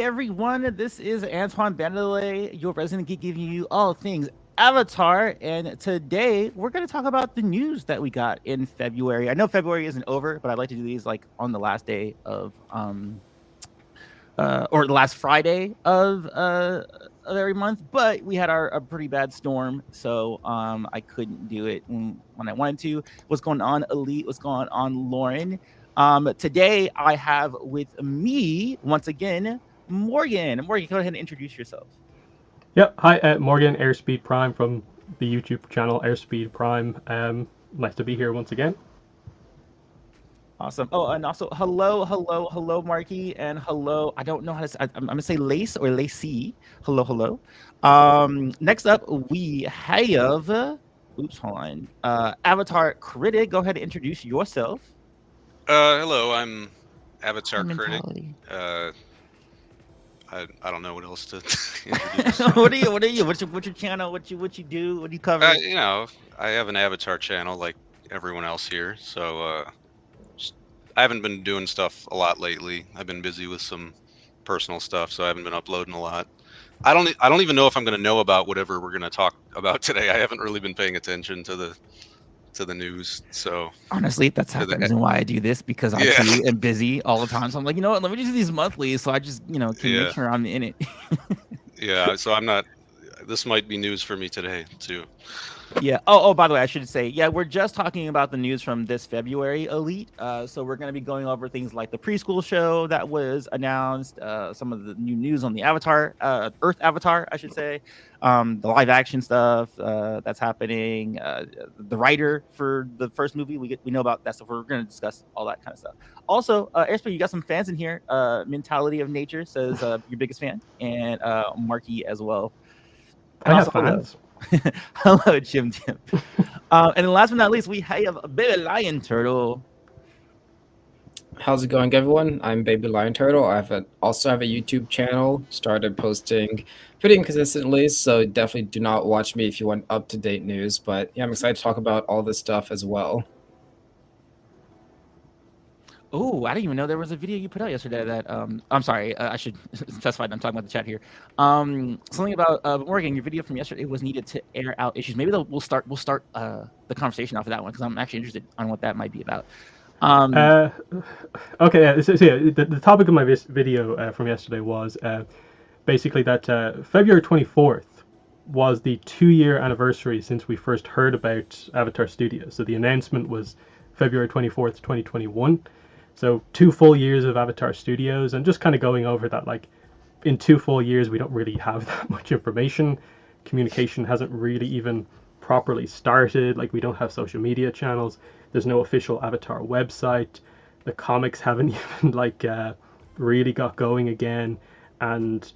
everyone. This is Antoine Bandelay, your resident geek, giving you all things Avatar. And today we're going to talk about the news that we got in February. I know February isn't over, but I like to do these like on the last day of or the last Friday of every month. But we had a pretty bad storm, so I couldn't do it when I wanted to. What's going on, Elite? What's going on, Lauren? Today I have with me once again Morgan. Morgan, go ahead and introduce yourself. Yep. Hi, Morgan, Airspeed Prime from the YouTube channel Airspeed Prime. Nice to be here once again. Awesome. Oh, and also hello, Marky, and hello. I don't know how to say. I'm gonna say Lace or Lacey. Hello. Next up we have. Oops, hold on. Avatar Critic. Go ahead and introduce yourself. Hello, I'm Avatar Critic. Mentality. I don't know what else to introduce. What are you? What's your channel? What you do? What do you cover? I have an Avatar channel like everyone else here, so I haven't been doing stuff a lot lately. I've been busy with some personal stuff, so I haven't been uploading a lot. I don't even know if I'm going to know about whatever we're going to talk about today. I haven't really been paying attention to the news. So honestly, that's half the reason why I do this, because I too am busy all the time. So I'm like, you know what? Let me just do these monthly, so I just can make sure I'm in it. Yeah. So I'm not. This might be news for me today too. Yeah. Oh, by the way, I should say, yeah, we're just talking about the news from this February, Elite. So we're going to be going over things like the preschool show that was announced, some of the new news on the Avatar, Earth Avatar, I should say, the live action stuff that's happening, the writer for the first movie. We know about that stuff. We're going to discuss all that kind of stuff. Also, Airspeed, you got some fans in here. Mentality of Nature says your biggest fan, and Marky as well. And I have fans. Hello, Jim. And then last but not least, we have a Baby Lion Turtle. How's it going, everyone? I'm Baby Lion Turtle. Also have a YouTube channel. Started posting pretty inconsistently, so definitely do not watch me if you want up-to-date news. But yeah, I'm excited to talk about all this stuff as well. Oh, I didn't even know there was a video you put out yesterday that I'm sorry, I should specify that I'm talking about the chat here. Something about Morgan, your video from yesterday was needed to air out issues. Maybe we'll start the conversation off of that one, because I'm actually interested on what that might be about. Okay, yeah, the topic of my video from yesterday was basically that February 24th was the 2-year anniversary since we first heard about Avatar Studios. So the announcement was February 24th, 2021. So 2 full years of Avatar Studios, and just kind of going over that, like, in 2 full years, we don't really have that much information. Communication hasn't really even properly started. Like, we don't have social media channels. There's no official Avatar website. The comics haven't even, really got going again. And,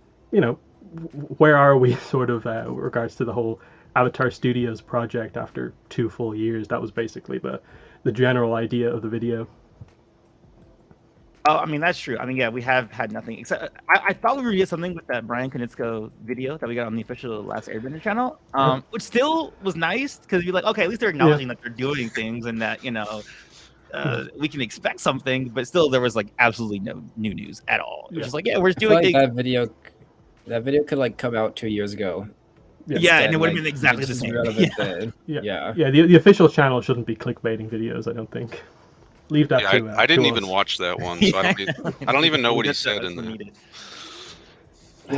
where are we sort of with regards to the whole Avatar Studios project after 2 full years? That was basically the general idea of the video. Oh, I mean, that's true. I mean, yeah, we have had nothing except I thought we were getting something with that Brian Konietzko video that we got on the official Last Airbender channel, which still was nice, because you're like, okay, at least they're acknowledging that they're doing things, and that we can expect something. But still, there was like absolutely no new news at all. It was just like, yeah, we're just doing things. That video could come out 2 years ago. Yeah, and it would have been exactly the same. Yeah. The official channel shouldn't be clickbaiting videos, I don't think. Leave that to I didn't even watch that one, so I don't even know what he said in there.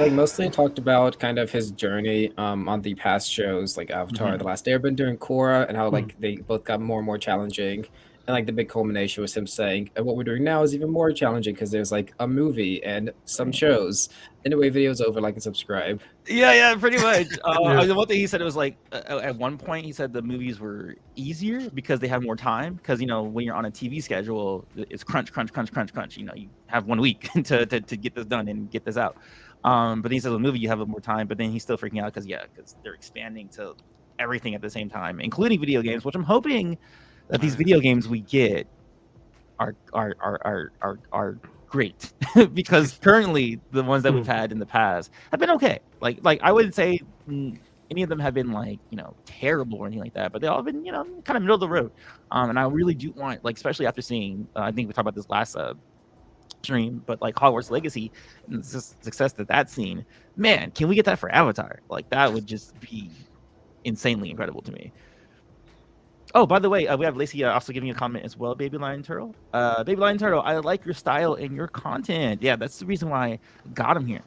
He mostly talked about kind of his journey on the past shows, like Avatar, The Last Airbender, and Korra, and how they both got more and more challenging. And the big culmination was him saying, and what we're doing now is even more challenging, because there's a movie and some shows. Anyway, video's over. Like and subscribe. Yeah, pretty much. The one thing he said, it was at one point he said the movies were easier because they have more time. Because when you're on a TV schedule, it's crunch. You have 1 week to get this done and get this out. But then he said the movie you have more time. But then he's still freaking out because they're expanding to everything at the same time, including video games, which I'm hoping that these video games we get are great, because currently the ones that we've had in the past have been okay. Like I wouldn't say any of them have been terrible or anything like that, but they all have been kind of middle of the road. And I really do want, especially after seeing I think we talked about this last stream, but like Hogwarts Legacy and the success that that's seen, man, can we get that for Avatar? Like that would just be insanely incredible to me. Oh, by the way, we have Lacey also giving a comment as well, Baby Lion Turtle. Baby Lion Turtle, I like your style and your content. Yeah, that's the reason why I got him here.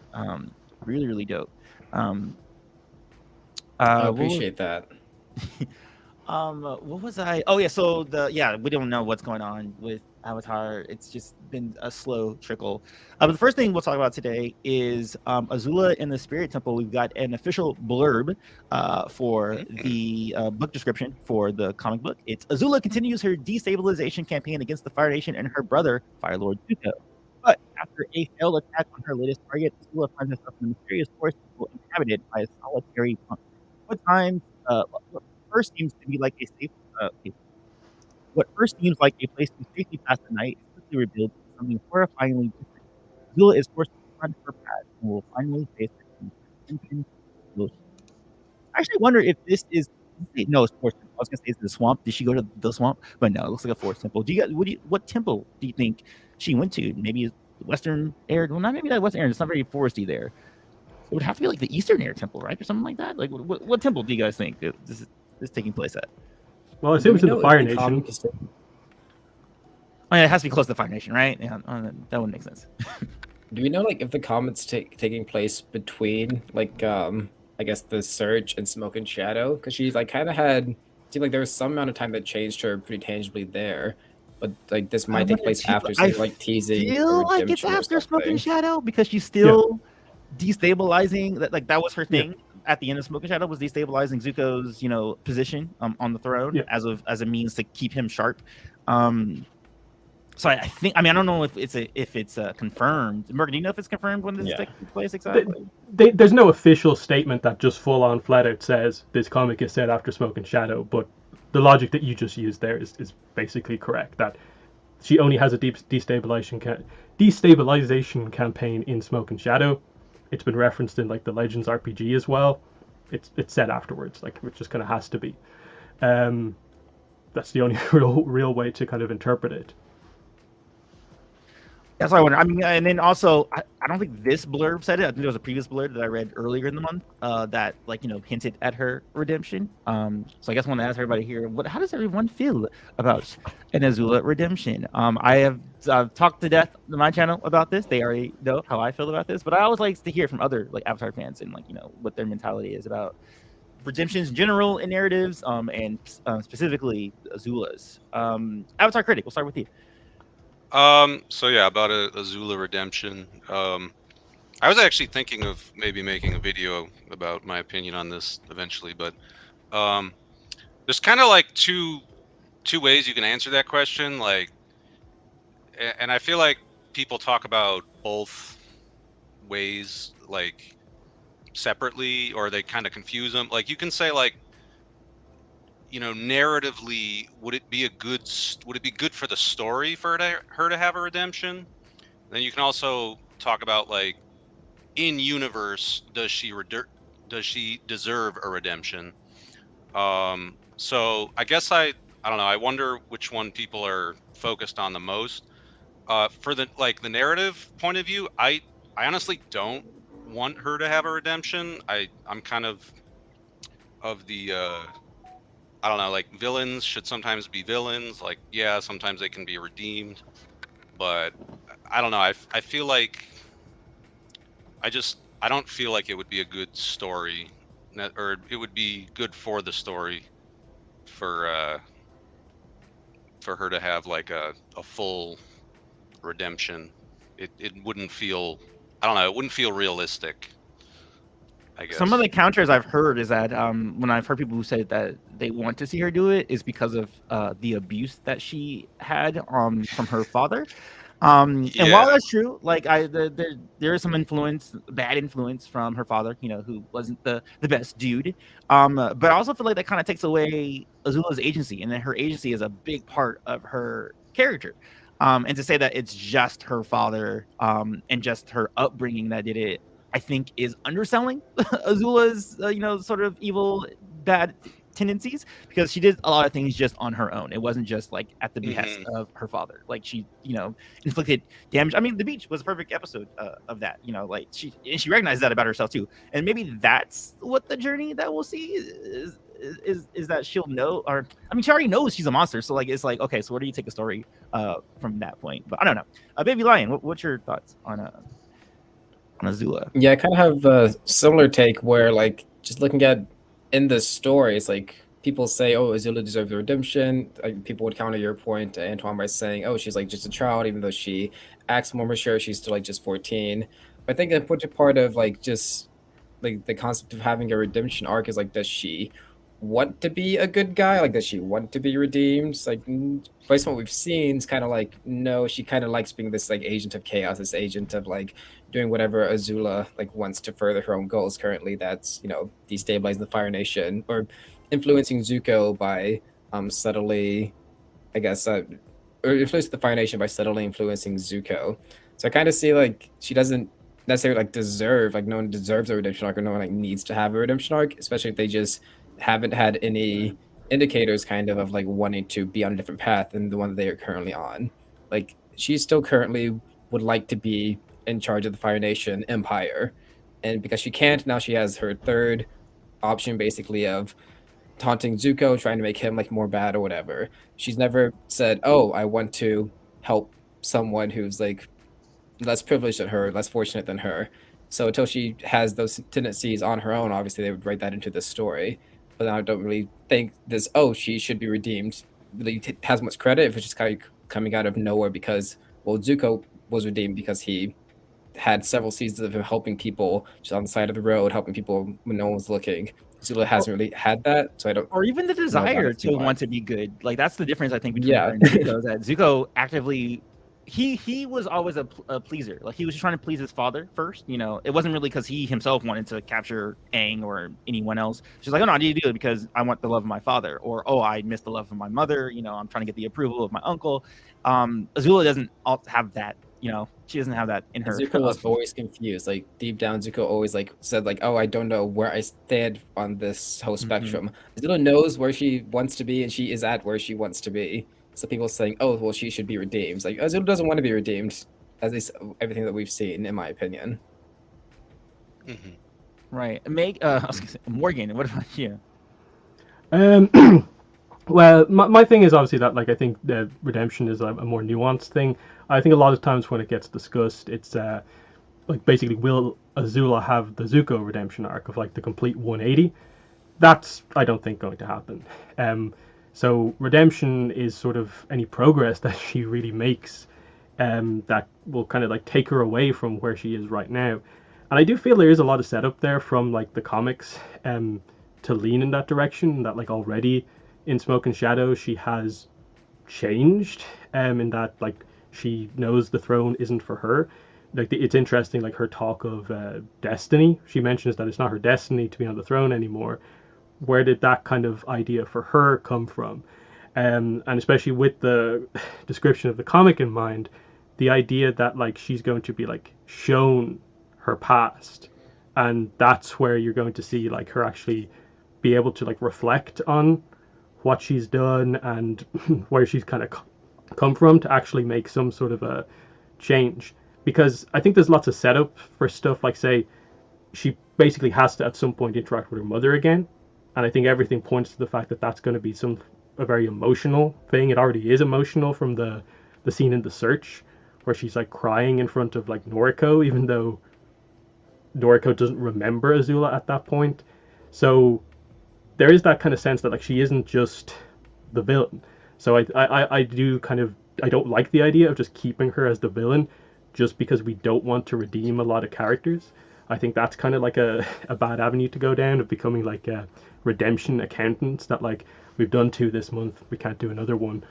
Really, really dope. I appreciate that. What was I? Oh yeah, so we don't know what's going on with Avatar. It's just been a slow trickle. But the first thing we'll talk about today is Azula in the Spirit Temple. We've got an official blurb for the book description for the comic book. It's Azula continues her destabilization campaign against the Fire Nation and her brother, Fire Lord Zuko. But after a failed attack on her latest target, Azula finds herself in a mysterious forest temple inhabited by a solitary monk. What first seems to be like a safe what first seems like a place to safely pass the night is quickly revealed to be something horrifyingly different. Azula is forced to confront her past and will finally face her intention. I actually wonder if this is no, it's forest temple. I was gonna say it's the swamp. Did she go to the swamp? But no, it looks like a forest temple. Do you guys what temple do you think she went to? Maybe Western Air. Well, not maybe that Western Air. It's not very foresty there. It would have to be like the Eastern Air Temple, right, or something like that. Like, what temple do you guys think this is taking place at? Well, I assume it's in the Fire Nation. Oh, yeah, it has to be close to the Fire Nation, right? Yeah, that would make sense. Do we know like if the comment's taking place between like I guess the Surge and Smoke and Shadow? Because she's like kind of seemed like there was some amount of time that changed her pretty tangibly there, but like this might take place after, so like teasing. I feel like it's after Smoke and Shadow because she's still destabilizing. That was her thing. At the end of Smoke and Shadow was destabilizing Zuko's, position on the throne as a means to keep him sharp. So I think, I don't know if it's confirmed. Morgan, do you know if it's confirmed when this is taking place exactly? There's no official statement that just full on flat out says this comic is set after Smoke and Shadow, but the logic that you just used there is basically correct. That she only has a deep destabilization campaign in Smoke and Shadow. It's been referenced in like the Legends RPG as well. It's set afterwards, like it just kind of has to be. That's the only real way to kind of interpret it. That's what I wonder. And then also, I don't think this blurb said it. I think there was a previous blurb that I read earlier in the month that hinted at her redemption. So I guess I want to ask everybody here, how does everyone feel about an Azula redemption? I have talked to death on my channel about this. They already know how I feel about this, but I always like to hear from other Avatar fans and what their mentality is about redemptions in general in narratives, and specifically Azula's. Avatar critic, we'll start with you. So yeah, about Azula redemption. I was actually thinking of maybe making a video about my opinion on this eventually, but there's kind of like two ways you can answer that question. Like, and I feel like people talk about both ways like separately, or they kind of confuse them. Like, you can say like, narratively, would it be good for the story for her to have a redemption? Then you can also talk about like, in universe, does she deserve a redemption? So I guess I don't know. I wonder which one people are focused on the most. For the narrative point of view, I honestly don't want her to have a redemption. I'm kind of the I don't know, like, villains should sometimes be villains. Like, yeah, sometimes they can be redeemed, but I don't know. I feel like I don't feel like it would be a good story, or it would be good for the story for her to have like a full redemption. It wouldn't feel, I don't know, it wouldn't feel realistic, I guess. Some of the counters I've heard is that when I've heard people who say that they want to see her do it is because of the abuse that she had from her father. And while that's true, like there is some bad influence from her father, who wasn't the best dude. But I also feel like that kind of takes away Azula's agency, and that her agency is a big part of her character. And to say that it's just her father and just her upbringing that did it, I think is underselling Azula's, sort of evil, bad tendencies, because she did a lot of things just on her own. It wasn't just like at the behest of her father. Like she, inflicted damage. I mean, the beach was a perfect episode of that. Like she recognized that about herself too. And maybe that's what the journey that we'll see is that she'll know, or I mean, she already knows she's a monster. So like, it's like, okay, so where do you take a story from that point? But I don't know. Baby Lion, what's your thoughts on Azula? Yeah, I kind of have a similar take where, like, just looking at in the story, it's like people say, "Oh, Azula deserves a redemption." Like, people would counter your point, Antoine, by saying, "Oh, she's like just a child, even though she acts more mature. She's still like just 14." But I think an important part of like just like the concept of having a redemption arc is like, does she want to be a good guy? Like, does she want to be redeemed? It's like, based on what we've seen, it's kind of like, no, she kind of likes being this like agent of chaos, this agent of like doing whatever Azula like wants to further her own goals currently. That's destabilizing the Fire Nation or influencing Zuko by subtly, I guess, or influencing the Fire Nation by subtly influencing Zuko. So I kind of see like she doesn't necessarily like deserve, like no one deserves a redemption arc, or no one like needs to have a redemption arc, especially if they just haven't had any indicators kind of like wanting to be on a different path than the one that they are currently on. Like she still currently would like to be in charge of the Fire Nation Empire, and because she can't, now she has her third option basically of taunting Zuko, trying to make him like more bad or whatever. She's never said, "Oh, I want to help someone who's like less privileged than her, less fortunate than her." So until she has those tendencies on her own, obviously they would write that into the story. But I don't really think this, "Oh, she should be redeemed," really has much credit if it's just kind of coming out of nowhere because, well, Zuko was redeemed because he had several seasons of him helping people just on the side of the road, helping people when no one was looking. Zula hasn't really had that, so I don't. Or even the desire to want to be good. Like that's the difference I think between her and Zuko. Is that Zuko actively, he was always a pleaser. Like he was just trying to please his father first. It wasn't really because he himself wanted to capture Aang or anyone else. She's like, "Oh no, I need to do it because I want the love of my father," or "Oh, I miss the love of my mother. I'm trying to get the approval of my uncle." Azula doesn't have that. She doesn't have that in her. Zuko was always confused. Like deep down, Zuko always like said like, "Oh, I don't know where I stand on this whole spectrum." Azula knows where she wants to be, and she is at where she wants to be. So people saying, "Oh, well, she should be redeemed." Like Azula doesn't want to be redeemed, at least everything that we've seen, in my opinion. Right. Morgan, what about you? Well, my thing is obviously that like I think the redemption is a more nuanced thing. I think a lot of times when it gets discussed, it's like basically will Azula have the Zuko redemption arc of like the complete 180? That's I don't think going to happen. So redemption is sort of any progress that she really makes that will kind of like take her away from where she is right now. And I do feel there is a lot of setup there from like the comics to lean in that direction, that like already in Smoke and Shadow she has changed in that like she knows the throne isn't for her. Like it's interesting, like her talk of destiny. She mentions that it's not her destiny to be on the throne anymore. Where did that kind of idea for her come from? And especially with the description of the comic in mind, the idea that like she's going to be like shown her past, and that's where you're going to see like her actually be able to like reflect on what she's done and where she's kind of come from to actually make some sort of a change. Because I think there's lots of setup for stuff like, say, she basically has to at some point interact with her mother again, and I think everything points to the fact that that's going to be a very emotional thing. It already is emotional from the scene in The Search where she's like crying in front of like Noriko, even though Noriko doesn't remember Azula at that point. So there is that kind of sense that like she isn't just the villain. So I do kind of, I don't like the idea of just keeping her as the villain just because we don't want to redeem a lot of characters. I think that's kind of like a bad avenue to go down, of becoming like a redemption accountants that like we've done 2 this month, we can't do another one.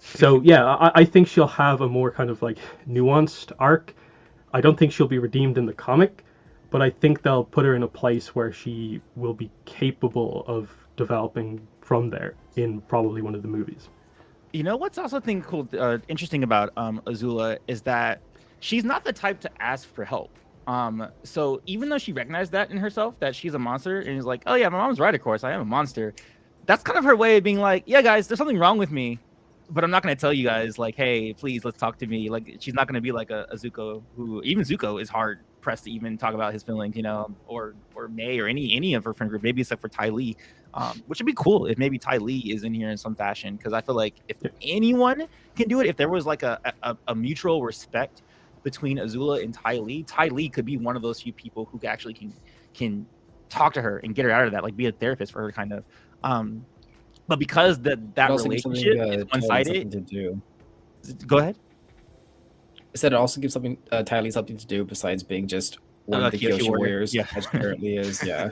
So yeah, I think she'll have a more kind of like nuanced arc. I don't think she'll be redeemed in the comic, but I think they'll put her in a place where she will be capable of developing from there in probably one of the movies. What's also interesting about Azula is that she's not the type to ask for help. So even though she recognized that in herself, that she's a monster, and is like, oh yeah, my mom's right, of course, I am a monster. That's kind of her way of being like, yeah, guys, there's something wrong with me, but I'm not gonna tell you guys, like, hey, please, let's talk to me. Like, she's not gonna be like a Zuko, who even Zuko is hard pressed to even talk about his feelings, or May or any of her friend group, maybe except for Ty Lee, which would be cool if maybe Ty Lee is in here in some fashion, because I feel like if anyone can do it, if there was like a mutual respect between Azula and Ty Lee could be one of those few people who actually can talk to her and get her out of that, like be a therapist for her, kind of. But because that relationship is one-sided, to do. Go ahead. I said it also gives something Ty Lee something to do besides being just one of the Kyoshi warriors, yeah, as currently is. Yeah.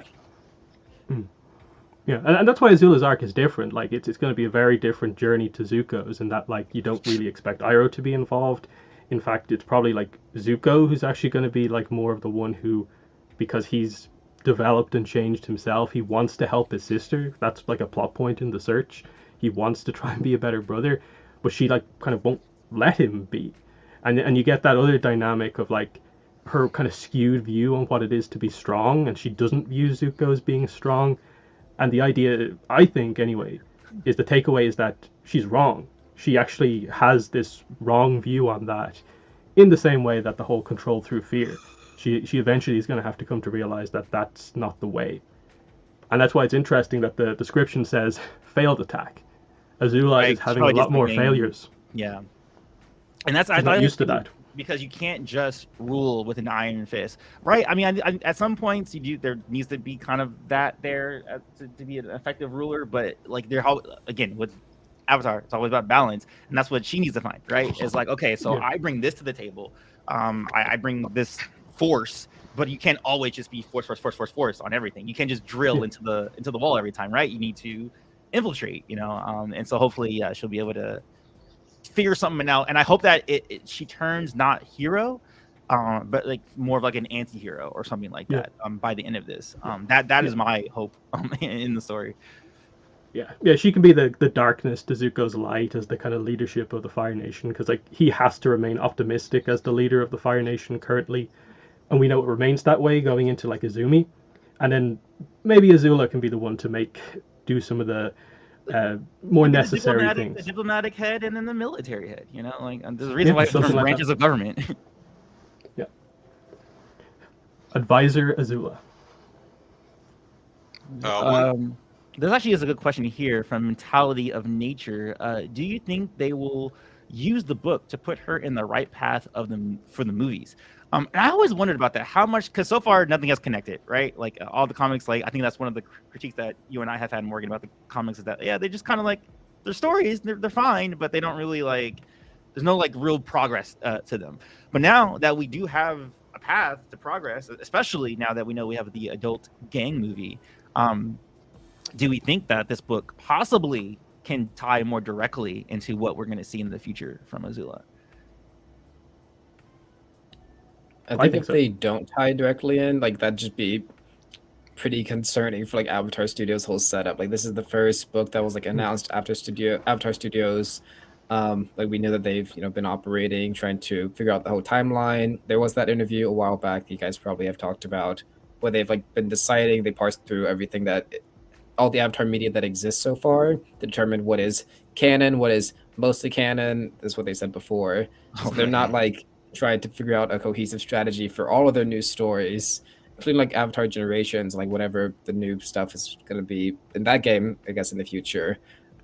Yeah, and that's why Azula's arc is different. Like, it's going to be a very different journey to Zuko's, in that, like, you don't really expect Iroh to be involved. In fact, it's probably like Zuko who's actually going to be like more of the one who, because he's developed and changed himself, he wants to help his sister. That's like a plot point in the search. He wants to try and be a better brother, but she like kind of won't let him be. And you get that other dynamic of like her kind of skewed view on what it is to be strong, and she doesn't view Zuko as being strong. And the idea, I think anyway, is the takeaway is that she's wrong. She actually has this wrong view on that, in the same way that the whole control through fear. She eventually is going to have to come to realize that that's not the way. And that's why it's interesting that the description says failed attack. Azula is having a lot more failures. Yeah. And that's, I'm not used to that. Because you can't just rule with an iron fist, right? I mean, at some points there needs to be kind of that there to be an effective ruler, but like again with Avatar, it's always about balance, and that's what she needs to find, right? It's like, okay, so I bring this to the table, I bring this force, but you can't always just be force on everything. You can't just drill into the wall every time, right? You need to infiltrate, and so hopefully she'll be able to figure something out, and I hope that she turns not hero, but like more of like an anti-hero or something like that by the end of this. That is my hope in the story. Yeah, she can be the darkness to Zuko's light as the kind of leadership of the Fire Nation, because like he has to remain optimistic as the leader of the Fire Nation currently, and we know it remains that way going into like Izumi, and then maybe Azula can be the one to do some of the more necessary things. The diplomatic head and then the military head, like there's a reason why different branches of government. Yeah. Advisor Azula. There's actually is a good question here from Mentality of Nature. Do you think they will use the book to put her in the right path for the movies? And I always wondered about that. How much, because so far nothing has connected, right? Like all the comics, like I think that's one of the critiques that you and I have had, Morgan, about the comics, is that they just kind of like their stories, they're fine, but they don't really like. There's no like real progress to them. But now that we do have a path to progress, especially now that we know we have the adult gang movie, do we think that this book possibly can tie more directly into what we're going to see in the future from Azula? I think if they don't tie directly in, like that'd just be pretty concerning for like Avatar Studios' whole setup. Like this is the first book that was like announced after Avatar Studios. Like we knew that they've been operating, trying to figure out the whole timeline. There was that interview a while back that you guys probably have talked about, where they've like been deciding. They parsed through everything all the Avatar media that exists so far to determine what is canon, what is mostly canon. That's what they said before. So they're not like trying to figure out a cohesive strategy for all of their new stories, including like Avatar Generations, like whatever the new stuff is going to be in that game, I guess, in the future.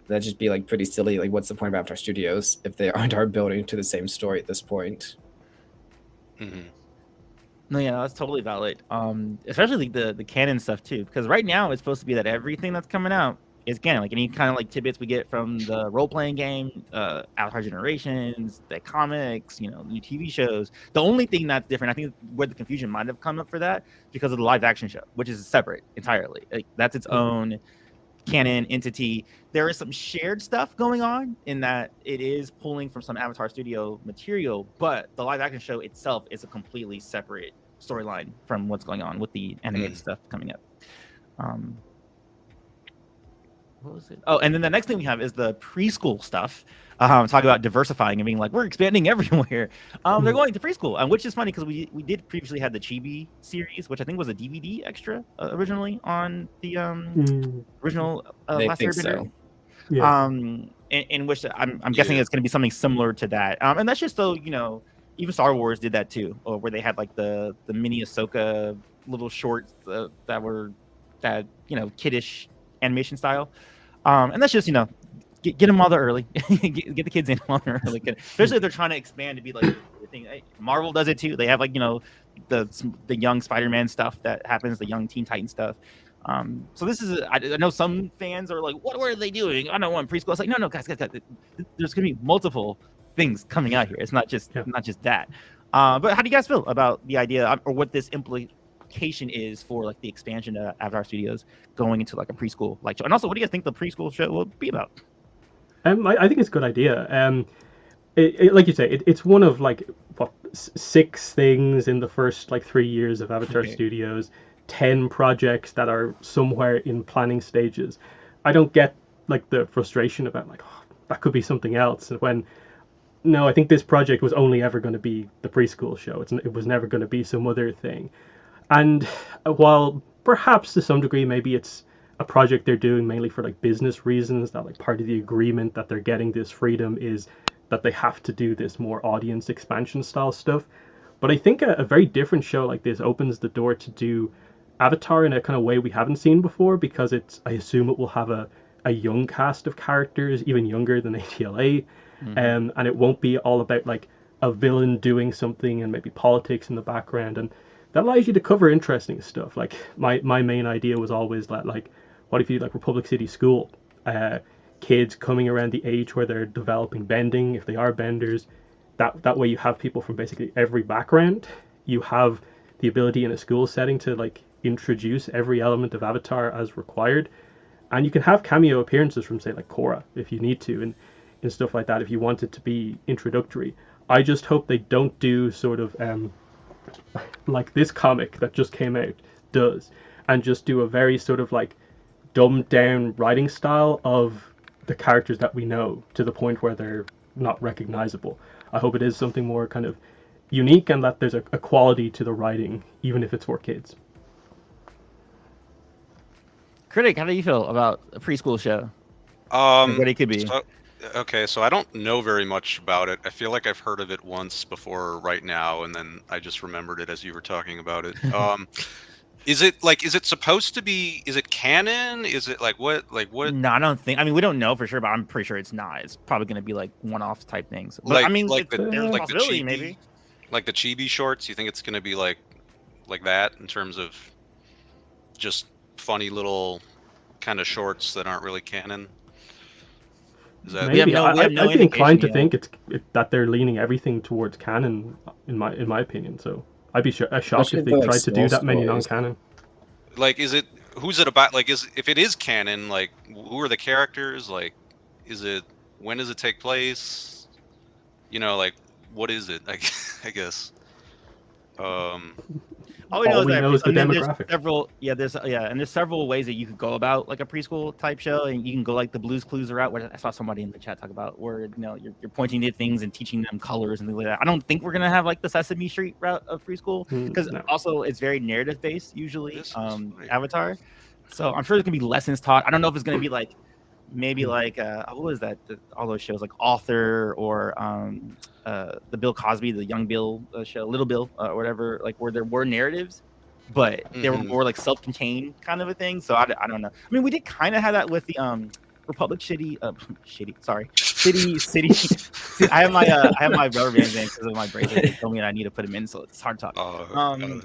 That'd just be like pretty silly. Like, what's the point of Avatar Studios if they aren't building to the same story at this point? Mm-hmm. No, yeah, that's totally valid. Especially the canon stuff too, because right now it's supposed to be that everything that's coming out is canon. Like any kind of like tidbits we get from the role-playing game, Avatar Generations, the comics, new TV shows. The only thing that's different, I think, where the confusion might have come up for that, because of the live action show, which is separate entirely. Like that's its own canon entity. There is some shared stuff going on in that it is pulling from some Avatar Studio material, but the live action show itself is a completely separate storyline from what's going on with the animated stuff coming up. what was it? Oh, and then the next thing we have is the preschool stuff. Talk about diversifying and being like, we're expanding everywhere. They're going to preschool, which is funny because we did previously had the Chibi series, which I think was a DVD extra originally on the original Last think Airbender. so. Yeah. In which I'm guessing it's going to be something similar to that. And that's just so even Star Wars did that too, where they had like the mini Ahsoka little shorts that were kiddish animation style. And that's just get them all there early, get the kids in while they're early, especially if they're trying to expand to be like the thing. Marvel does it too. They have like the young Spider-Man stuff that happens, the young Teen Titan stuff. So this is I know some fans are like, what are they doing? I don't want preschool. It's like, no, guys, there's gonna be multiple things coming out here. It's not just that. But how do you guys feel about the idea or what this implication is for like the expansion of Avatar Studios going into like a preschool like show? And also, what do you guys think the preschool show will be about? I think it's a good idea. Like you say, it's one of like 6 things in the first like 3 years of Avatar Studios, 10 projects that are somewhere in planning stages. I don't get like the frustration about like, oh, that could be something else. When no, I think this project was only ever going to be the preschool show. It was never going to be some other thing. And while perhaps to some degree maybe it's a project they're doing mainly for like business reasons, that like part of the agreement that they're getting this freedom is that they have to do this more audience expansion style stuff. But I think a very different show like this opens the door to do Avatar in a kind of way we haven't seen before, because I assume it will have a young cast of characters, even younger than ATLA. And it won't be all about like a villain doing something and maybe politics in the background. And that allows you to cover interesting stuff. Like my main idea was always that like, what if you like Republic City School, kids coming around the age where they're developing bending, if they are benders, that way you have people from basically every background. You have the ability in a school setting to like introduce every element of Avatar as required, and you can have cameo appearances from say like Korra if you need to, and stuff like that if you want it to be introductory. I just hope they don't do sort of like this comic that just came out does, and just do a very sort of like dumbed down writing style of the characters that we know to the point where they're not recognizable. I hope it is something more kind of unique and that there's a quality to the writing, even if it's for kids. Critic, how do you feel about a preschool show? What it could be? So I don't know very much about it. I feel like I've heard of it once before right now, and then I just remembered it as you were talking about it. Is it supposed to be, is it canon? Is it like what? No, I don't think. I mean, we don't know for sure, but I'm pretty sure it's not. It's probably going to be like one-off type things. But I mean, there's a possibility, maybe. Like the Chibi shorts, you think it's going to be like that in terms of just funny little kind of shorts that aren't really canon? Is that maybe? I'd be inclined to think that they're leaning everything towards canon, in my opinion. So I'd be shocked if they tried to do that many non-canon. Like, who's it about? Like, if it is canon, like, who are the characters? Like, when does it take place? Like, what is it? I guess. All we know is the demographic. There's several ways that you could go about like a preschool type show, and you can go like the Blue's Clues route, where I saw somebody in the chat talk about where you're pointing to things and teaching them colors and things like that. I don't think we're gonna have like the Sesame Street route of preschool, because also it's very narrative based usually. Avatar, so I'm sure there's gonna be lessons taught. I don't know if it's gonna be like maybe like what was that? All those shows like Author or the Bill Cosby, the Young Bill show, Little Bill or whatever, like where there were narratives, but they were more like self-contained kind of a thing. So I don't know. I mean, we did kind of have that with the Republic City. I have my rubber bands in because of my bracelet. They told me I need to put them in, so it's hard to talk.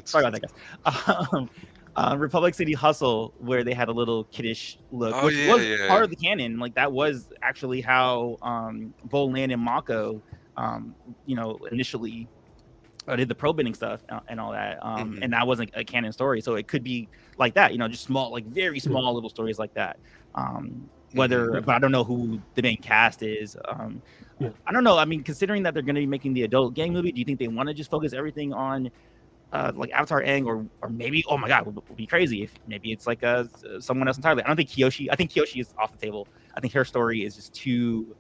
Sorry about that, guys. Republic City Hustle, where they had a little kiddish look, which was part of the canon. Like that was actually how Bolan and Mako, initially did the pro bending stuff and all that. And that wasn't a canon story, so it could be like that. Just small, like very small little stories like that. But I don't know who the main cast is. I don't know. I mean, considering that they're going to be making the adult gang movie, do you think they want to just focus everything on like Avatar Aang, or maybe, oh my god, would be crazy if maybe it's like someone else entirely. I don't think Kyoshi. I think Kyoshi is off the table. I think her story is just too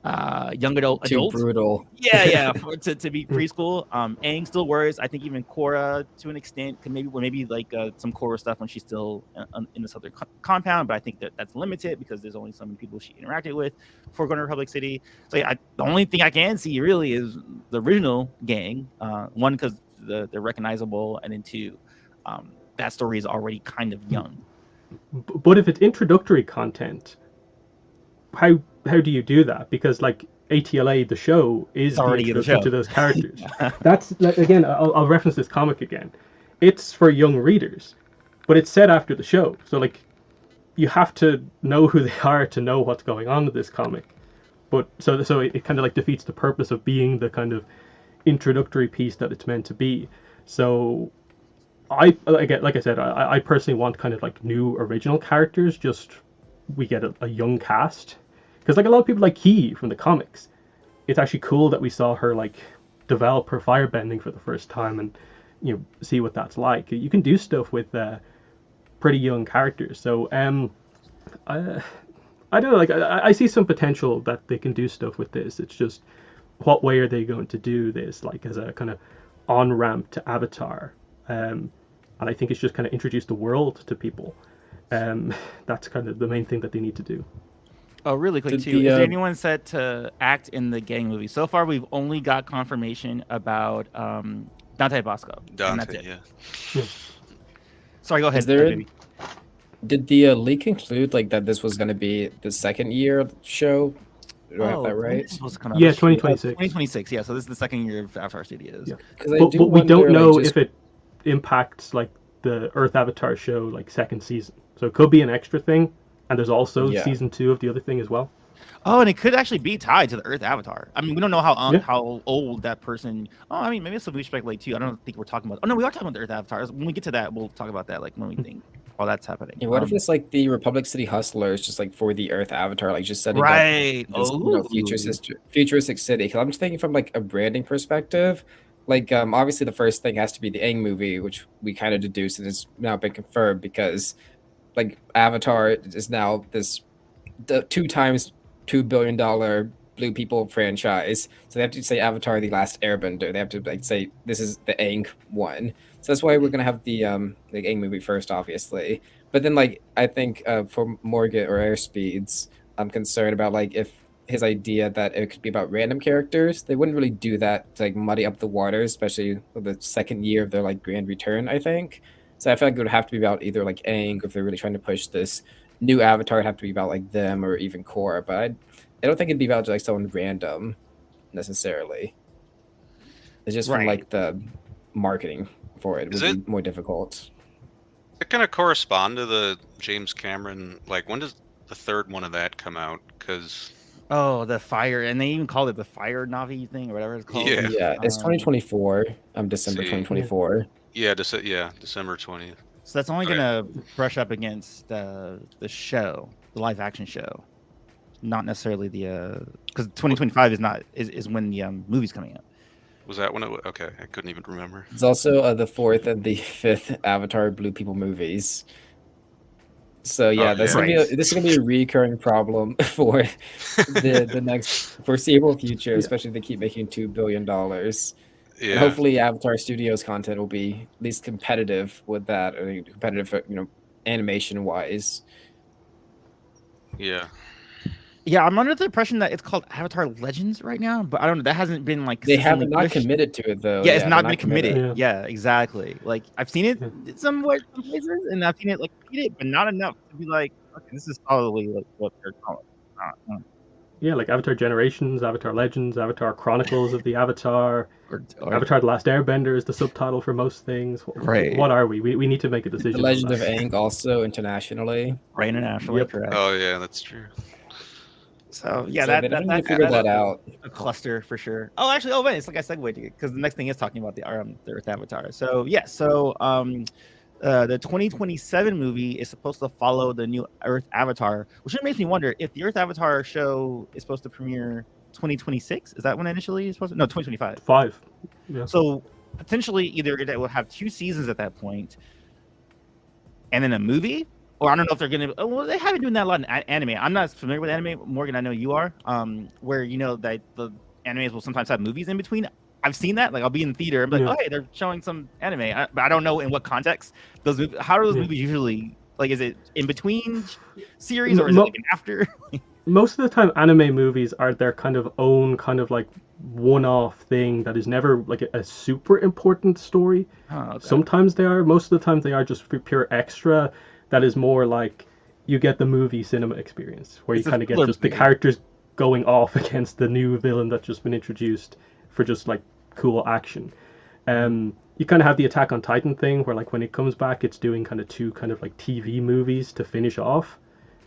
young adult. Too brutal. Yeah, to be preschool. Aang still works. I think even Korra to an extent could maybe like some Korra stuff when she's still in this other compound, but I think that's limited because there's only so many people she interacted with before going to Republic City. So yeah, the only thing I can see really is the original gang. One, because they're recognizable, and then two, that story is already kind of young. But if it's introductory content, how do you do that? Because like ATLA, the show, is the introduction to those characters. That's again, I'll reference this comic again. It's for young readers, but it's set after the show, so like you have to know who they are to know what's going on with this comic. But so it kind of like defeats the purpose of being the kind of introductory piece that it's meant to be. So I said, I personally want kind of like new original characters. Just we get a young cast, because like a lot of people like Key from the comics, it's actually cool that we saw her like develop her firebending for the first time and see what that's like. You can do stuff with pretty young characters. So I don't know, like I see some potential that they can do stuff with this. It's just what way are they going to do this, like as a kind of on ramp to Avatar? And I think it's just kind of introduce the world to people. That's kind of the main thing that they need to do. Oh, really quick too. Is there anyone set to act in the gang movie? So far, we've only got confirmation about Dante Bosco. Dante, and that's it. yeah. Sorry, go ahead. Baby. Did the leak include like that this was going to be the second year show? Do I have that right? Yeah, 2026. 2026. Yeah, so this is the second year of Avatar Studios. Yeah. But we don't know if it impacts like the Earth Avatar show like second season. So it could be an extra thing, and there's also season 2 of the other thing as well. Oh, and it could actually be tied to the Earth Avatar. I mean, we don't know how old that person. Oh, I mean, maybe it's something we speculate too. I don't think we're talking about. Oh no, we are talking about the Earth Avatars. When we get to that, we'll talk about that. Like when we think while that's happening. Yeah, what if it's like the Republic City Hustlers, just like for the Earth Avatar, like just setting up this, futuristic city? Because I'm just thinking from like a branding perspective. Like obviously the first thing has to be the Aang movie, which we kind of deduced and it's now been confirmed because like Avatar is now the 2 times $2 billion Blue People franchise. So they have to say Avatar: The Last Airbender. They have to like say this is the Aang one. So that's why we're gonna have the Aang movie first, obviously. But then like I think for Morgan or Airspeeds, I'm concerned about like if his idea that it could be about random characters, they wouldn't really do that to like muddy up the waters, especially with the second year of their like grand return, I think. So I feel like it would have to be about either like Aang, or if they're really trying to push this new Avatar, it'd have to be about like them or even Korra. But I don't think it'd be about like someone random necessarily. It's just from like the marketing for it would be more difficult. It kind of correspond to the James Cameron, like when does the third one of that come out? Because the fire, and they even called it the Fire Navi thing or whatever it's called. Yeah, it's 2024. December 2024. Yeah, December 20th. So that's only gonna brush up against the show, the live action show, not necessarily the because 2025 is when the movie's coming out. Was that when it? Okay, I couldn't even remember. It's also the 4th and the 5th Avatar Blue People movies. So yeah, this is gonna be a recurring problem for the next foreseeable future, especially if they keep making $2 billion. Yeah. And hopefully Avatar Studios content will be at least competitive with that, or competitive, animation wise. Yeah. Yeah, I'm under the impression that it's called Avatar Legends right now, but I don't know. That hasn't been like they have not committed to it though. Yeah, it's not been committed. Yeah, exactly. Like I've seen it some places, and I've seen it like repeated, but not enough to be like, okay, this is probably like what they're calling. Yeah, like Avatar Generations, Avatar Legends, Avatar Chronicles of the Avatar, or Avatar: The Last Airbender is the subtitle for most things. Right. What are we? We need to make a decision. The Legend of Aang also internationally. Right, internationally. Yep. Correct. Oh yeah, that's true. So yeah, that figure that out. A cluster for sure. Oh, actually, wait, it's like I segued to it because the next thing is talking about the Earth Avatar. So the 2027 movie is supposed to follow the new Earth Avatar, which makes me wonder if the Earth Avatar show is supposed to premiere 2026. Is that when initially is supposed to? No, 2025. 5. Yeah. So potentially either they will have 2 seasons at that point, and then a movie, or I don't know if they're gonna. Well, they haven't doing that a lot in anime. I'm not familiar with anime, Morgan. I know you are. Where you know that the animes will sometimes have movies in between. I've seen that. Like I'll be in the theater, I'm like, oh hey, they're showing some anime, but I don't know in what context. How are those movies usually? Like, is it in between series or is it like an after? Most of the time, anime movies are their kind of own kind of like one-off thing that is never like a super important story. Oh, okay. Sometimes they are. Most of the time, they are just pure extra. That is more like you get the movie cinema experience, where you kind of get just the characters going off against the new villain that's just been introduced for just like cool action. You kind of have the Attack on Titan thing, where like when it comes back, it's doing kind of 2 kind of like TV movies to finish off,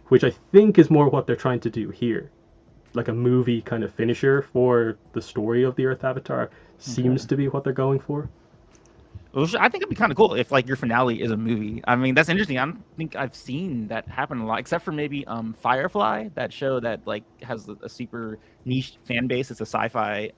which I think is more what they're trying to do here. Like a movie kind of finisher for the story of the Earth Avatar seems to be what they're going for. Well, I think it'd be kind of cool if like your finale is a movie. I mean, that's interesting. I don't think I've seen that happen a lot, except for maybe Firefly, that show that like has a super niche fan base. It's a sci-fi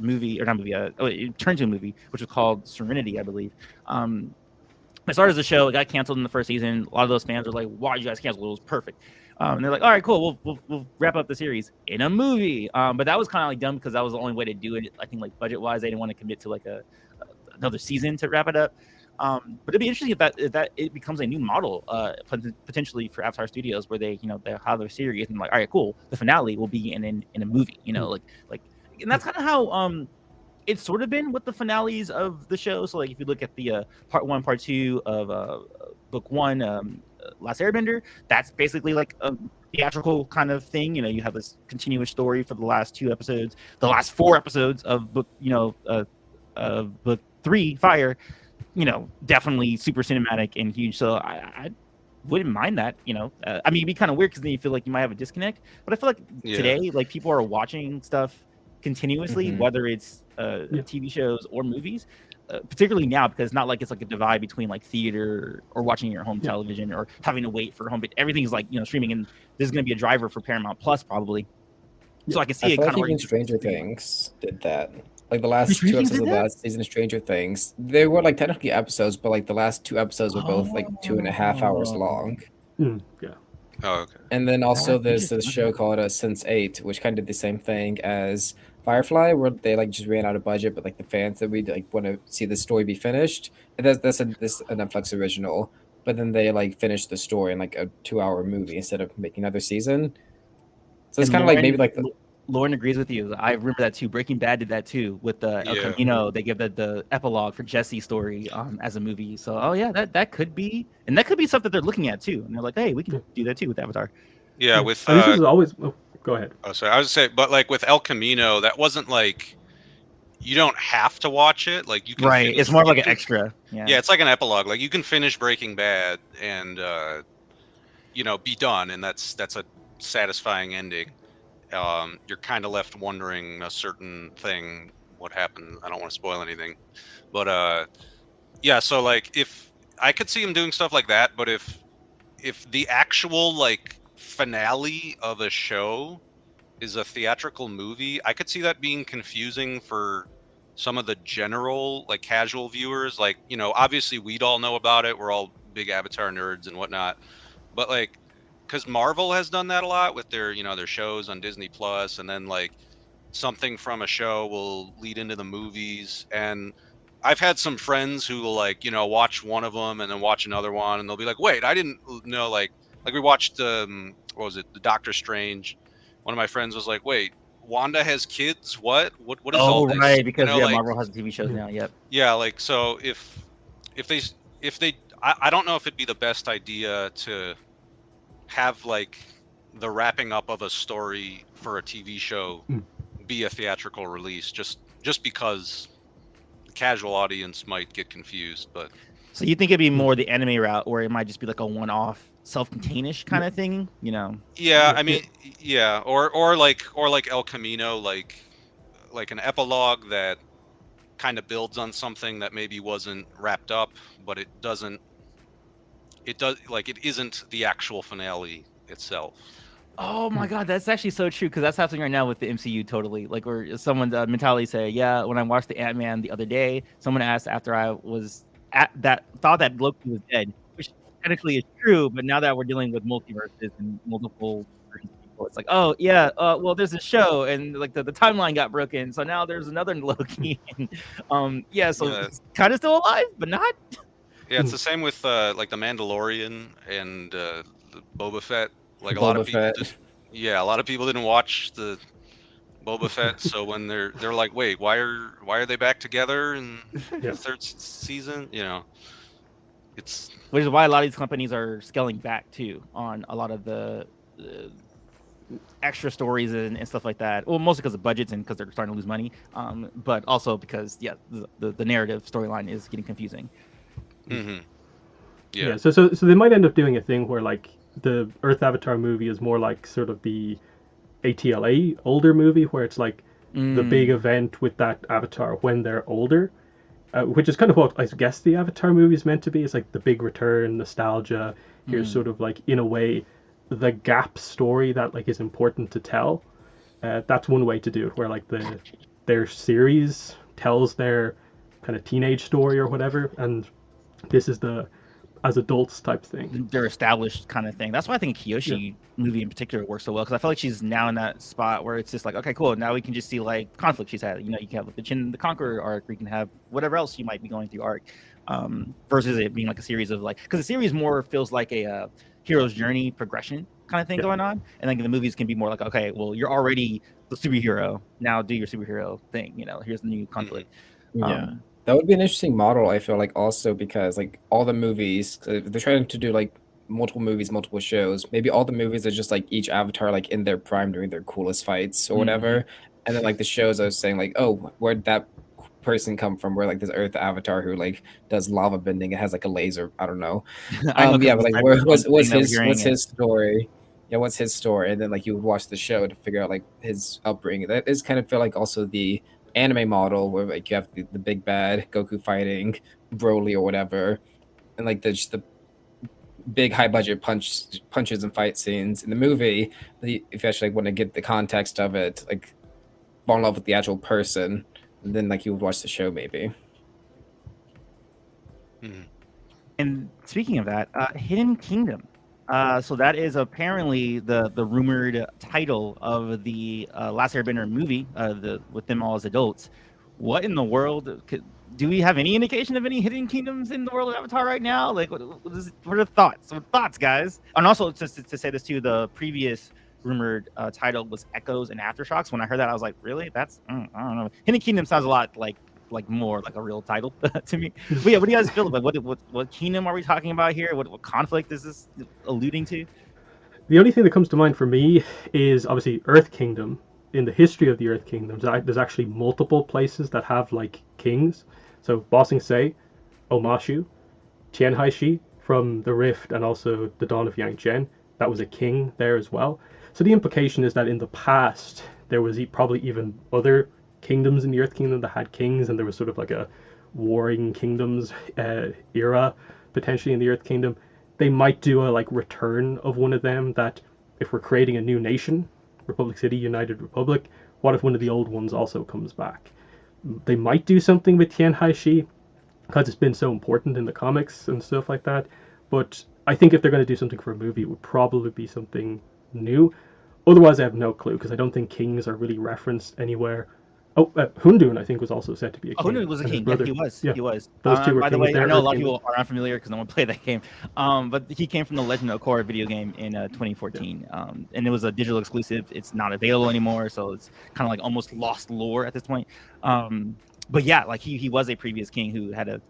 movie, or not movie. It turned to a movie, which was called Serenity, I believe. It started as a show. It got canceled in the first season. A lot of those fans were like, "Why did you guys cancel? It was perfect." And they're like, "All right, cool. We'll wrap up the series in a movie." But that was kind of like dumb because that was the only way to do it. I think like budget wise, they didn't want to commit to like another season to wrap it up. But it'd be interesting if that it becomes a new model potentially for Avatar Studios, where they have their series and like, all right, cool, the finale will be in a movie, like, and that's kind of how it's sort of been with the finales of the show. So like if you look at the part 1, part 2 of book 1, Last Airbender, that's basically like a theatrical kind of thing. You have this continuous story for the last 2 episodes, the last 4 episodes of book of book 3, Fire, definitely super cinematic and huge. So I wouldn't mind that. I mean, it'd be kind of weird because then you feel like you might have a disconnect. But I feel like today, like people are watching stuff continuously, whether it's TV shows or movies, particularly now, because it's not like it's like a divide between like theater or watching your home television or having to wait for home. But everything's like streaming, and this is going to be a driver for Paramount Plus probably. So I can see I it feel kind like of even Stranger Things did that. Like the last 2 episodes of the last season of Stranger Things, they were like technically episodes, but like the last 2 episodes were both like 2.5 hours long. Yeah. Oh, okay. And then also there's this show called Sense8, which kind of did the same thing as Firefly, where they like just ran out of budget, but like the fans that we like want to see the story be finished. And that's a Netflix original, but then they like finished the story in like a 2-hour movie instead of making another season. So it's kind of like maybe like Lauren agrees with you. I remember that too. Breaking Bad did that too with the they give the epilogue for Jesse's story as a movie. So that could be, and that could be stuff that they're looking at too. And they're like, hey, we can do that too with Avatar. Yeah, with this is always. Oh, go ahead. Oh, sorry. I was saying, but like with El Camino, that wasn't like you don't have to watch it. Like you can finish, it's more like an extra. Yeah, it's like an epilogue. Like you can finish Breaking Bad and be done, and that's a satisfying ending. You're kind of left wondering a certain thing, what happened. I don't want to spoil anything, but so like if I could see him doing stuff like that, but if the actual like finale of a show is a theatrical movie, I could see that being confusing for some of the general like casual viewers. Like obviously we'd all know about it, we're all big Avatar nerds and whatnot, but like because Marvel has done that a lot with their their shows on Disney Plus, and then like something from a show will lead into the movies. And I've had some friends who will like watch one of them and then watch another one, and they'll be like, wait, I didn't know, like we watched what was it, the Doctor Strange. One of my friends was like, wait, Wanda has kids? What is all this? Right, because Marvel has TV shows now. Yep. Yeah, like so if they I don't know if it'd be the best idea to have like the wrapping up of a story for a TV show be a theatrical release, just because the casual audience might get confused. But so you think it'd be more the anime route, or it might just be like a one-off, self-contained-ish kind of thing, Yeah, I mean, yeah, or like El Camino, like an epilogue that kind of builds on something that maybe wasn't wrapped up, but it isn't the actual finale itself. Oh my god, that's actually so true because that's happening right now with the MCU. Totally, like, where someone's mentality say, "Yeah, when I watched the Ant-Man the other day, someone asked after I was at that thought that Loki was dead," which technically is true. But now that we're dealing with multiverses and multiple versions of people, it's like, oh yeah, well, there's a show and like the timeline got broken, so now there's another Loki. And, yeah, so Yeah, it's kind of still alive, but not. yeah, it's the same with like the Mandalorian and the Boba Fett. Like a lot of Boba people Fett. did. Yeah, a lot of people didn't watch the Boba Fett, so when they're like, wait, why are they back together in Yeah. the third season? You know, it's Which is why a lot of these companies are scaling back too on a lot of the extra stories and stuff like that. Well, mostly because of budgets and because they're starting to lose money. But also because the narrative storyline is getting confusing. hmm Yeah. yeah. So they might end up doing a thing where like the Earth Avatar movie is more like sort of the ATLA older movie where it's like the big event with that avatar when they're older, which is kind of what I guess the Avatar movie is meant to be. It's like the big return, nostalgia. Here's sort of like in a way the gap story that like is important to tell. That's one way to do it, where like their series tells their kind of teenage story or whatever, and this is the as adults type thing. Their established kind of thing. That's why I think Kyoshi movie in particular works so well because I feel like she's now in that spot where it's just like, okay, cool. Now we can just see like conflict she's had. You know, you can have like, the Chin the Conqueror arc, or you can have whatever else you might be going through arc, versus it being like a series of like because the series more feels like a hero's journey progression kind of thing going on, and like the movies can be more like, okay, well, you're already the superhero. Now do your superhero thing. You know, here's the new conflict. Yeah. That would be an interesting model, I feel like, also because like all the movies, they're trying to do like multiple movies, multiple shows. Maybe all the movies are just like each avatar like in their prime doing their coolest fights or whatever. And then like the shows I was saying like, oh, where'd that person come from? Where like this Earth avatar who like does lava bending, it has like a laser, I don't know. I know, 'cause Yeah, of but the like what's cyberpunk thing that we're his hearing what's and- his story? Yeah, what's his story? And then like you would watch the show to figure out like his upbringing. That is kind of feel like also the anime model where like you have the big bad Goku fighting Broly or whatever, and like just the big high budget punches and fight scenes in the movie. If you actually like, want to get the context of it, like fall in love with the actual person, and then like you would watch the show maybe. And speaking of that, Hidden Kingdom. So that is apparently the rumored title of the Last Airbender movie, with them all as adults. What in the world? Do we have any indication of any hidden kingdoms in the world of Avatar right now? Like, what are the thoughts? What thoughts, guys? And also, just to say this too, the previous rumored title was Echoes and Aftershocks. When I heard that, I was like, really? That's I don't know. Hidden Kingdom sounds a lot like more like a real title to me. But yeah, what do you guys feel about what kingdom are we talking about here? What conflict is this alluding to? The only thing that comes to mind for me is obviously Earth Kingdom. In the history of the Earth Kingdoms, there's actually multiple places that have like kings. So Ba Sing Se, Omashu, Tianhaishi from the Rift, and also the Dawn of Yangtze. That was a king there as well. So the implication is that in the past there was probably even other kingdoms in the Earth Kingdom that had kings, and there was sort of like a warring kingdoms era potentially in the Earth Kingdom. They might do a like return of one of them. That if we're creating a new nation, Republic City, United Republic, what if one of the old ones also comes back? They might do something with Tianhaishi because it's been so important in the comics and stuff like that. But I think if they're going to do something for a movie, it would probably be something new. Otherwise, I have no clue because I don't think kings are really referenced anywhere. Oh, Hundun, I think, was also said to be a king. Hundun was a and his king. brother. Yeah, he was. Yeah. He was. Those two were by the kings way, there, I know a Earth lot of Kingdom. people are unfamiliar because no one played that game. But he came from the Legend of Korra video game in 2014, and it was a digital exclusive. It's not available anymore, so it's kind of like almost lost lore at this point. But yeah, like he was a previous king who had a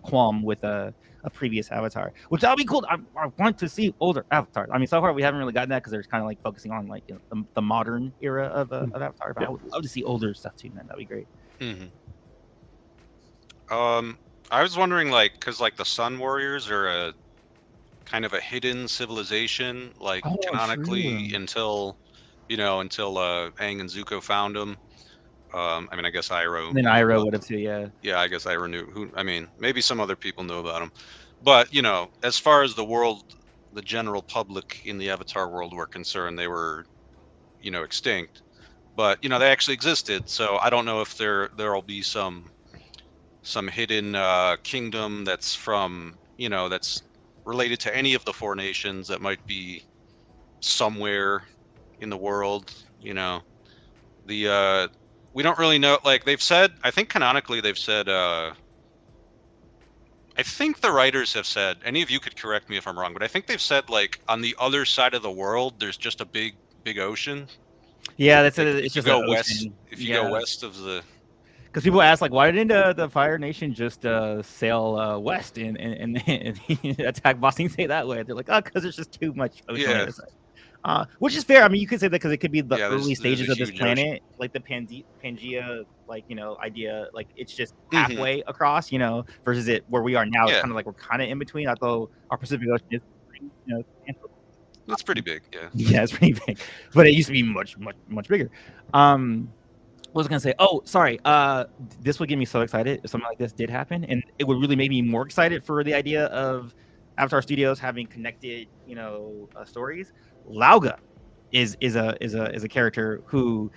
qualm with a previous avatar, which that'll be cool. I want to see older avatars. I mean, so far we haven't really gotten that because they're kind of like focusing on like the modern era of Avatar. But I would love to see older stuff too, man. That'd be great. I was wondering, like, because like the Sun Warriors are a kind of a hidden civilization, like canonically true. until Aang and Zuko found them. I mean, I guess Iroh. And then Iroh would have too, yeah. Yeah, I guess Iroh knew. I mean, maybe some other people know about them, but as far as the world the general public in the Avatar world were concerned, they were, extinct. But they actually existed. So I don't know if there'll be some hidden kingdom that's from that's related to any of the four nations that might be somewhere in the world. The we don't really know. Like they've said, I think canonically they've said. I think the writers have said. Any of you could correct me if I'm wrong, but I think they've said like on the other side of the world, there's just a big ocean. Yeah, that's Like it's if you just go an west, ocean. if you go west of the Because people ask, like, why didn't the Fire Nation just sail west and attack Boston State that way? They're like, oh, because there's just too much ocean on the other side. Which is fair. I mean, you could say that because it could be the early stages of this planet, ocean. Like the Pangea, idea. Like it's just halfway across, versus it where we are now. It's kind of like we're kind of in between. Although our Pacific Ocean is, it's pretty big. Yeah. Yeah, it's pretty big, but it used to be much bigger. What was I gonna say? Oh, sorry. This would get me so excited if something like this did happen, and it would really make me more excited for the idea of Avatar Studios having connected, stories. Lauga is a character who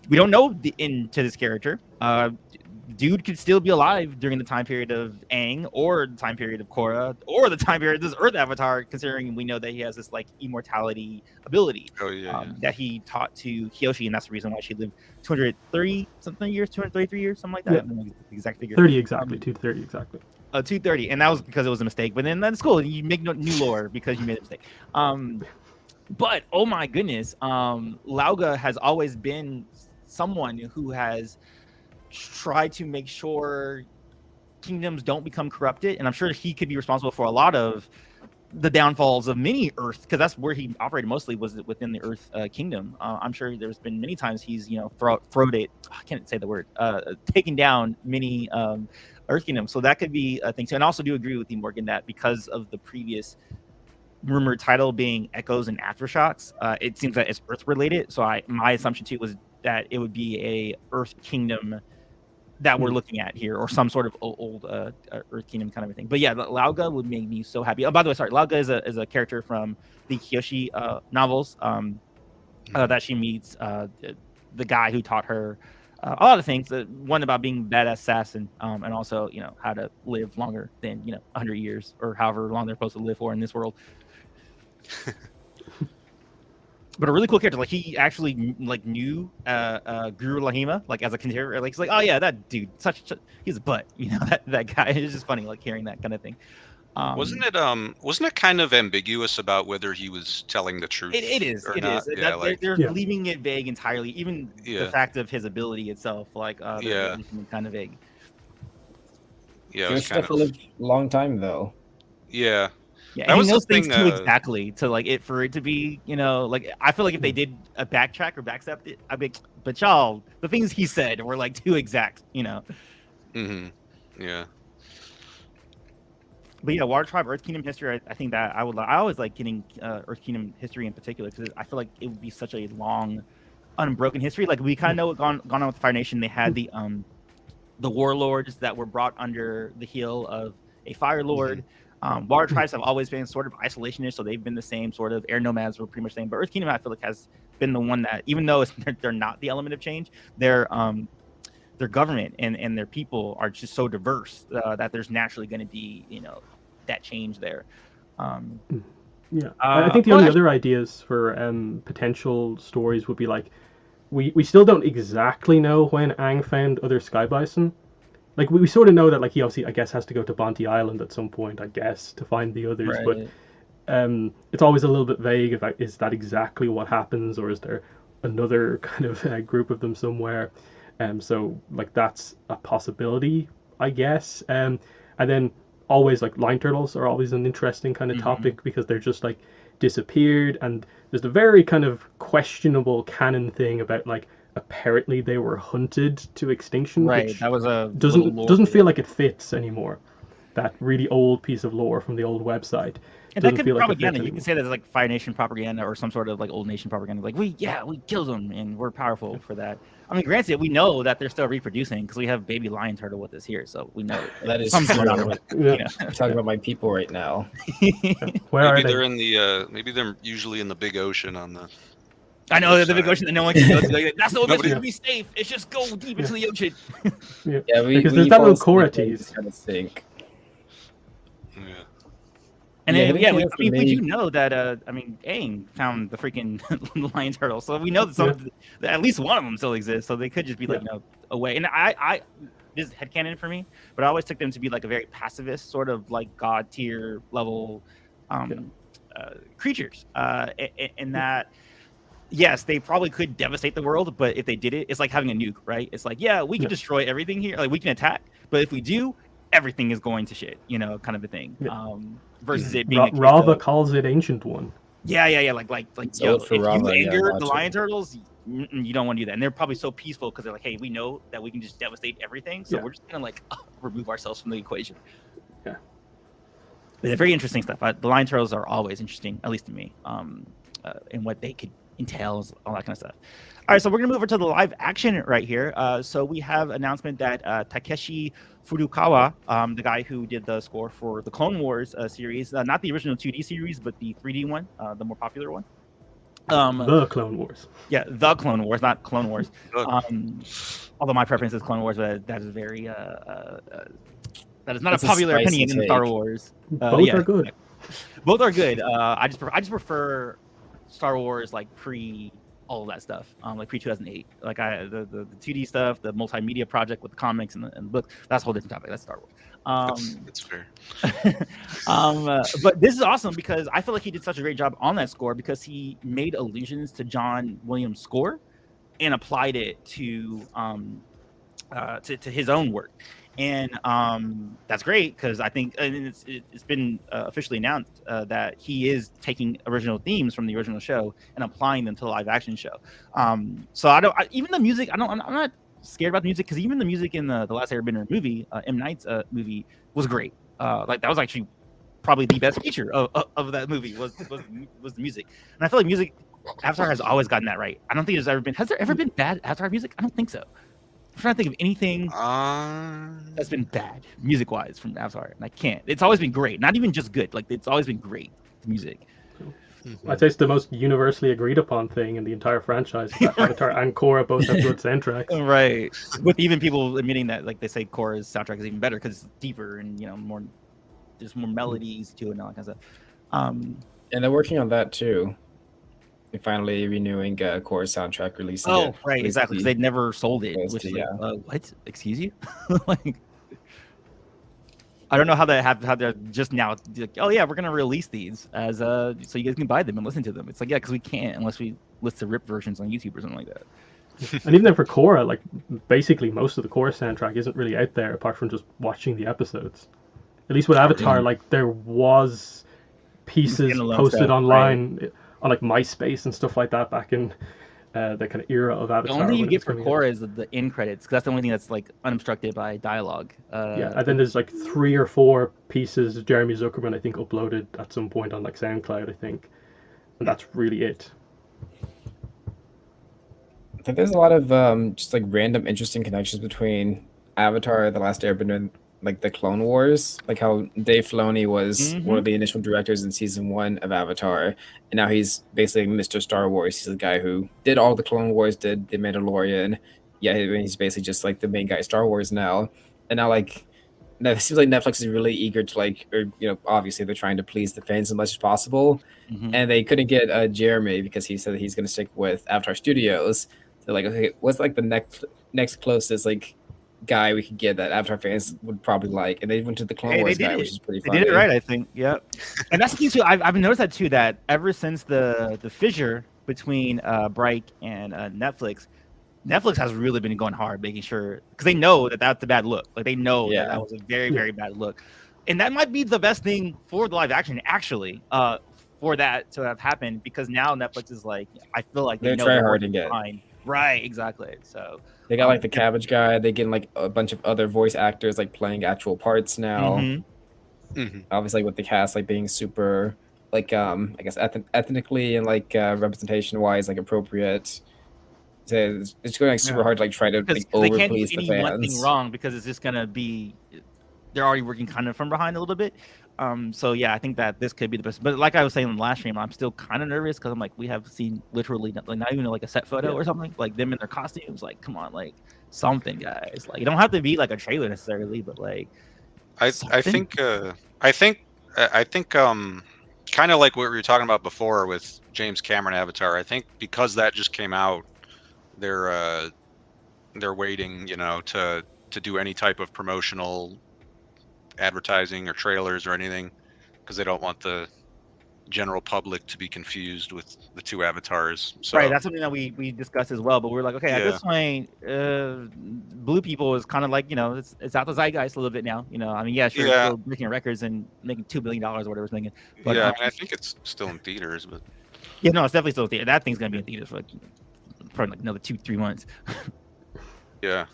we don't know into this character. Dude could still be alive during the time period of Aang, or the time period of Korra, or the time period of this Earth Avatar, considering we know that he has this like immortality ability that he taught to Kyoshi, and that's the reason why she lived 233 years, something like that. Yeah. I don't know the exact figure. 30 exactly, 230 exactly. 230, and that was because it was a mistake. But then that's cool. You make new lore because you made a mistake. But oh my goodness, Lauga has always been someone who has tried to make sure kingdoms don't become corrupted, and I'm sure he could be responsible for a lot of the downfalls of many Earth, because that's where he operated mostly, was within the Earth kingdom. I'm sure there's been many times he's throwed it. I can't say the word. Taking down many Earth kingdoms, so that could be a thing too. And I also do agree with you, Morgan, that because of the previous rumored title being Echoes and Aftershocks, it seems that it's Earth related. So my assumption too was that it would be a Earth kingdom that we're looking at here, or some sort of old Earth Kingdom kind of a thing. But yeah, Lauga would make me so happy. Oh, by the way, sorry, Lauga is a character from the Kyoshi novels that she meets the guy who taught her a lot of things. One about being a badass assassin, and also how to live longer than 100 years or however long they're supposed to live for in this world. But a really cool character. Like he actually knew Guru Lahima as a character. Like he's like, oh yeah, that dude, he's a butt. That guy is just funny, like hearing that kind of thing. Wasn't it kind of ambiguous about whether he was telling the truth? It is. Or it not? is. Yeah, they're leaving it vague entirely. Even the fact of his ability itself, they're kind of vague. Yeah, he was kind of lived a long time though. Yeah. Yeah, and he knows things too exactly to for it to be, I feel like if they did a backtrack or backstep it, I'd be, but y'all, the things he said were too exact, Mm-hmm. Yeah. But yeah, Water Tribe, Earth Kingdom history, I think that I always like getting Earth Kingdom history in particular, because I feel like it would be such a long, unbroken history. Like we kind of know what gone on with the Fire Nation. They had the warlords that were brought under the heel of a Fire Lord. Mm-hmm. Water tribes have always been sort of isolationist, so they've been the same sort of. Air nomads were pretty much the same, but Earth Kingdom, I feel like, has been the one that, even though they're not the element of change, their government and their people are just so diverse that there's naturally going to be that change there. I think the only other ideas for potential stories would be we still don't exactly know when Aang found other sky bison. Like we sort of know that he obviously, I guess, has to go to Bonte Island at some point, I guess, to find the others. Right. But it's always a little bit vague. Is that exactly what happens, or is there another kind of group of them somewhere? So that's a possibility, I guess. And then always line turtles are always an interesting kind of topic, because they're just disappeared, and there's a very kind of questionable canon thing about apparently they were hunted to extinction. Right, which that was doesn't feel like it fits anymore. That really old piece of lore from the old website. And that doesn't could be feel like it fits propaganda. You can anymore. say that's like Fire Nation propaganda or some sort of like Old Nation propaganda. Like we killed them and we're powerful for that. I mean, granted, we know that they're still reproducing because we have baby lion turtle with us here, so we know That is something's true. going on with it. Yeah. You know? You're talking about my people right now. Where are Maybe they? they're in the maybe they're usually in the big ocean on the. I know other the big side. ocean that no one can go to. Like, that's the only place we Nobody- can be safe. It's just go deep into the ocean. Yeah, we Because there's that fall little asleep Korra and tease. just kind of sink. Yeah. And Yeah, then, hitting we, Canada I for mean, we me- do know that, Aang found the freaking lion turtle. So we know that that at least one of them still exists. So they could just be like, away. And this is headcanon for me, but I always took them to be like a very pacifist, sort of like God tier level creatures. And that, yes, they probably could devastate the world, but if they did it, it's like having a nuke, right? It's like, we can destroy everything here. Like we can attack, but if we do, everything is going to shit, kind of a thing. Yeah. Versus it being Rava calls it Ancient One. like yo, old for if you Rava, yeah, anger the gotcha. lion turtles, you don't want to do that. And they're probably so peaceful because they're like, hey, we know that we can just devastate everything, so we're just gonna like remove ourselves from the equation. Yeah. But very interesting stuff. The lion turtles are always interesting, at least to me, and what they could entail, all that kind of stuff. All right, so we're gonna move over to the live action right here. So we have announcement that Takeshi Furukawa, the guy who did the score for the Clone Wars series, not the original 2D series, but the 3D one, the more popular one. The Clone Wars. Yeah, the Clone Wars, not Clone Wars. Look. Although my preference is Clone Wars, but that is very that is not That's a a popular spicy opinion in Star take. Wars. Both are good. Both are good. I just prefer Star Wars like pre all of that stuff, like pre 2008. Like the 2D stuff, the multimedia project with the comics and the books. That's a whole different topic. That's Star Wars. That's fair. But this is awesome because I feel like he did such a great job on that score because he made allusions to John Williams' score and applied it to his own work. And that's great because I think it's been officially announced that he is taking original themes from the original show and applying them to the live action show. So even the music, I'm not scared about the music because even the music in the Last Airbender movie, M. Night's movie, was great. Like that was actually probably the best feature of that movie was the music. And I feel like music, Avatar has always gotten that right. I don't think has there ever been bad Avatar music? I don't think so. I'm trying to think of anything that's been bad music wise from Avatar, and I can't. It's always been great, not even just good. Like it's always been great, the music. I'd say it's the most universally agreed upon thing in the entire franchise. That Avatar and Korra both have good soundtracks. Right, with even people admitting that, like they say Korra's soundtrack is even better because it's deeper and more. There's more melodies to it and all that kind of stuff. And they're working on that too. They're finally renewing Korra's soundtrack, releasing it. Oh, right, exactly. Because they'd never sold it. Which is what? Excuse you? Like, I don't know how they're just now. Like, oh yeah, we're gonna release these as so you guys can buy them and listen to them. It's like because we can't unless we list the rip versions on YouTube or something like that. And even then for Korra, like basically most of the Korra soundtrack isn't really out there apart from just watching the episodes. At least with Avatar, like there was pieces posted stuff, online on like MySpace and stuff like that back in the kind of era of Avatar. The only thing you when it get was for coming Korra is the end credits, because that's the only thing that's like unobstructed by dialogue. yeah, and then there's like 3 or 4 pieces Jeremy Zuckerman I think uploaded at some point on like SoundCloud, I think, and that's really it. I think there's a lot of just like random interesting connections between Avatar, The Last Airbender, and like the Clone Wars, like how Dave Filoni was one of the initial directors in season 1 of Avatar, and now he's basically Mr. Star Wars. He's the guy who did all the Clone Wars, did the Mandalorian. Yeah, he's basically just like the main guy, Star Wars now. And now like it seems like Netflix is really eager to like, or obviously they're trying to please the fans as much as possible, and they couldn't get Jeremy because he said that he's going to stick with Avatar Studios. They're like, okay, what's like the next closest like guy we could get that Avatar fans would probably like, and they went to the Clone Wars guy, which is pretty funny. They did it right, I think. Yep. And that's the thing too. I've noticed that too. That ever since the fissure between Bright and Netflix has really been going hard, making sure, because they know that that's a bad look. Like they know that was a very very bad look, and that might be the best thing for the live action actually. For that to have happened, because now Netflix is like, I feel like they're trying hard to get behind. Right, exactly. So they got like the Cabbage guy. They get like a bunch of other voice actors like playing actual parts now. Obviously with the cast like being super like I guess ethnically and like representation wise like appropriate. So it's going like super Yeah. hard to like try to Because like they over can't do please the any one thing fans. wrong because it's just gonna be they're already working kind of from behind a little bit. So yeah, I think that this could be the best. But like I was saying in the last stream, I'm still kind of nervous because I'm like, we have seen literally not even like a set photo or something, like them in their costumes. Like, come on, like something, guys. Like, you don't have to be like a trailer necessarily, but like, I something. think kind of like what we were talking about before with James Cameron Avatar. I think because that just came out, they're waiting, to do any type of promotional advertising or trailers or anything because they don't want the general public to be confused with the two avatars. So Right, that's something that we discussed as well. But we're like, okay, at yeah, this point, Blue People is kind of like, it's out the zeitgeist a little bit now. I mean, yeah, sure, it's yeah, still breaking records and making $2 billion or whatever it's making. But yeah. I mean, I think it's still in theaters, but yeah, no, it's definitely still theater. That thing's gonna be in theaters for like probably like another 2-3 months. yeah.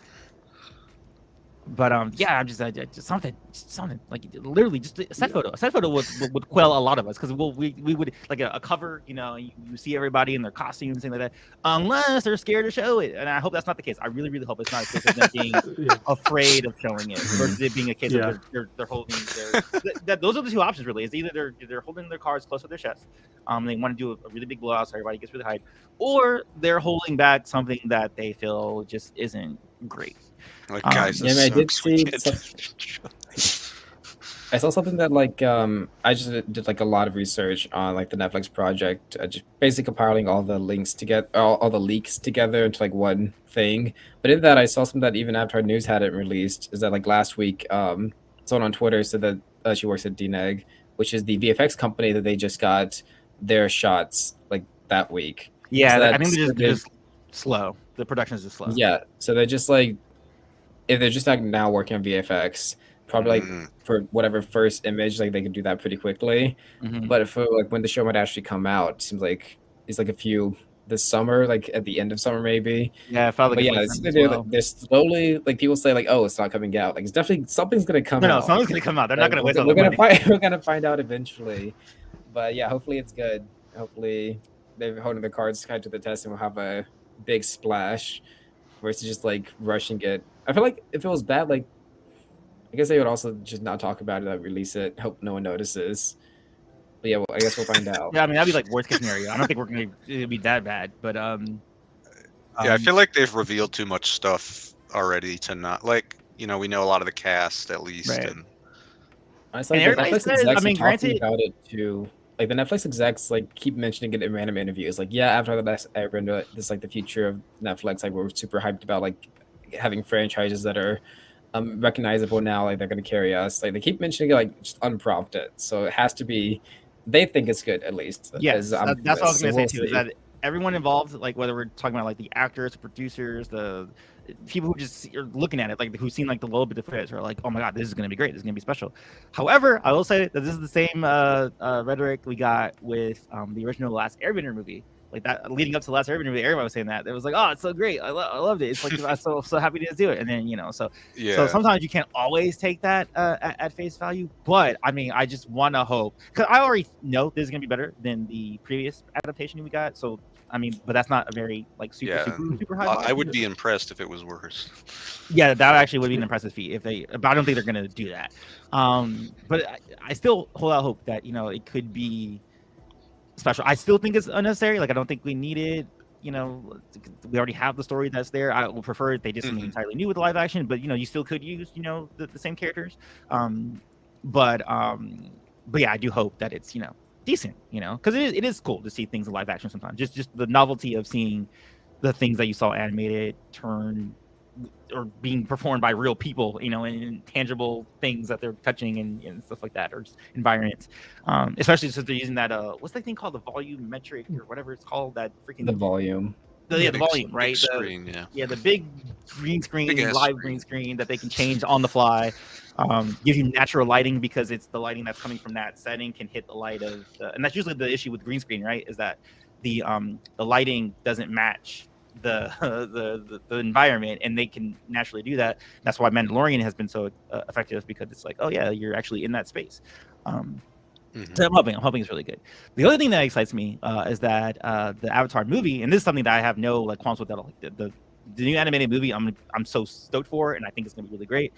But yeah, I'm just something like literally just a set photo. A set photo would quell a lot of us because we would like a cover, you see everybody in their costumes, things like that, unless they're scared to show it. And I hope that's not the case. I really, really hope it's not a case of them being afraid of showing it versus it being a case of they're holding those are the two options really. Is either they're holding their cards close to their chest, they want to do a really big blowout so everybody gets really hyped, or they're holding back something that they feel just isn't great. Like guys, yeah, I did see. I saw something that like I just did like a lot of research on like the Netflix project, just basically compiling all the links together, all the leaks together into like one thing. But in that, I saw something that even Avatar News hadn't released. Is that like last week, someone on Twitter said that she works at DNEG, which is the VFX company that they just got their shots like that week. Yeah, so I think they're just slow. The production is just slow. Yeah, so they're just like if they're just like now working on VFX. Probably like for whatever first image, like they can do that pretty quickly. But for like when the show might actually come out, it seems like it's like a few this summer, like at the end of summer maybe. Yeah, it felt like they're slowly like people say like, oh, it's not coming out. Like it's definitely something's gonna come out. No, something's gonna come out. They're not gonna wait. We're gonna find out eventually. But yeah, hopefully it's good. Hopefully they're holding the cards kind of to the test and we'll have a big splash versus just like rushing it. I feel like if it was bad, like I guess they would also just not talk about it, release it, hope no one notices. But yeah, well, I guess we'll find out. Yeah, I mean that'd be like worst case scenario. I don't think we're gonna be that bad, but yeah, I feel like they've revealed too much stuff already to not like we know a lot of the cast at least. Right. And honestly, the Netflix execs are talking about it too. Like the Netflix execs like keep mentioning it in random interviews. Like yeah, after the last Airbender, this is like the future of Netflix. Like we're super hyped about like having franchises that are recognizable now, like they're going to carry us. Like they keep mentioning it like just unprompted, so it has to be they think it's good at least. Yes, that's what I was going to say too. Is that everyone involved, like whether we're talking about like the actors, the producers, the people who just are looking at it, like who've seen like the little bit of footage, are like, oh my god, this is going to be great. This is going to be special. However, I will say that this is the same rhetoric we got with the original Last Airbender movie. Like that leading up to the Last Airbender movie, everyone was saying that. It was like, oh, it's so great. I loved it. It's like I'm so happy to do it. And then so sometimes you can't always take that at face value. But I mean, I just want to hope because I already know this is gonna be better than the previous adaptation we got. So I mean, but that's not a very like super high. I would be impressed if it was worse. Yeah, that actually would be an impressive feat if they. But I don't think they're gonna do that. But I still hold out hope that it could be special. I still think it's unnecessary. Like I don't think we need it. We already have the story that's there. I would prefer if they did something entirely new with live action. But you still could use the same characters. But yeah, I do hope that it's decent. Because it is cool to see things in live action sometimes. Just the novelty of seeing the things that you saw animated turn or being performed by real people, and tangible things that they're touching and stuff like that, or just environments. Especially since they're using that what's that thing called, the volumetric or whatever it's called, that freaking the volume. The volume, right? Screen, the big green screen, live green screen that they can change on the fly. Gives you natural lighting because it's the lighting that's coming from that setting can hit the light of and that's usually the issue with green screen, right? Is that the lighting doesn't match the the environment, and they can naturally do that. That's why Mandalorian has been so effective, because it's like, oh yeah, you're actually in that space. So I'm hoping it's really good. The other thing that excites me is that the Avatar movie, and this is something that I have no like qualms with at all. Like, the new animated movie, I'm so stoked for, and I think it's gonna be really great.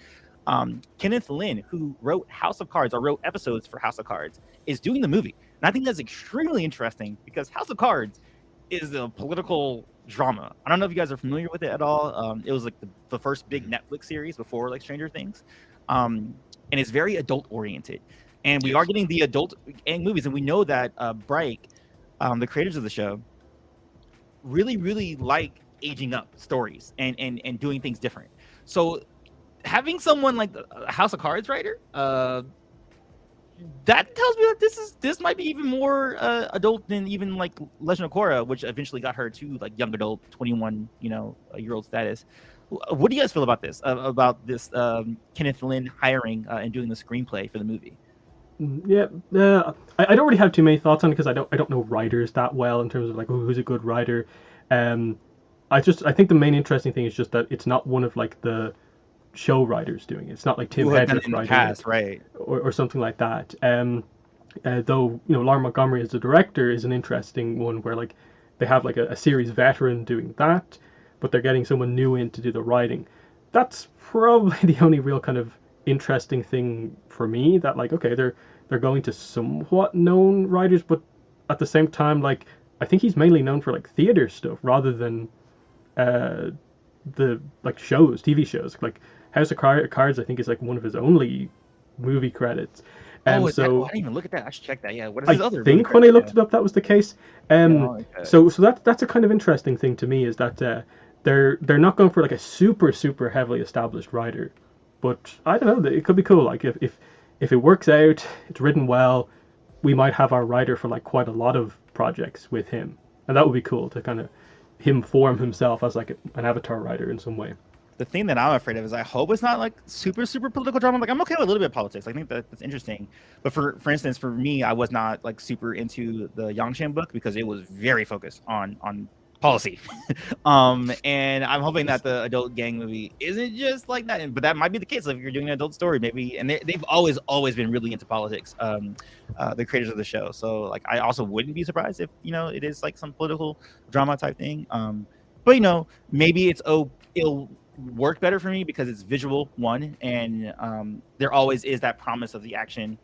Kenneth Lin, who wrote House of Cards or wrote episodes for House of Cards, is doing the movie, and I think that's extremely interesting because House of Cards is a political drama. I don't know if you guys are familiar with it at all. It was like the first big Netflix series before like Stranger Things, and it's very adult oriented. And we are getting the adult movies, and we know that Bright, the creators of the show, really, really like aging up stories and doing things different. So having someone like a House of Cards writer, that tells me that this might be even more adult than even like Legend of Korra, which eventually got her to like young adult 21 year old status. What do you guys feel about this? Kenneth Lin hiring and doing the screenplay for the movie? Yeah, I don't really have too many thoughts on it because I don't know writers that well in terms of like who's a good writer. I think the main interesting thing is just that it's not one of like the show writers doing it. It's not like Tim Hedrick in the writing past, it, right? or something like that. Though Laura Montgomery as the director is an interesting one where like they have like a series veteran doing that, but they're getting someone new in to do the writing. That's probably the only real kind of interesting thing for me, that like, okay, they're going to somewhat known writers, but at the same time, like, I think he's mainly known for like theater stuff rather than the like TV shows. Like House of Cards, I think, is like one of his only movie credits. I didn't even look at that. I should check that. Yeah, what is his other? I think when I looked it up, that was the case. So that's a kind of interesting thing to me, is that they're not going for like a super heavily established writer, but I don't know, it could be cool. Like if it works out, it's written well, we might have our writer for like quite a lot of projects with him, and that would be cool to kind of him form himself as like an Avatar writer in some way. The thing that I'm afraid of is I hope it's not like super political drama. Like I'm okay with a little bit of politics. I think that's interesting. But for instance, for me, I was not like super into the Yangshan book because it was very focused on policy. And I'm hoping that the adult gang movie isn't just like that. But that might be the case if you're doing an adult story, maybe. And they've always been really into politics. The creators of the show. So like I also wouldn't be surprised if it is like some political drama type thing. But maybe it'll work better for me because it's visual one, and there always is that promise of the action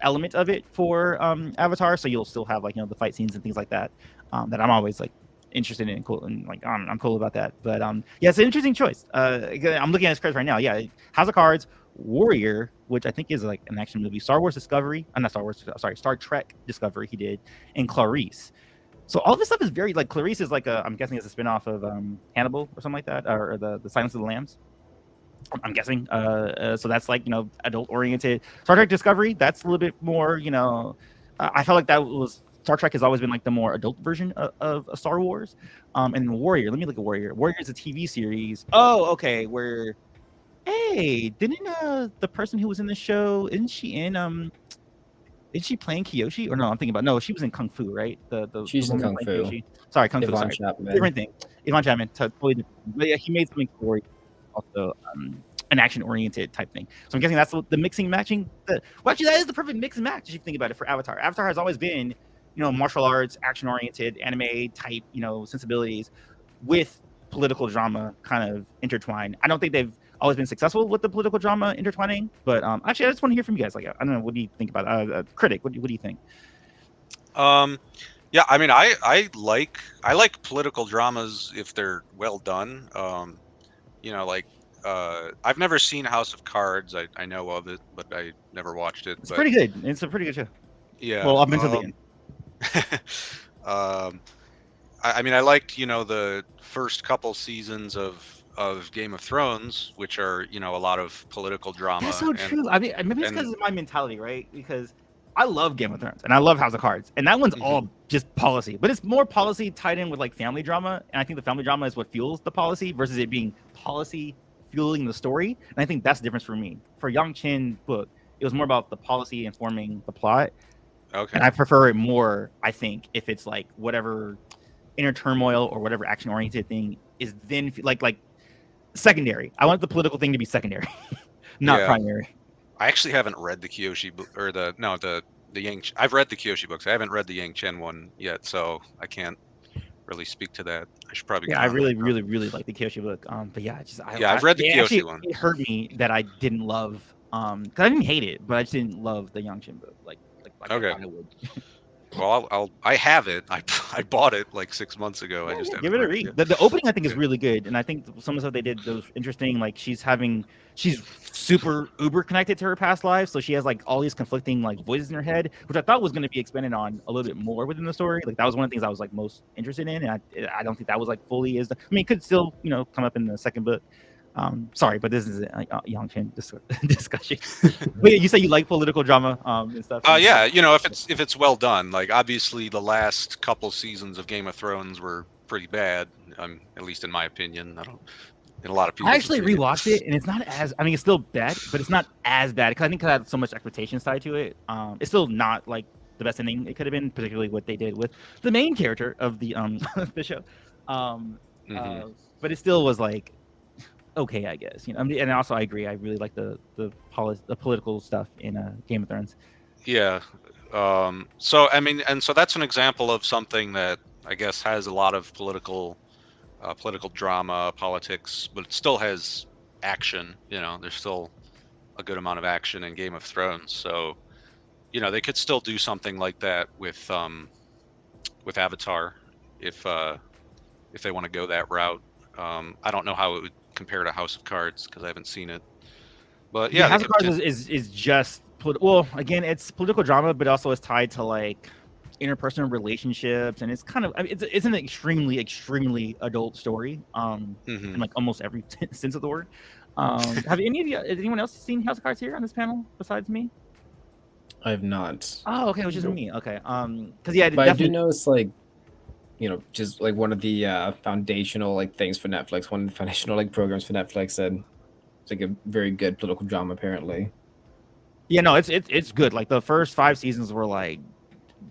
element of it for Avatar, so you'll still have like the fight scenes and things like that that I'm always like interested in and cool, and like I'm cool about that. But yeah, it's an interesting choice. I'm looking at his credits right now. Yeah, House of Cards, Warrior, which I think is like an action movie, Star Trek Discovery he did, and Clarice. So all this stuff is very like Clarice is like I'm guessing it's a spinoff of Hannibal or something like that, or the Silence of the Lambs. I'm guessing. So that's like adult oriented. Star Trek Discovery, that's a little bit more. I felt like that was Star Trek has always been like the more adult version of Star Wars. And Warrior, let me look at Warrior. Warrior is a TV series. Oh, okay. Where, hey, didn't the person who was in the show, isn't she in Is she playing Kyoshi? Or no, I'm thinking about she was in Kung Fu, right? She's in Kung Fu. Kyoshi. Sorry, Kung Fu. Sorry. Different thing. Yvonne Chapman, totally different. But yeah, he made something for also an action-oriented type thing. So I'm guessing that's the mixing matching. Well, actually, that is the perfect mix and match if you think about it for Avatar. Avatar has always been, martial arts, action-oriented, anime type, sensibilities with political drama kind of intertwined. I don't think they've always been successful with the political drama intertwining, but actually I just want to hear from you guys. Like, I don't know, what do you think about it? Critic, what do you think? Yeah, I mean, I like political dramas if they're well done. I've never seen House of Cards. I know of it, but I never watched it. It's pretty good. It's a pretty good show. Yeah. Well, up until the end. I mean, I liked the first couple seasons of Game of Thrones, which are a lot of political drama. That's so true. I mean, maybe it's because of my mentality, right? Because I love Game of Thrones and I love House of Cards, and that one's all just policy, but it's more policy tied in with like family drama, and I think the family drama is what fuels the policy versus it being policy fueling the story. And I think that's the difference for me. For Yang Chin book, it was more about the policy informing the plot. Okay. And I prefer it more, I think, if it's like whatever inner turmoil or whatever action oriented thing is then like secondary. I want the political thing to be secondary, not primary. I actually haven't read the Kyoshi book or the Yang. I've read the Kyoshi books. I haven't read the Yang Chen one yet, so I can't really speak to that. I should probably. Yeah, I really like the Kyoshi book. But yeah, I've read the Kyoshi one. It hurt me that I didn't love. Because I didn't hate it, but I just didn't love the Yang Chen book. Like okay. I thought I would. Well, I have it. I bought it like 6 months ago. I just give it a read. The opening I think is really good, and I think some of the stuff they did was interesting. Like she's super uber connected to her past life, so she has like all these conflicting like voices in her head, which I thought was going to be expanded on a little bit more within the story. Like that was one of the things I was like most interested in, and I don't think that was like fully I mean, it could still come up in the second book. Sorry, but this is a Yang Chen discussion. But you say you like political drama and stuff. Yeah, if it's well done. Like obviously the last couple seasons of Game of Thrones were pretty bad. At least in my opinion. In a lot of people. I actually rewatched it, and it's not as. I mean, it's still bad, but it's not as bad because I think it had so much expectations tied to it. It's still not like the best ending it could have been, particularly what they did with the main character of the the show. But it still was like. Okay, I guess and also I agree. I really like the political stuff in Game of Thrones. Yeah. So I mean, and so that's an example of something that I guess has a lot of political drama, politics, but it still has action. There's still a good amount of action in Game of Thrones. So, they could still do something like that with Avatar, if they want to go that route. I don't know how it would compare to House of Cards because I haven't seen it, but yeah, House of Cards is just well, again, it's political drama, but also it's tied to like interpersonal relationships, and it's kind of it's an extremely adult story, in like almost every sense of the word. Have anyone else seen House of Cards here on this panel besides me? I have not. Oh, okay, it was just me. Okay, because yeah, but I do know it's like. Just like one of the foundational like things for Netflix, one of the foundational like programs for Netflix, and it's like a very good political drama apparently. Yeah, no, it's good. Like the first 5 seasons were like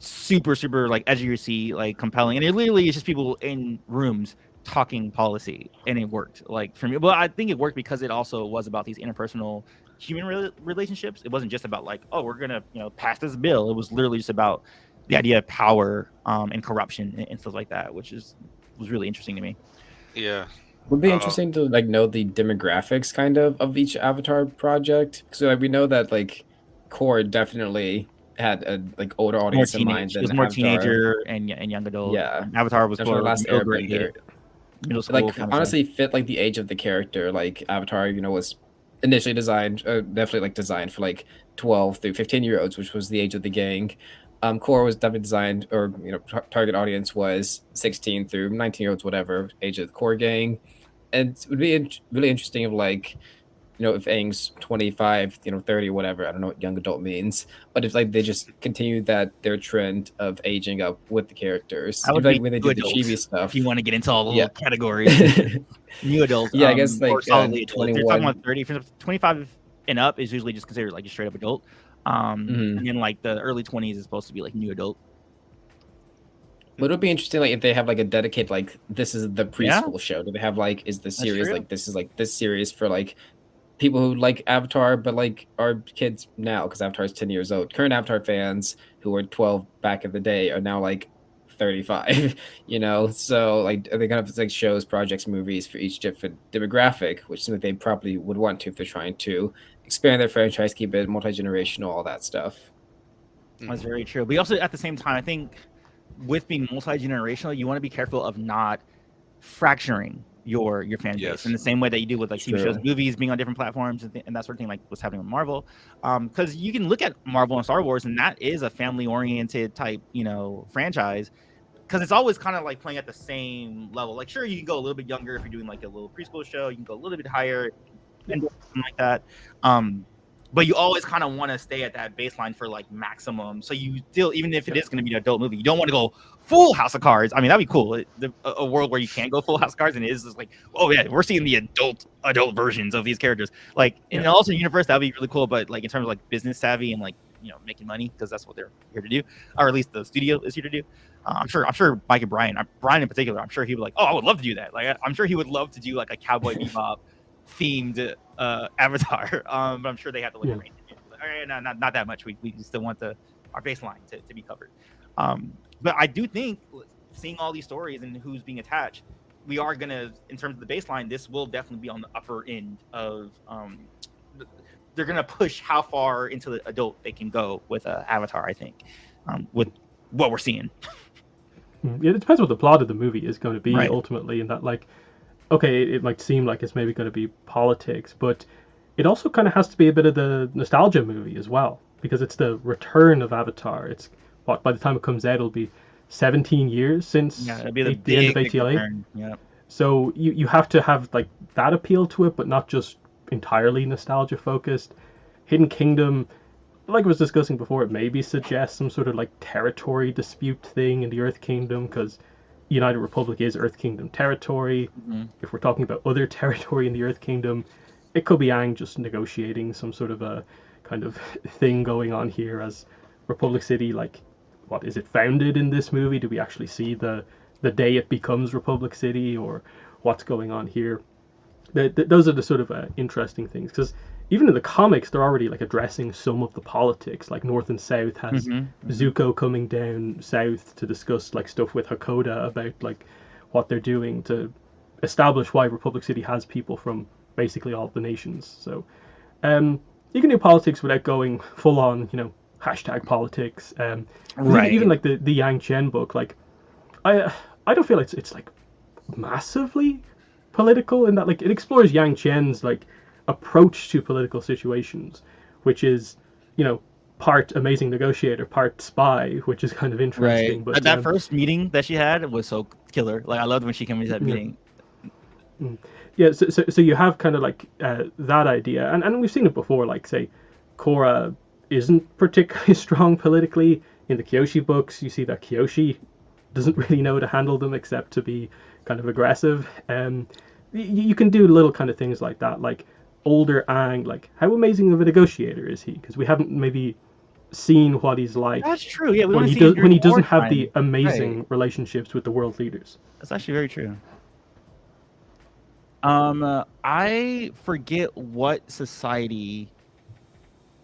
super like edge of your seat, like compelling, and it literally is just people in rooms talking policy, and it worked. Like for me, well, I think it worked because it also was about these interpersonal human relationships. It wasn't just about like, oh, we're gonna pass this bill. It was literally just about the idea of power and corruption and stuff like that, which was really interesting to me. Yeah, would be interesting to like know the demographics kind of each Avatar project. So like, we know that like Korra definitely had a like older audience in mind. It was more Avatar. Teenager and young adult. Yeah, Avatar was more last Airbender. Middle school. Like honestly, fit like the age of the character. Like Avatar, was initially designed, definitely like designed for like 12 through 15-year-olds, which was the age of the gang. Korra was definitely designed, or target audience was 16 through 19-year-olds, whatever age of the core gang. And it would be really interesting if like, if Aang's 25, 30, whatever. I don't know what young adult means, but if like they just continue their trend of aging up with the characters, I would like when they do the chibi stuff. If you want to get into all the little categories, new adults. Yeah, I guess like 21. If you're talking about 30, 25 and up is usually just considered like a straight up adult. And then like the early 20s is supposed to be like new adult. But it would be interesting like if they have like a dedicated like this is the preschool show. Do they have like is the series like this is like this series for like people who like Avatar but like are kids now because Avatar is 10 years old. Current Avatar fans who were 12 back in the day are now like 35, so like they kind of like shows, projects, movies for each different demographic, which is something they probably would want to if they're trying to expand their franchise, keep it multi-generational, all that stuff. That's very true. But also at the same time, I think with being multi-generational, you want to be careful of not fracturing your fan base in the same way that you do with like TV shows, movies being on different platforms and that sort of thing, like what's happening with Marvel. Because you can look at Marvel and Star Wars, and that is a family-oriented type, franchise. Because it's always kind of like playing at the same level. Like, sure, you can go a little bit younger if you're doing like a little preschool show. You can go a little bit higher, and something like that. But you always kind of want to stay at that baseline for like maximum. So you still, even if it is going to be an adult movie, you don't want to go full House of Cards. I mean, that'd be cool. A world where you can go full House of Cards and it is just like, oh yeah, we're seeing the adult versions of these characters. Like in an alternate universe, that'd be really cool. But like in terms of like business savvy and like making money, because that's what they're here to do, or at least the studio is here to do. I'm sure Mike and Brian in particular, I'm sure he would like, oh, I would love to do that. Like, I'm sure he would love to do like a Cowboy Bebop themed Avatar. But I'm sure they have to look at range. All right, no, not that much. We still want our baseline to be covered. But I do think seeing all these stories and who's being attached, we are gonna, in terms of the baseline, this will definitely be on the upper end of. They're gonna push how far into the adult they can go with Avatar. I think, with what we're seeing. Yeah, it depends what the plot of the movie is going to be ultimately, and that, like, okay, it might seem like it's maybe going to be politics, but it also kind of has to be a bit of the nostalgia movie as well, because it's the return of Avatar. It's what, by the time it comes out, it'll be 17 years since the end of ATLA. Yeah. So you have to have like that appeal to it, but not just entirely nostalgia focused. Hidden Kingdom, like I was discussing before, it maybe suggests some sort of like territory dispute thing in the Earth Kingdom, because United Republic is Earth Kingdom territory. If we're talking about other territory in the Earth Kingdom, it could be Aang just negotiating some sort of a kind of thing going on here, as Republic City, like, what is it founded in this movie? Do we actually see the day it becomes Republic City, or what's going on here? Those are the sort of interesting things, because even in the comics they're already like addressing some of the politics, like North and South has Zuko coming down south to discuss like stuff with Hakoda about like what they're doing to establish why Republic City has people from basically all the nations. So you can do politics without going full on, hashtag politics. Even like the Yang Chen book, like I don't feel it's like massively political in that, like, it explores Yang Chen's like approach to political situations, which is part amazing negotiator, part spy, which is kind of interesting. Right. But that first meeting that she had was so killer. Like, I loved when she came into that meeting. Yeah, so you have kind of like that idea, and we've seen it before. Like, say, Korra isn't particularly strong politically. In the Kyoshi books, you see that Kyoshi doesn't really know how to handle them except to be kind of aggressive. You can do little kind of things like that, like older Aang, like how amazing of a negotiator is he? Because we haven't maybe seen what he's like. That's true. Yeah, when he doesn't have the amazing relationships with the world leaders. That's actually very true. I forget what society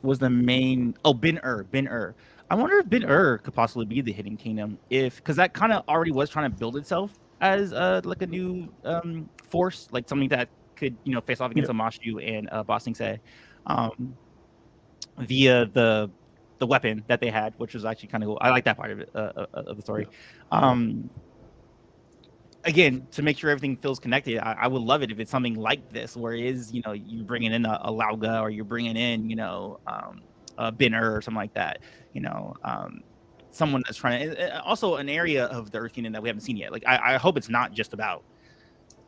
was the main. Oh, Ben-Ur. I wonder if Ben-Ur could possibly be the Hidden Kingdom, because that kind of already was trying to build itself as like a new force, like something that could face off against Amashu and Ba Sing Se, via the weapon that they had, which was actually kind of cool. I like that part of it, of the story. Again, to make sure everything feels connected, I would love it if it's something like this, where it is, you're bringing in a Lauga, or you're bringing in, a Binner or something like that. Someone that's trying to, also an area of the Earth Kingdom that we haven't seen yet. Like, I hope it's not just about,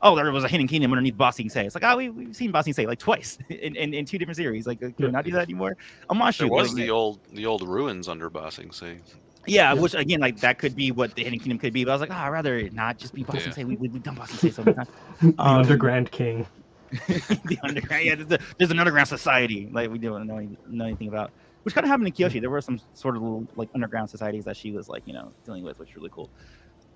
oh, there was a Hidden Kingdom underneath Ba Sing Se. It's like, oh, we've seen Ba Sing Se like twice in two different series. Like, can we not do that anymore? Amashu, there was the old ruins under Ba Sing Se. Yeah, which again, like, that could be what the Hidden Kingdom could be. But I was like, I'd rather it not just be Ba Sing Se. We've done Ba Sing Se so many times. The Underground King. The underground, yeah. There's an underground society like we don't know anything about, which kind of happened in Kyoshi. There were some sort of little like underground societies that she was like dealing with, which is really cool.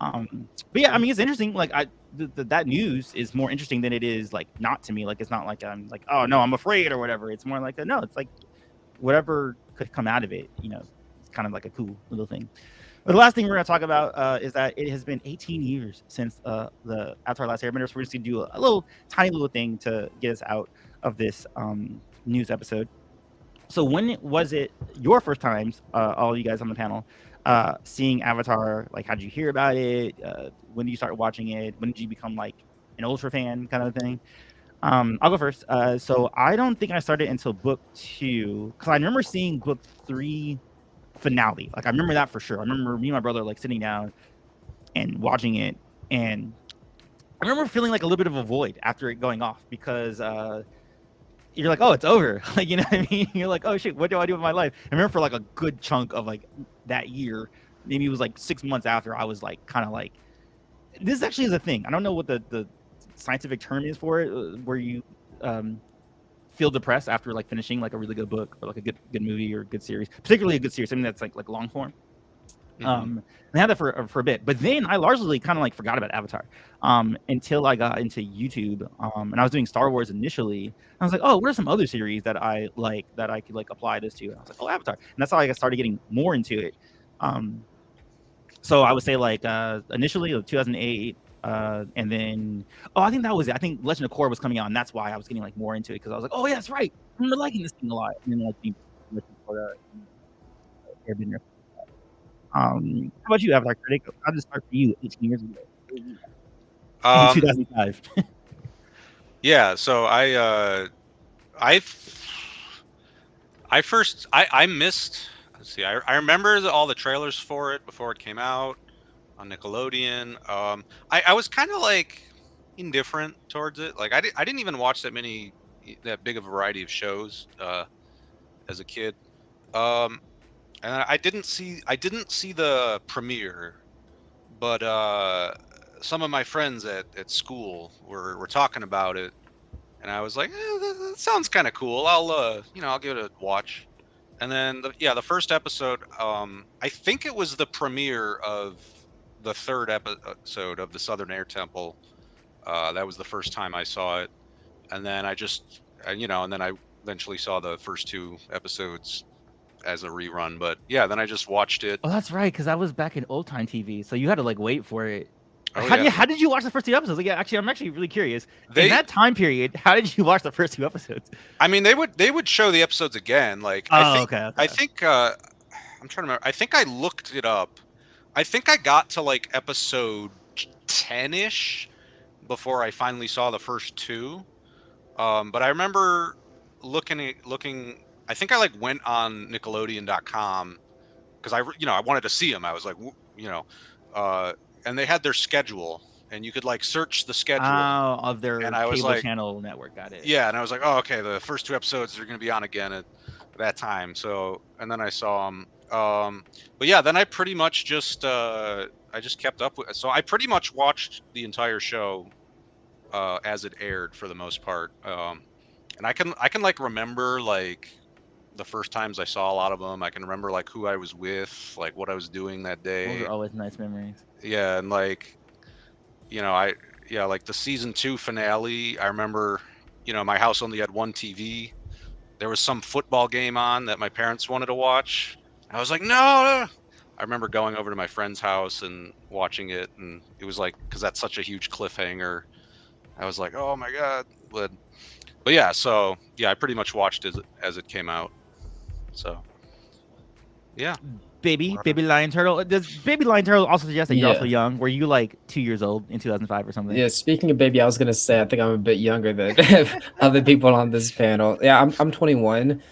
But yeah, I mean, it's interesting. Like, that news is more interesting than it is like not to me. Like, it's not like I'm like, oh no, I'm afraid or whatever. It's more like no, it's like whatever could come out of it. It's kind of like a cool little thing. But the last thing we're going to talk about is that it has been 18 years since the Avatar: Last Airbender. So we're just going to do a little tiny little thing to get us out of this news episode. So when was it your first times, all you guys on the panel, seeing Avatar? Like, how did you hear about it? When did you start watching it? When did you become like an ultra fan kind of thing? I'll go first. So I don't think I started until book 2, because I remember seeing book 3 finale. Like, I remember that for sure. I remember me and my brother like sitting down and watching it, and I remember feeling like a little bit of a void after it going off, because you're like, oh, it's over. Like, you know what I mean? You're like, oh shit, what do I do with my life? I remember for like a good chunk of like that year, maybe it was like 6 months after, I was like kind of like, this actually is a thing. I don't know what the scientific term is for it, where you feel depressed after like finishing like a really good book or like a good movie or good series, particularly a good series, something that's like long form. And I had that for a bit, but then I largely kind of like forgot about Avatar until I got into YouTube, and I was doing Star Wars initially. I was like, oh, what are some other series that I like that I could like apply this to? And I was like, oh, Avatar, and that's how I started getting more into it. So I would say like initially 2008, and then I think that was it. I think Legend of Korra was coming out, and that's why I was getting like more into it because I was like, oh yeah, that's right, I'm liking this thing a lot. And then like Legend of Korra, Airbender. How about you, Avatar Critic? How did it start for you 18 years ago? In 2005. Yeah, so I missed. Let's see. I remember all the trailers for it before it came out on Nickelodeon. I was kind of like indifferent towards it. Like I didn't even watch that big of a variety of shows as a kid. And I didn't see the premiere, but some of my friends at school were talking about it, and I was like, that sounds kind of cool. I'll give it a watch. And then the first episode, I think it was the premiere of the third episode of the Southern Air Temple. That was the first time I saw it, and then and then I eventually saw the first 2 episodes as a rerun. But yeah, then I just watched it. Oh, that's right, because that was back in old time TV, so you had to like wait for it. Oh, how did you watch the first 2 episodes? Like, yeah, actually, I'm actually really curious. In that time period, how did you watch the first 2 episodes? I mean, they would show the episodes again. Like, okay. I think I'm trying to remember. I think I looked it up. I think I got to like episode 10-ish before I finally saw the first 2. But I remember looking. I think I like went on Nickelodeon.com because I wanted to see them. I was like, and they had their schedule, and you could like search the schedule of their cable channel network. Got it. Yeah, and I was like, oh, okay, the first 2 episodes are going to be on again at that time. So, and then I saw them. But yeah, then I pretty much just kept up with. So I pretty much watched the entire show as it aired for the most part. And I can like remember like the first times I saw a lot of them. I can remember like who I was with, like what I was doing that day. Those are always nice memories. Yeah, and like, like the season 2 finale. I remember, my house only had one TV. There was some football game on that my parents wanted to watch. I was like, no. I remember going over to my friend's house and watching it, and it was like, because that's such a huge cliffhanger. I was like, oh my god. But yeah, so yeah, I pretty much watched it as it came out. So yeah. Baby Lion Turtle. Does Baby Lion Turtle also suggest that you're also young? Were you like 2 years old in 2005 or something? Yeah, speaking of baby, I was gonna say I think I'm a bit younger than other people on this panel. Yeah, I'm 21.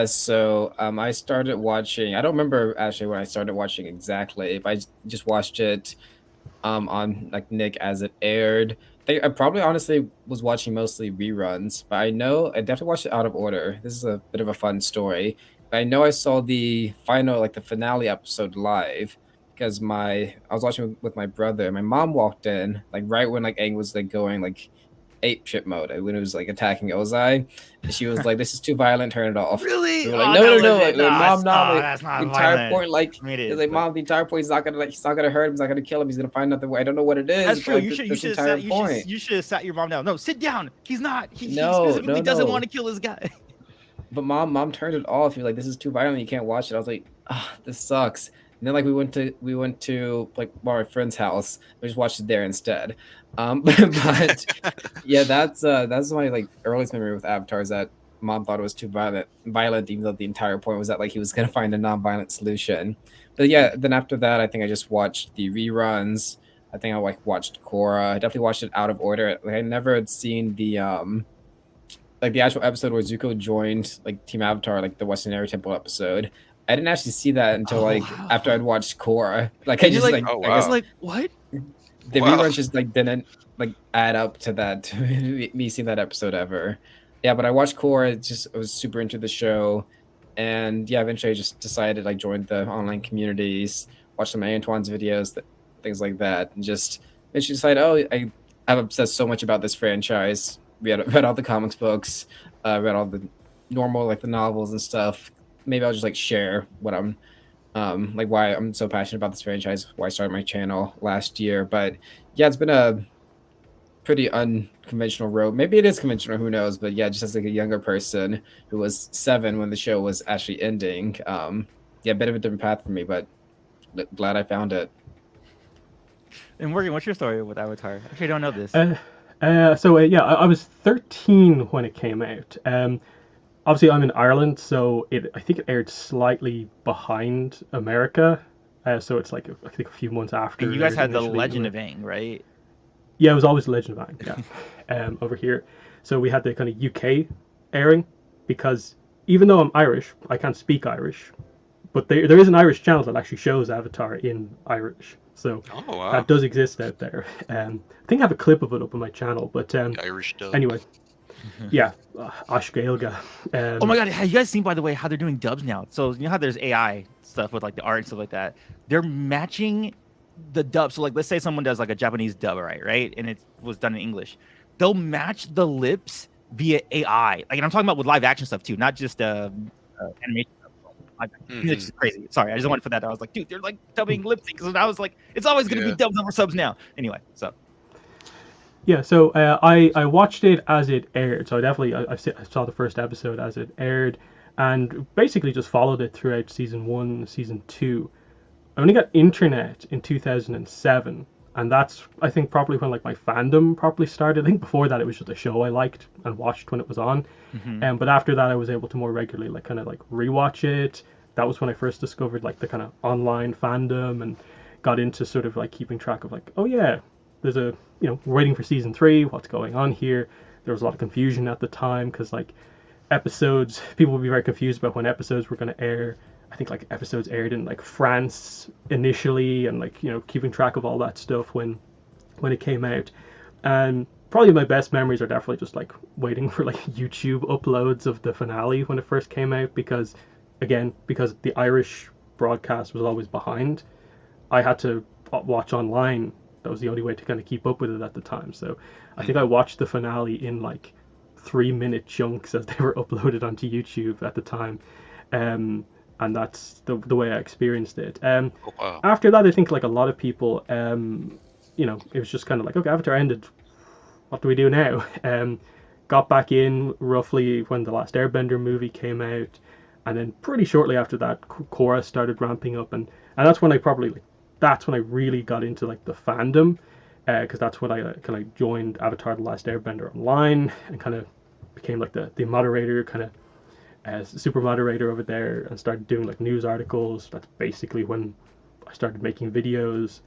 So I started watching. I don't remember actually when I started watching exactly. But I just watched it on like Nick as it aired. I probably honestly was watching mostly reruns, but I know I definitely watched it out of order. This is a bit of a fun story. I know I saw the finale episode live because I was watching with my brother. My mom walked in like right when like Aang was like going like ape shit mode when it was like attacking Ozai, and she was like, "This is too violent. Turn it off." Really? We were like, no. Like, Mom, no. That's not the entire violent. point, like, it's like, Mom, the entire point. He's not gonna hurt him. He's not gonna kill him. He's gonna find another way. I don't know what it is. That's true. Like, you should have sat your mom down. No, sit down. He's not. He specifically doesn't want to kill this guy. But mom turned it off. You're like, this is too violent. You can't watch it. I was like, this sucks. And then like we went to like my friend's house. We just watched it there instead. But yeah, that's my like earliest memory with Avatar is that mom thought it was too violent, even though the entire point was that like he was gonna find a non-violent solution. But yeah, then after that, I think I just watched the reruns. I think I like watched Korra. I definitely watched it out of order. Like I never had seen the like the actual episode where Zuko joined like Team Avatar, like the Western Air Temple episode. I didn't actually see that until after I'd watched Korra. Like I just like, oh, wow. I was like, what? The reruns just like didn't like add up to that to me seeing that episode ever. Yeah, but I watched Korra. I was super into the show, and yeah, eventually I just decided I joined the online communities, watched some of Antoine's videos, things like that, and just eventually decided, I'm obsessed so much about this franchise. read all the comics books, read all the normal like the novels and stuff. Maybe I'll just like share what I'm like why I'm so passionate about this franchise, why I started my channel last year. But yeah, it's been a pretty unconventional road. Maybe it is conventional, who knows? But yeah, just as like a younger person who was 7 when the show was actually ending, yeah, a bit of a different path for me, but glad I found it. And Morgan, what's your story with Avatar? Actually, I don't know this. Yeah, I was 13 when it came out. Obviously, I'm in Ireland, so I think it aired slightly behind America. So it's like I think a few months after. And you guys it had the initially- Legend of Aang, right? Yeah, it was always Legend of Aang. Yeah, over here. So we had the kind of UK airing because even though I'm Irish, I can't speak Irish, but there is an Irish channel that actually shows Avatar in Irish. So Oh wow. that does exist out there. I think I have a clip of it up on my channel. But The Irish dub. anyway, yeah, Ashgailga. Oh my god, have you guys seen, by the way, how they're doing dubs now? So you know how there's AI stuff with like the art and stuff like that? They're matching the dub. So like let's say someone does like a Japanese dub, right? And it was done in English. They'll match the lips via AI. Like, and I'm talking about with live action stuff too, not just animation stuff. It's just crazy. Sorry, I just wanted to put that out. I was like, dude, they're like dubbing lip syncs. And I was like, it's always gonna be dubs over subs now. Anyway, so Yeah, so I watched it as it aired. So I saw the first episode as it aired, and basically just followed it throughout season 1, season 2. I only got internet in 2007, and that's I think probably when like my fandom properly started. I think before that it was just a show I liked and watched when it was on, but after that I was able to more regularly like kind of like rewatch it. That was when I first discovered like the kind of online fandom and got into sort of like keeping track of like, oh yeah, there's a, you know, we're waiting for season 3, what's going on here. There was a lot of confusion at the time because like episodes, people would be very confused about when episodes were going to air. I think like episodes aired in like France initially, and like, you know, keeping track of all that stuff when it came out. And probably my best memories are definitely just like waiting for like YouTube uploads of the finale when it first came out, because the Irish broadcast was always behind, I had to watch online. That was the only way to kind of keep up with it at the time. So I think I watched the finale in like 3-minute chunks as they were uploaded onto YouTube at the time. And that's the way I experienced it. Wow. After that, I think like a lot of people, you know, it was just kind of like, okay, Avatar ended. What do we do now? Got back in roughly when the last Airbender movie came out. And then pretty shortly after that, Korra started ramping up. And that's when that's when I really got into like the fandom, because that's when I kind of joined Avatar: The Last Airbender online and kind of became like the moderator, kind of super moderator over there, and started doing like news articles. That's basically when I started making videos,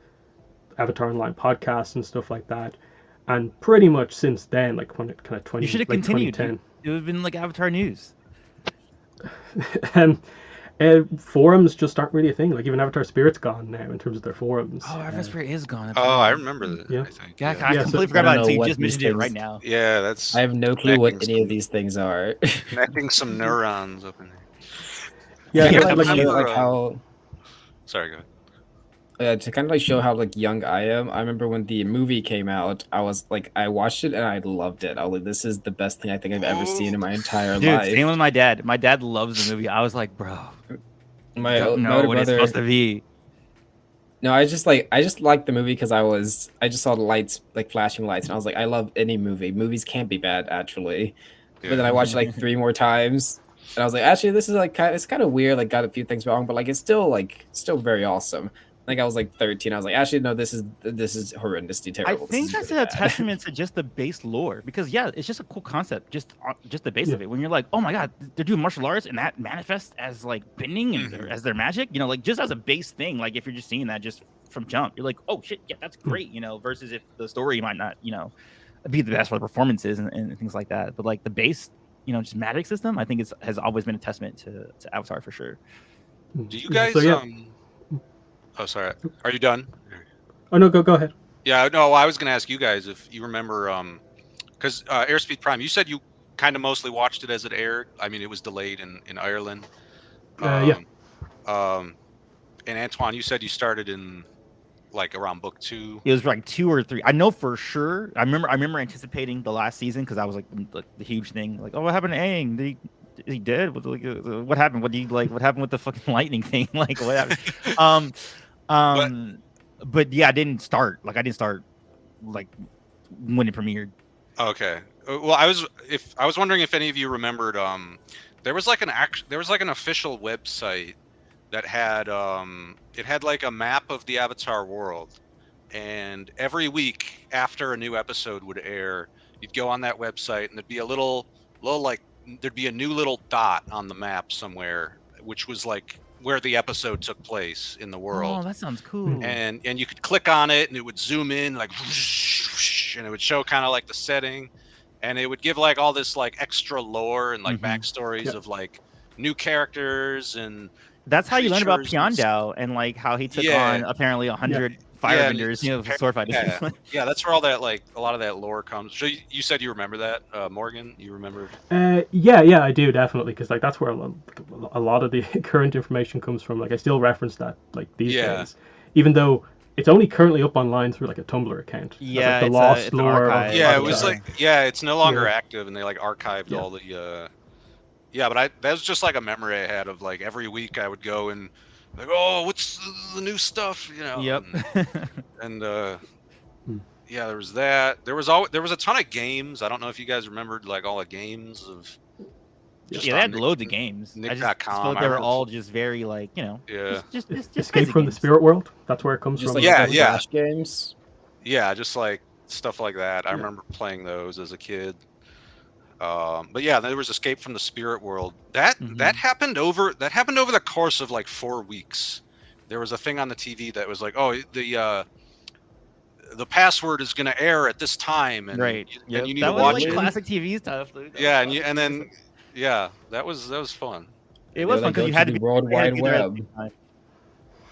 Avatar Online podcasts and stuff like that. And pretty much since then, like when it kind of 20, you should have like continued. 2010. It would have been like Avatar news. Forums just aren't really a thing. Like even Avatar Spirit's gone now in terms of their forums. Oh, Avatar Spirit is gone. Oh, I remember that. Yeah. I think. Yeah, Yeah, I Yeah, completely so- forgot I about don't it. So know you what just these mentioned it things- right now. Yeah, that's I have no clue what connecting any of some- these things are. connecting some neurons up in there. Yeah, Kind I of like, remember, show, like how Sorry, go ahead. to kind of like show how like young I am. I remember when the movie came out, I was like, I watched it and I loved it. I was like, this is the best thing I think I've ever seen in my entire Dude, life. same with my dad. My dad loves the movie. I was like, bro, My don't know older what it's brother. supposed to be. No, I just liked the movie because I just saw the lights, like flashing lights, and I was like, I love any movie. Movies can't be bad, actually. Yeah. But then I watched it like 3 more times, and I was like, actually, this is like it's kind of weird. Like, got a few things wrong, but like it's still very awesome. Like I was like 13. I was like, actually, no, this is horrendously I terrible. think that's a testament to just the base lore, because yeah, it's just a cool concept, just the base of it. When you're like, oh my god, they're doing martial arts and that manifests as like bending and as their magic, you know, like just as a base thing. Like if you're just seeing that just from jump, you're like, oh shit, yeah, that's great, you know. Versus if the story might not, you know, be the best for the performances and things like that. But like the base, you know, just magic system, I think has always been a testament to Avatar for sure. Do you guys? So, yeah. Oh, sorry. Are you done? Oh no, go ahead. Yeah, no. I was gonna ask you guys if you remember, because Airspeed Prime. You said you kind of mostly watched it as it aired. I mean, it was delayed in Ireland. Yeah. And Antoine, you said you started in like around book 2. It was like 2 or 3. I know for sure. I remember anticipating the last season because I was like the huge thing. Like, oh, what happened to Aang? Is he dead? What happened? What happened with the fucking lightning thing? Like, what happened? But yeah, I didn't start. Like, I didn't start like when it premiered. Okay. Well, I was wondering if any of you remembered. There was like an official website that had it had like a map of the Avatar world, and every week after a new episode would air, you'd go on that website and there'd be a little like there'd be a new little dot on the map somewhere, which was like where the episode took place in the world. Oh, that sounds cool. And you could click on it and it would zoom in like and it would show kind of like the setting, and it would give like all this like extra lore and like backstories of like new characters, and that's how you learn about creatures and Piandao and like how he took on apparently 100 firebenders, you know, sword fighters. Yeah, that's where all that like a lot of that lore comes. So you said you remember that, Morgan? You remember? Yeah, I do definitely, because like that's where a lot of the current information comes from. Like I still reference that like these days, even though it's only currently up online through like a Tumblr account. Yeah, like the lost lore. Yeah, it was like it's no longer active, and they like archived all the. Yeah, but that was just like a memory I had of like every week I would go and like, oh, what's the new stuff, you know? Yep. And yeah, there was that. There was a ton of games. I don't know if you guys remembered like all the games of. Yeah, they had loads of games. Nick.com. I just feel like they were all just very like, you know. Yeah. Just Escape from the Spirit World. That's where it comes just from. Like Flash games. Yeah, just like stuff like that. I remember playing those as a kid. But yeah, there was Escape from the Spirit World. That happened over the course of like 4 weeks. There was a thing on the TV that was like, oh, the password is going to air at this time, and and you need that to was watch like it. classic TV stuff. Dude. Yeah, and then that was fun. It was fun because you had to be World Wide Web.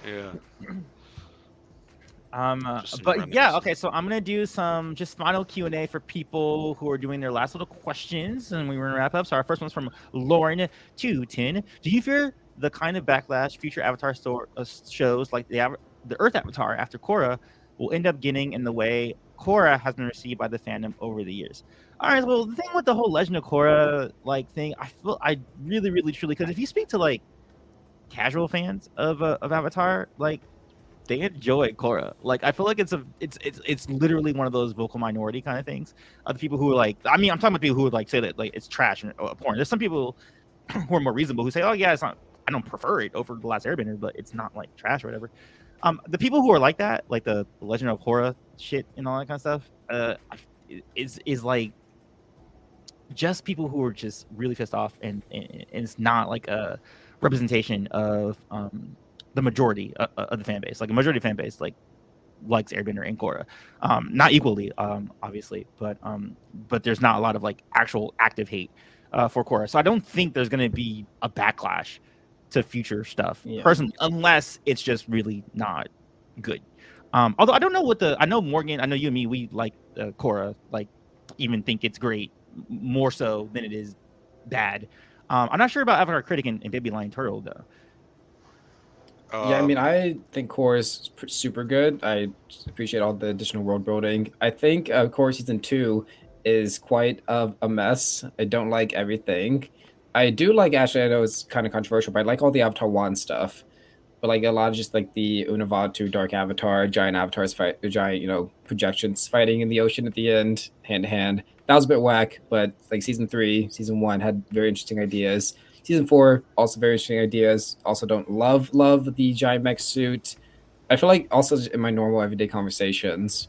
Yeah. But yeah, okay. So I'm gonna do some just final Q&A for people who are doing their last little questions, and we're gonna wrap up. So our first one's from Lauren 210. Do you fear the kind of backlash future Avatar shows like the Earth Avatar after Korra will end up getting in the way Korra has been received by the fandom over the years? All right. Well, the thing with the whole Legend of Korra like thing, I really, really, truly, because if you speak to like casual fans of Avatar, like, they enjoy Korra. Like, I feel like it's literally one of those vocal minority kind of things. Other people who are like, I mean, I'm talking about people who would like say that like it's trash or porn. There's some people who are more reasonable who say, oh yeah, it's not. I don't prefer it over The Last Airbender, but it's not like trash or whatever. The people who are like that, like the Legend of Korra shit and all that kind of stuff, is like just people who are just really pissed off, and it's not like a representation of the majority of the fan base. Like a majority of fan base likes Airbender and Korra, not equally, obviously, but there's not a lot of like actual active hate for Korra. So I don't think there's going to be a backlash to future stuff personally, unless it's just really not good. Although I don't know I know Morgan, I know you and me, we like Korra, like even think it's great more so than it is bad. I'm not sure about Avatar Critic and Baby Lion Turtle though. Yeah, I mean, I think Korra is super good. I appreciate all the additional world building. I think Korra Season 2 is quite a mess. I don't like everything. I do like, actually, I know it's kind of controversial, but I like all the Avatar 1 stuff. But like a lot of just like the Unavatu Dark Avatar, giant avatars fight, giant, projections fighting in the ocean at the end, hand to hand. That was a bit whack, but like Season 3, Season 1 had very interesting ideas. Season 4, also very interesting ideas. Also don't love the giant mech suit. I feel like also in my normal everyday conversations,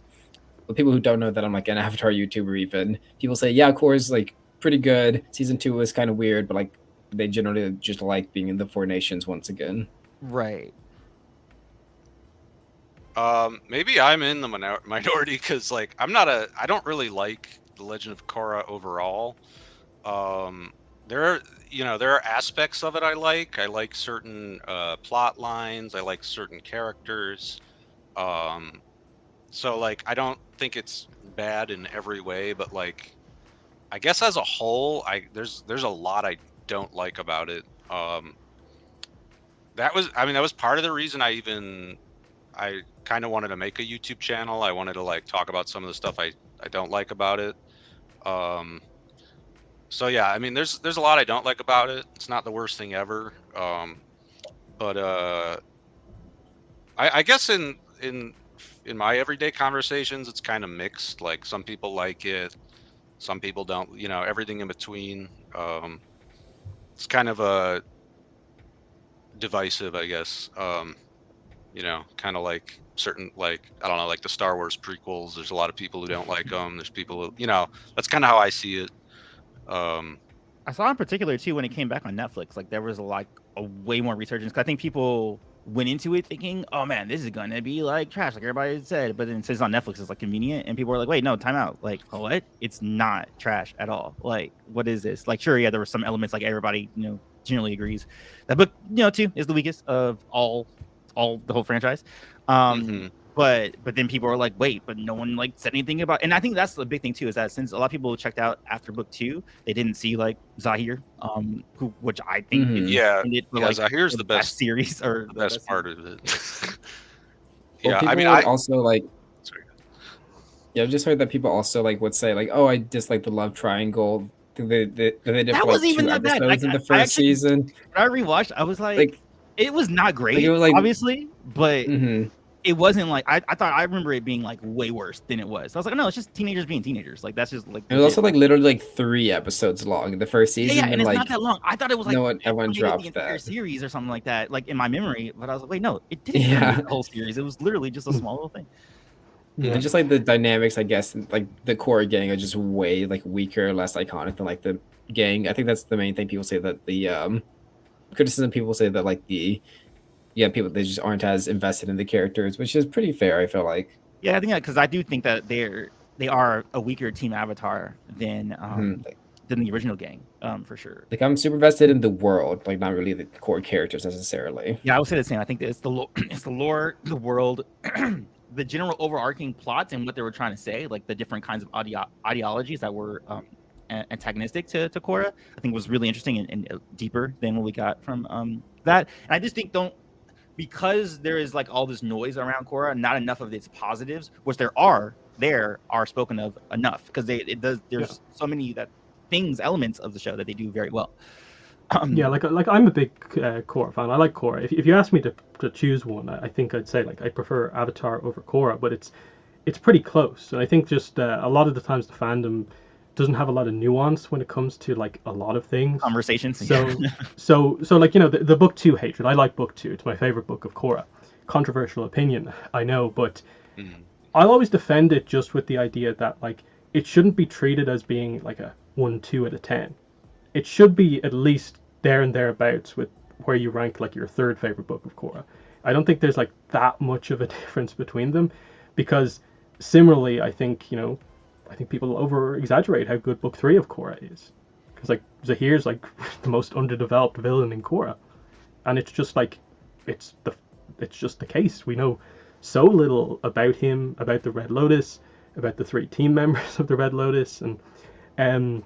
with people who don't know that I'm like an Avatar YouTuber even, people say, yeah, Korra's like pretty good. Season 2 was kind of weird, but like they generally just like being in the Four Nations once again. Right. Maybe I'm in the minority because like I don't really like the Legend of Korra overall. There are aspects of it I like. I like certain plot lines. I like certain characters. So like I don't think it's bad in every way, but like I guess as a whole, there's a lot I don't like about it. That was part of the reason I I kind of wanted to make a YouTube channel. I wanted to like talk about some of the stuff I don't like about it. So yeah, I mean, there's a lot I don't like about it. It's not the worst thing ever. But I guess in my everyday conversations, it's kind of mixed. Like some people like it, some people don't. You know, everything in between. It's kind of a divisive, I guess. You know, kind of like certain, like, I don't know, like the Star Wars prequels. There's a lot of people who don't like them. There's people who, you know, that's kind of how I see it. I saw in particular too when it came back on Netflix, like there was like a way more resurgence. 'Cause I think people went into it thinking, "Oh man, this is gonna be like trash," like everybody said. But then since it's on Netflix, it's like convenient, and people were like, "Wait, no, time out! Like, what? It's not trash at all. Like, what is this? Like, sure, yeah, there were some elements like everybody, generally agrees that book, too, is the weakest of all the whole franchise. But then people are like, wait, but no one like said anything about, and I think that's the big thing too, is that since a lot of people checked out after book 2, they didn't see like Zahir, which I think Zahir's the best series or the best part of it. Well, Yeah, I mean, also like. Sorry. Yeah, I've just heard that people also like would say like, "Oh, I dislike the love triangle." They did That for, wasn't like, even 2 that bad. episodes in the first season. When I rewatched, I was like it was not great, it was like, obviously, but it wasn't like I thought. I remember it being like way worse than it was. I was like, no, it's just teenagers being teenagers. Like that's just like. It was also like literally like 3 episodes long in the first season. Yeah, and it's like, not that long. I thought it was like everyone dropped the entire that series or something like that, like in my memory. But I was like, wait, no, it didn't make the whole series. It was literally just a small little thing. Yeah, and just like the dynamics, I guess, like the Korra gang are just way like weaker, less iconic than like the gang. I think that's the main thing people say, that the criticism people say that like people, they just aren't as invested in the characters, which is pretty fair, I feel like. Yeah, I think because I do think that they are a weaker team Avatar than the original gang, for sure. Like I'm super invested in the world, like not really the core characters necessarily. Yeah, I would say the same. I think that it's the lore, the world, the general overarching plots and what they were trying to say, like the different kinds of ideologies that were antagonistic to Korra. I think was really interesting and deeper than what we got from that. And I just think because there is like all this noise around Korra, not enough of its positives, which there are spoken of enough, because there's so many elements of the show that they do very well. Like I'm a big Korra fan. I like Korra. If you ask me to choose one, I think I'd say like I prefer Avatar over Korra, but it's pretty close. And I think just a lot of the times the fandom doesn't have a lot of nuance when it comes to like a lot of things. Conversations. So like the book 2 hatred. I like book 2. It's my favorite book of Korra. Controversial opinion, I know, but I'll always defend it just with the idea that like it shouldn't be treated as being like a 1, 2 out of 10. It should be at least there and thereabouts with where you rank like your 3rd favorite book of Korra. I don't think there's like that much of a difference between them, because similarly, I think people over exaggerate how good book 3 of Korra is, because like Zahir's like the most underdeveloped villain in Korra, and it's just like it's just the case. We know so little about him, about the Red Lotus, about the 3 team members of the Red Lotus, and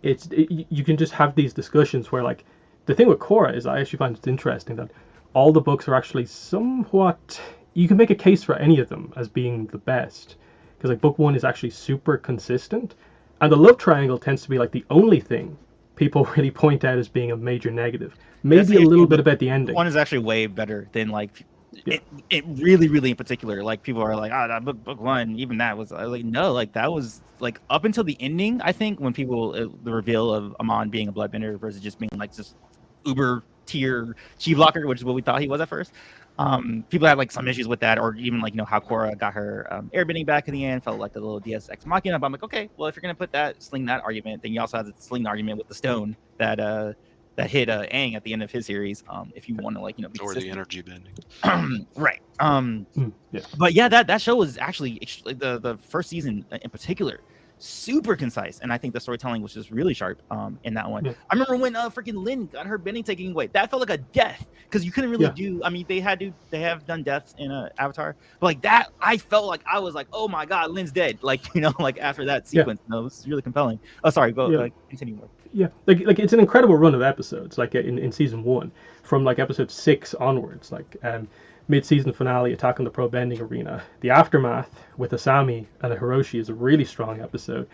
you can just have these discussions where like the thing with Korra is I actually find it interesting that all the books are actually somewhat, you can make a case for any of them as being the best, because like book 1 is actually super consistent, and the love triangle tends to be like the only thing people really point out as being a major negative. Maybe a little bit about the ending. 1 is actually way better than like it really, really in particular. Like people are like, that book 1, even that was like, no, like that was like up until the ending. I think when people the reveal of Amon being a bloodbender versus just being like this uber tier chi blocker, which is what we thought he was at first. People had like some issues with that, or even like how Korra got her airbending back in the end, felt like a little Deus Ex Machina. But I'm like, okay, well if you're gonna put sling that argument, then you also have to sling the argument with the stone that hit Aang at the end of his series. If you want to be or consistent. the energy bending, right? But yeah, that show was actually the first season in particular super concise, and I think the storytelling was just really sharp in that one. I remember when freaking Lin got her bending taken away. That felt like a death, because you couldn't really do. I mean, they have done deaths in Avatar, but like that, I felt like I was like, oh my god, Lin's dead. Like like after that sequence, no, it was really compelling. Oh, sorry, go continue more. Yeah, like it's an incredible run of episodes. Like in season 1, from like episode 6 onwards, like mid-season finale, Attack on the Pro Bending Arena. The Aftermath with Asami and Hiroshi is a really strong episode.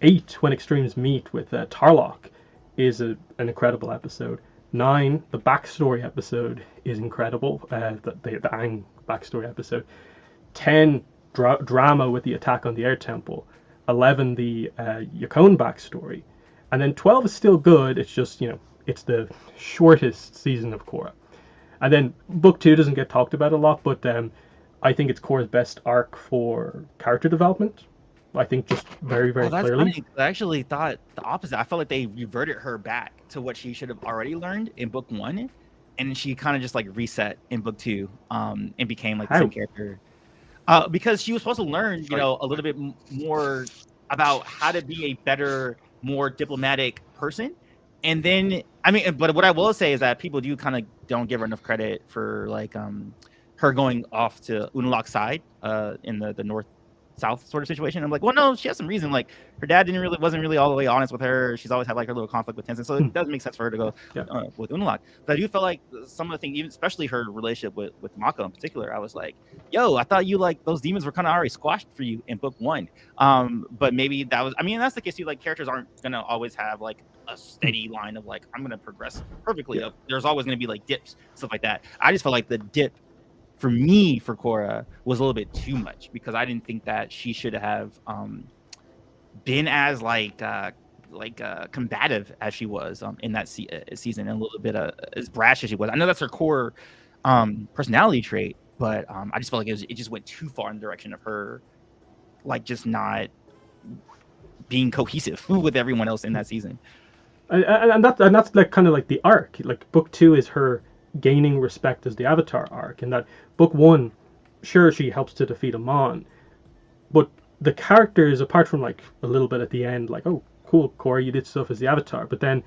8, When Extremes Meet with Tarlock, is an incredible episode. 9, the backstory episode is incredible. The Aang backstory episode. 10, drama with the attack on the Air Temple. 11, the Yukon backstory. And then 12 is still good. It's just, it's the shortest season of Korra. And then book 2 doesn't get talked about a lot, but I think it's Korra's best arc for character development. I think just very, very that's clearly. Funny. I actually thought the opposite. I felt like they reverted her back to what she should have already learned in book 1, and she kind of just like reset in book 2, and became like the same character. Because she was supposed to learn, a little bit more about how to be a better, more diplomatic person. And then, but what I will say is that people do kind of don't give her enough credit for like her going off to Unalaq's side in the north-south sort of situation. I'm like, well, no, she has some reason. Like her dad wasn't really all the way honest with her. She's always had like her little conflict with Tenzin, so it does make sense for her to go with Unalaq. But I do feel like some of the things, even especially her relationship with Mako in particular, I was like, yo, I thought you like those demons were kind of already squashed for you in book 1. But maybe that was, that's the case too. Like characters aren't gonna always have like a steady line of like I'm gonna progress perfectly. There's always gonna be like dips, stuff like that. I just felt like the dip for me for Korra was a little bit too much, because I didn't think that she should have been as combative as she was in that season, and a little bit as brash as she was. I know that's her core personality trait, but I just felt like it just went too far in the direction of her like just not being cohesive with everyone else in that season. And that's like kind of like the arc. Like book 2 is her gaining respect as the Avatar arc, and that book 1, sure, she helps to defeat Amon, but the characters, apart from like a little bit at the end, like, oh cool, Korra, you did stuff as the Avatar, but then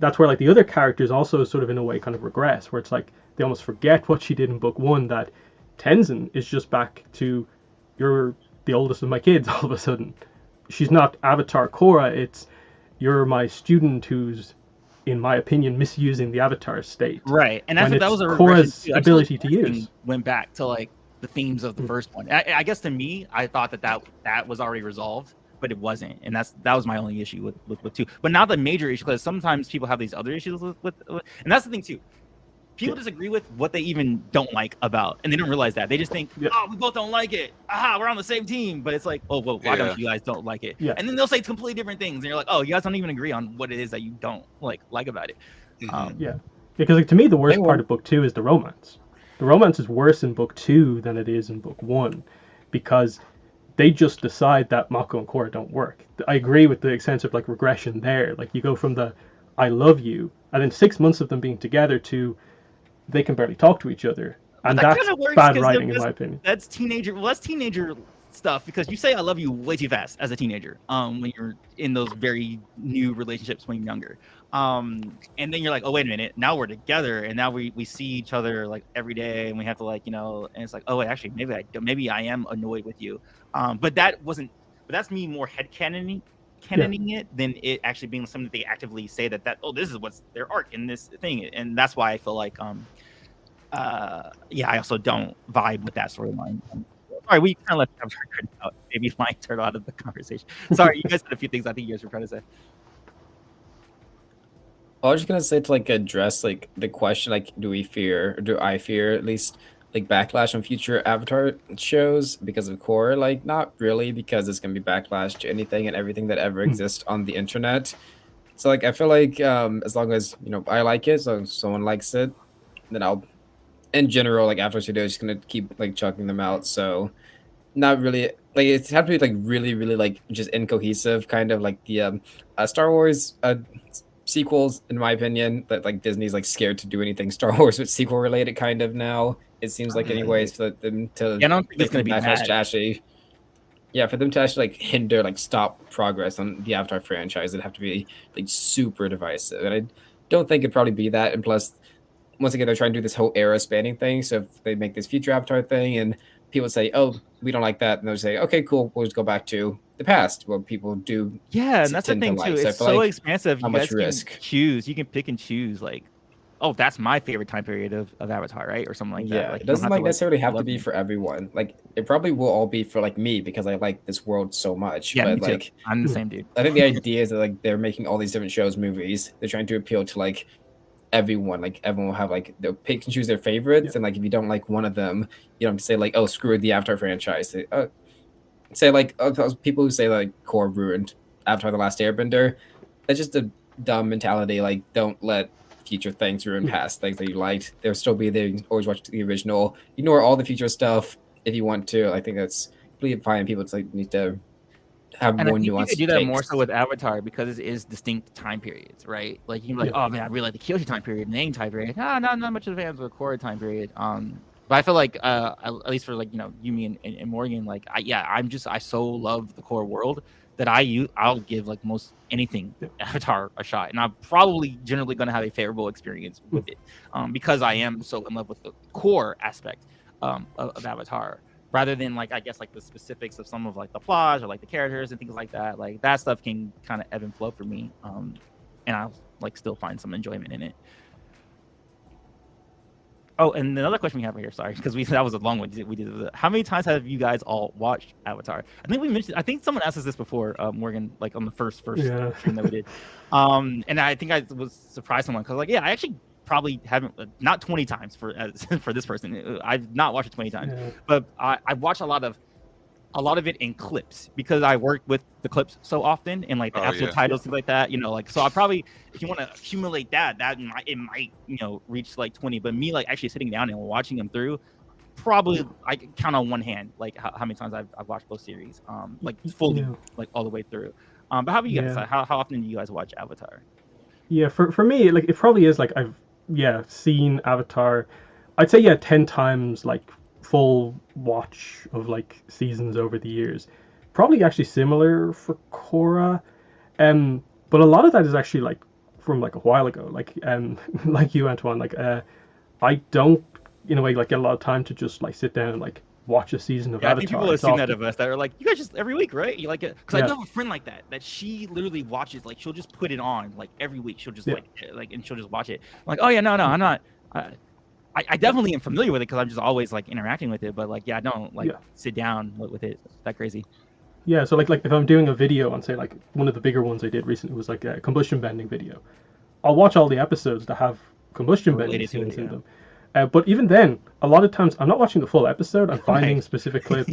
that's where like the other characters also sort of in a way kind of regress, where it's like they almost forget what she did in book 1, that Tenzin is just back to, you're the oldest of my kids all of a sudden. She's not Avatar Korra, it's you're my student who's, in my opinion, misusing the Avatar state. Right, and I think that was a Korra's ability to use. Went back to like the themes of the first one. I guess to me, I thought that was already resolved, but it wasn't, and that was my only issue with 2. But not the major issue, because sometimes people have these other issues with, and that's the thing too. People disagree with what they even don't like about, and they don't realize that. They just think, oh, we both don't like it. Aha, we're on the same team. But it's like, oh, well, why don't you guys don't like it? Yeah. And then they'll say completely different things, and you're like, oh, you guys don't even agree on what it is that you don't like about it. Because like, to me, the worst part of book 2 is the romance. The romance is worse in book 2 than it is in book 1, because they just decide that Mako and Korra don't work. I agree with the sense of like regression there. Like you go from the I love you, and then 6 months of them being together to they can barely talk to each other, and that's bad writing in my opinion. That's teenager stuff, because you say I love you way too fast as a teenager when you're in those very new relationships when you're younger, and then you're like, oh wait a minute, now we're together, and now we see each other like every day, and we have to like, and it's like, oh wait, actually maybe I am annoyed with you, but that's me more headcanoning it than it actually being something that they actively say that this is what's their arc in this thing. And that's why I feel like I also don't vibe with that storyline. Sorry, we kind of left Avatar out. Maybe Mike turned out of the conversation. Sorry, you guys had a few things I think you guys were trying to say. I was just gonna say to like address like the question, like do I fear at least like backlash on future Avatar shows because of Korra? Like not really, because it's gonna be backlash to anything and everything that ever exists on the internet. So like I feel like as long as I like it, so if someone likes it, then I'll, in general, like Avatar Studios just gonna keep like chucking them out. So not really, like it's have to be like really like just incohesive, kind of like the Star Wars sequels, in my opinion, that like Disney's like scared to do anything Star Wars with sequel related kind of now. It seems like anyways for them to I don't think it's gonna be for them to actually like hinder, like stop progress on the Avatar franchise, it'd have to be like super divisive. And I don't think it'd probably be that. And plus, once again, they're trying to do this whole era spanning thing. So if they make this future Avatar thing and people say, oh, we don't like that, and they'll say, okay, cool, we'll just go back to the past, what people do. Yeah, and that's the thing too. It's so expansive. How much risk? You can pick and choose like oh, that's my favorite time period of Avatar, right, or something like that. Yeah, Like it you don't doesn't have like to necessarily have to love be it. for everyone. Like it probably will all be for like me because I like this world so much. Yeah, me But too. like I'm the same dude. I think the idea is that like they're making all these different shows, movies. They're trying to appeal to like everyone. Like everyone will have like they'll pick and choose their favorites, Yeah. and like if you don't like one of them, you don't have to say like, oh, screw the Avatar franchise. Say like people who say like Korra ruined Avatar: The Last Airbender. That's just a dumb mentality. Like don't let future things ruin past things that you liked. There'll still be there. You can always watch the original. Ignore all the future stuff if you want to. I think that's completely fine. People just like need to have And I more think you could nuanced do that more takes. so with Avatar because it is distinct time periods, right? Like you can be like, Yeah. oh man, I really like the Kyoshi time period and the Aang time period. Ah, not much of a fan of the Korra time period. But I feel like at least for like Yumi and Morgan, like I so love the core world that I'll give like most anything Yeah. Avatar a shot, and I'm probably generally going to have a favorable experience with it, because I am so in love with the core aspect of Avatar, rather than like I guess like the specifics of some of like the plots or like the characters and things like that. Like that stuff can kind of ebb and flow for me, and I'll like still find some enjoyment in it. Oh, and another question we have right here, sorry, because that was a long one. We did. How many times have you guys all watched Avatar? I think we mentioned. I think someone asked us this before, Morgan, like on the first Yeah. stream that we did. And I think I was surprised someone because like I actually probably haven't not 20 times for for this person. I've not watched it 20 times, Yeah. but I've watched a lot of it in clips because I work with the clips so often and like the episode titles, things like that, like, so I probably, if you want to accumulate that it might, reach like 20, but me like actually sitting down and watching them through, probably I can count on one hand, like how many times I've watched both series, like fully, Yeah. like all the way through. But how about you guys? Yeah. How often do you guys watch Avatar? Yeah, for me, like it probably is like I've seen Avatar. I'd say 10 times, like full watch of like seasons over the years. Probably actually similar for Korra, but a lot of that is actually like from like a while ago. Like like you, Antoine. Like I don't in a way like get a lot of time to just like sit down and like watch a season of Yeah, I Avatar. think people have It's seen that often- of us that are like, you guys just every week, right? You like it because I Yeah. do have a friend like that she literally watches, like she'll just put it on like every week. She'll just Yeah. like and she'll just watch it. I'm like, oh yeah, no, I'm not. I definitely am familiar with it because I'm just always like interacting with it, but like I don't like Yeah. sit down with it. That crazy. Yeah, so like if I'm doing a video on, say, like one of the bigger ones I did recently was like a combustion bending video, I'll watch all the episodes that have combustion bending Related to it, scenes in yeah. them. But even then, a lot of times I'm not watching the full episode. I'm finding Right. specific clips.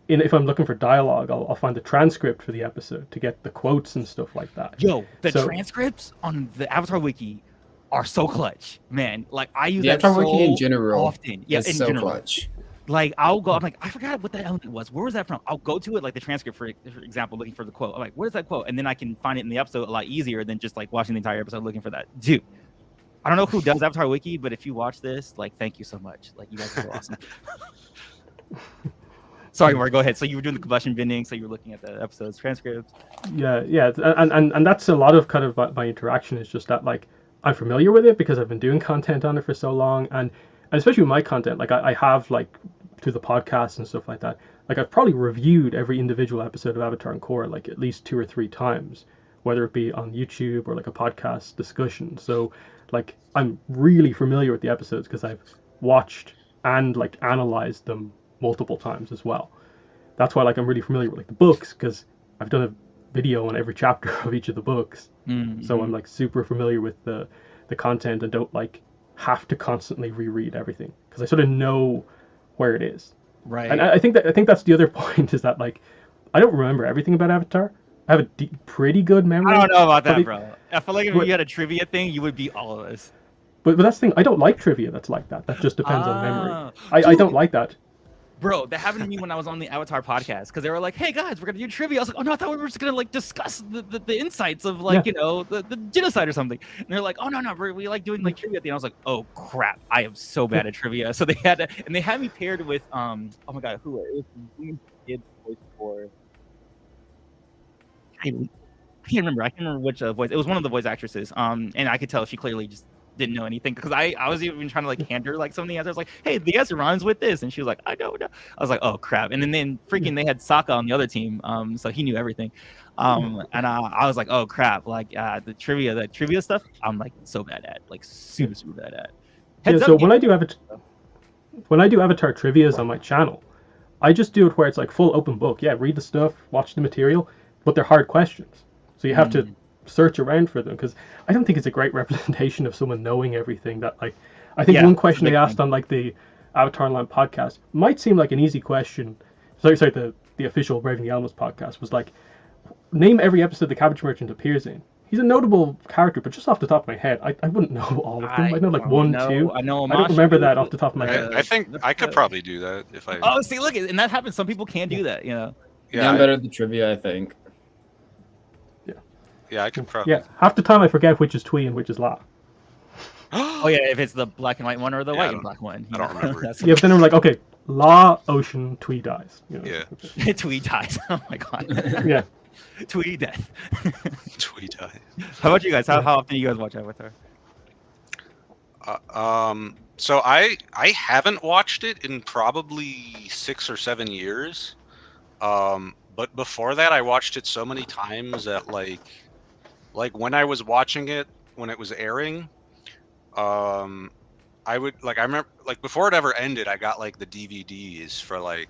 If I'm looking for dialogue, I'll find the transcript for the episode to get the quotes and stuff like that. Yo, the So- transcripts on the Avatar Wiki are so clutch, man. Like I use The that Avatar so Wiki in general often. Yeah, is in so general. clutch. Like I'll go, I'm like, I forgot what that element was. Where was that from? I'll go to it, like the transcript for example, looking for the quote. I'm like, what is that quote? And then I can find it in the episode a lot easier than just like watching the entire episode looking for that. Dude, I don't know who does Avatar Wiki, but if you watch this, like, thank you so much. Like, you guys are so awesome. Sorry, Mark, go ahead. So you were doing the combustion bending, so you were looking at the episode's transcripts. Yeah, and that's a lot of kind of my interaction is just that like I'm familiar with it because I've been doing content on it for so long, and especially with my content, like I have like through the podcast and stuff like that, like I've probably reviewed every individual episode of Avatar and Korra like at least 2 or 3 times, whether it be on YouTube or like a podcast discussion. So like I'm really familiar with the episodes because I've watched and like analyzed them multiple times as well. That's why like I'm really familiar with like the books because I've done a video on every chapter of each of the books. Mm-hmm. So I'm like super familiar with the content and don't like have to constantly reread everything because I sort of know where it is. Right. And I think that's the other point is that like I don't remember everything about Avatar. I have a pretty good memory. I don't know about that, Probably- bro. I feel like if But- you had a trivia thing, you would beat all of us. But that's the thing. I don't like trivia that's like that. That just depends on memory. Ah, I dude. don't like that. Bro, that happened to me when I was on the Avatar podcast because they were like, "Hey guys, we're gonna do trivia." I was like, "Oh no, I thought we were just gonna like discuss the insights of like the genocide or something." And they're like, "Oh no, we like doing like trivia at the end." I was like, "Oh crap, I am so bad at trivia." So they had me paired with oh my god, who it was? Did voice for? I can't remember. I can't remember which voice. It was one of the voice actresses. And I could tell she clearly just didn't know anything because I was even trying to like hand her like some of the answers, like, hey, the answer rhymes with this, and she was like, I don't know. I was like, oh crap, and then freaking they had Sokka on the other team, so he knew everything, and I was like, oh crap, like the trivia stuff, I'm like so bad at, like super bad at. Heads so up, when I do Avatar trivias on my channel, I just do it where it's like full open book. Yeah, read the stuff, watch the material, but they're hard questions, so you have to search around for them, because I don't think it's a great representation of someone knowing everything. That like, I think one question they asked on like the Avatar Online podcast might seem like an easy question. Sorry, the official Braving the Elements podcast was like, name every episode the Cabbage Merchant appears in. He's a notable character, but just off the top of my head, I wouldn't know all of them. I know like one, two. I know. I don't remember that off the top of my head. I think I could probably do that if I. Oh, see, look, and that happens. Some people can do that, you know. Yeah, I'm better at the trivia, I think. Yeah, I could probably. Yeah, half the time I forget which is Twee and which is La. Oh yeah, if it's the black and white one or the white and black one. I don't remember. Yeah, but then I'm like, okay, La, Ocean, Twee dies. You know? Yeah. Twee dies. Oh my god. Yeah. Twee death. Twee dies. How about you guys? How often do you guys watch Avatar? So I haven't watched it in probably 6 or 7 years. But before that, I watched it so many times that like when I was watching it when it was airing, I remember like before it ever ended, I got like the DVDs for like,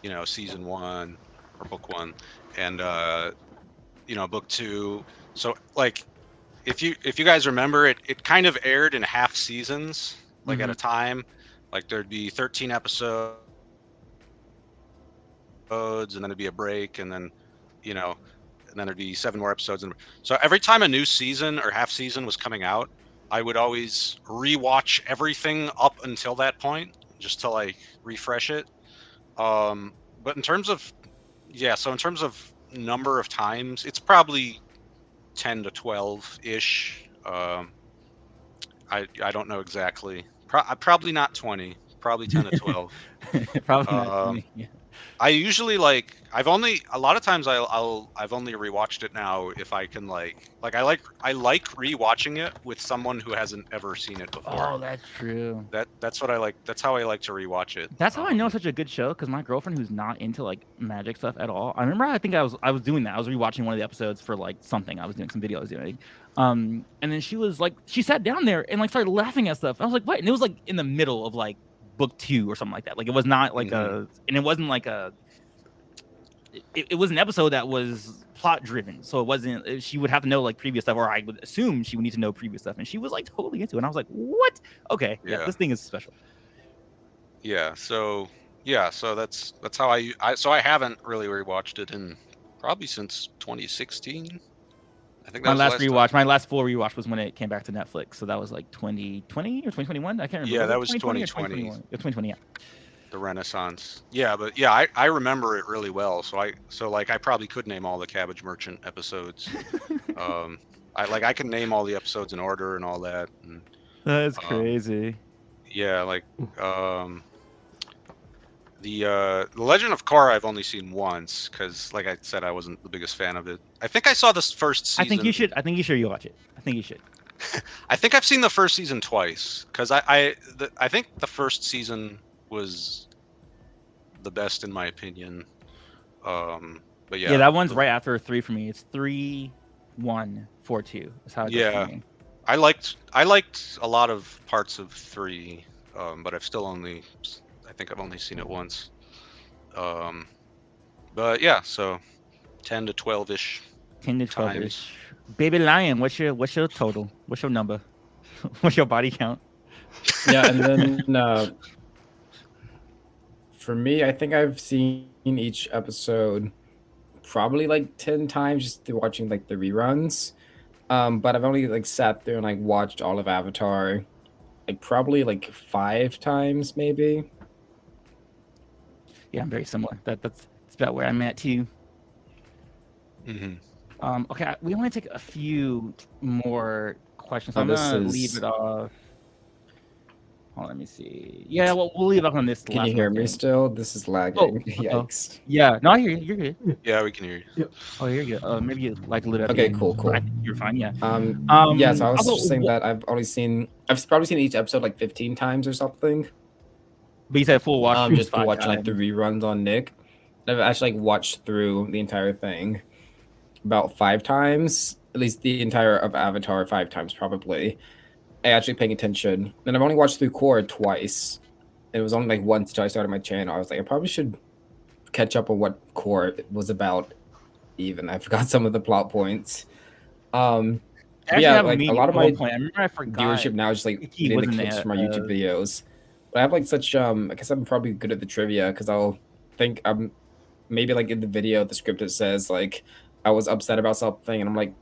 you know, season 1 or book 1 and you know, book 2. So like if you guys remember it kind of aired in half seasons, like at a time. Like there'd be 13 episodes and then it'd be a break, and then, you know, and then there'd be 7 more episodes. And so every time a new season or half season was coming out, I would always rewatch everything up until that point just to like refresh it. But in terms of number of times, it's probably 10 to 12 ish. I don't know exactly. Probably not 20. Probably 10 to 12. Probably not 20, yeah. I usually like I've only rewatched it now if I can like I like rewatching it with someone who hasn't ever seen it before. Oh, that's true. That's what I like. That's how I like to rewatch it. That's how I know it's such a good show, because my girlfriend, who's not into like magic stuff at all, I remember I was doing that. I was rewatching one of the episodes for like something. I was doing some video I was doing. And then she was like, she sat down there and like started laughing at stuff. I was like, what? And it was like in the middle of like book 2 or something like that. Like it was not like and it wasn't like it was an episode that was plot driven, so it wasn't, she would have to know like previous stuff, or I would assume she would need to know previous stuff, and she was like totally into it, and I was like, what? Okay, yeah, this thing is special. So that's how I haven't really rewatched it in probably since 2016. I think that my last full rewatch was when it came back to Netflix, so that was like 2020 or 2021. I can't remember. Yeah, that was 2020. 2020, yeah. The Renaissance. Yeah, but yeah, I remember it really well. So I probably could name all the Cabbage Merchant episodes. I can name all the episodes in order and all that. And, that's crazy. Yeah, like the Legend of Korra I've only seen once, because like I said, I wasn't the biggest fan of it. I think I saw this first season. I think you should watch it. I think you should. I think I've seen the first season twice, because I think the first season was the best in my opinion. But yeah, that one's right after 3 for me. It's 3, 1, 4, 2. That's how it goes for me. I liked a lot of parts of 3, but I think I've only seen it once. But yeah, so 10 to 12-ish. 10 to 12-ish. Baby Lion, what's your total? What's your number? What's your body count? Yeah, and then for me, I think I've seen each episode probably like 10 times just through watching like the reruns. But I've only like sat there and like watched all of Avatar like probably like 5 times maybe. Yeah, I'm very similar. That's about where I'm at too. Okay, we want to take a few more questions. I'm gonna leave it off. on, let me see. Yeah, well, we'll leave up on this. Can last you hear one me thing. still? This is lagging. Yikes. Yeah, no, I hear you. You're good. Yeah, we can hear you. Oh, you're good. Maybe you like a little at the Okay, end. cool. I think you're fine. Yeah. Yeah, so I was Also, just saying that I've probably seen each episode like 15 times or something. but you said full watch. Just for watching like the reruns on Nick. I've actually like watched through the entire thing about 5 times, at least the entire of Avatar 5 times probably. I actually paying attention, and I've only watched through Korra twice. It was only like once until I started my channel. I was like, I probably should catch up on what Korra was about. Even I forgot some of the plot points. Yeah, like a lot of my point. I remember I forgot viewership now is just like he getting the wasn't clips from my YouTube there. videos. But I have like such I guess I'm probably good at the trivia because I'll think I'm maybe like in the video the script it says like I was upset about something and I'm like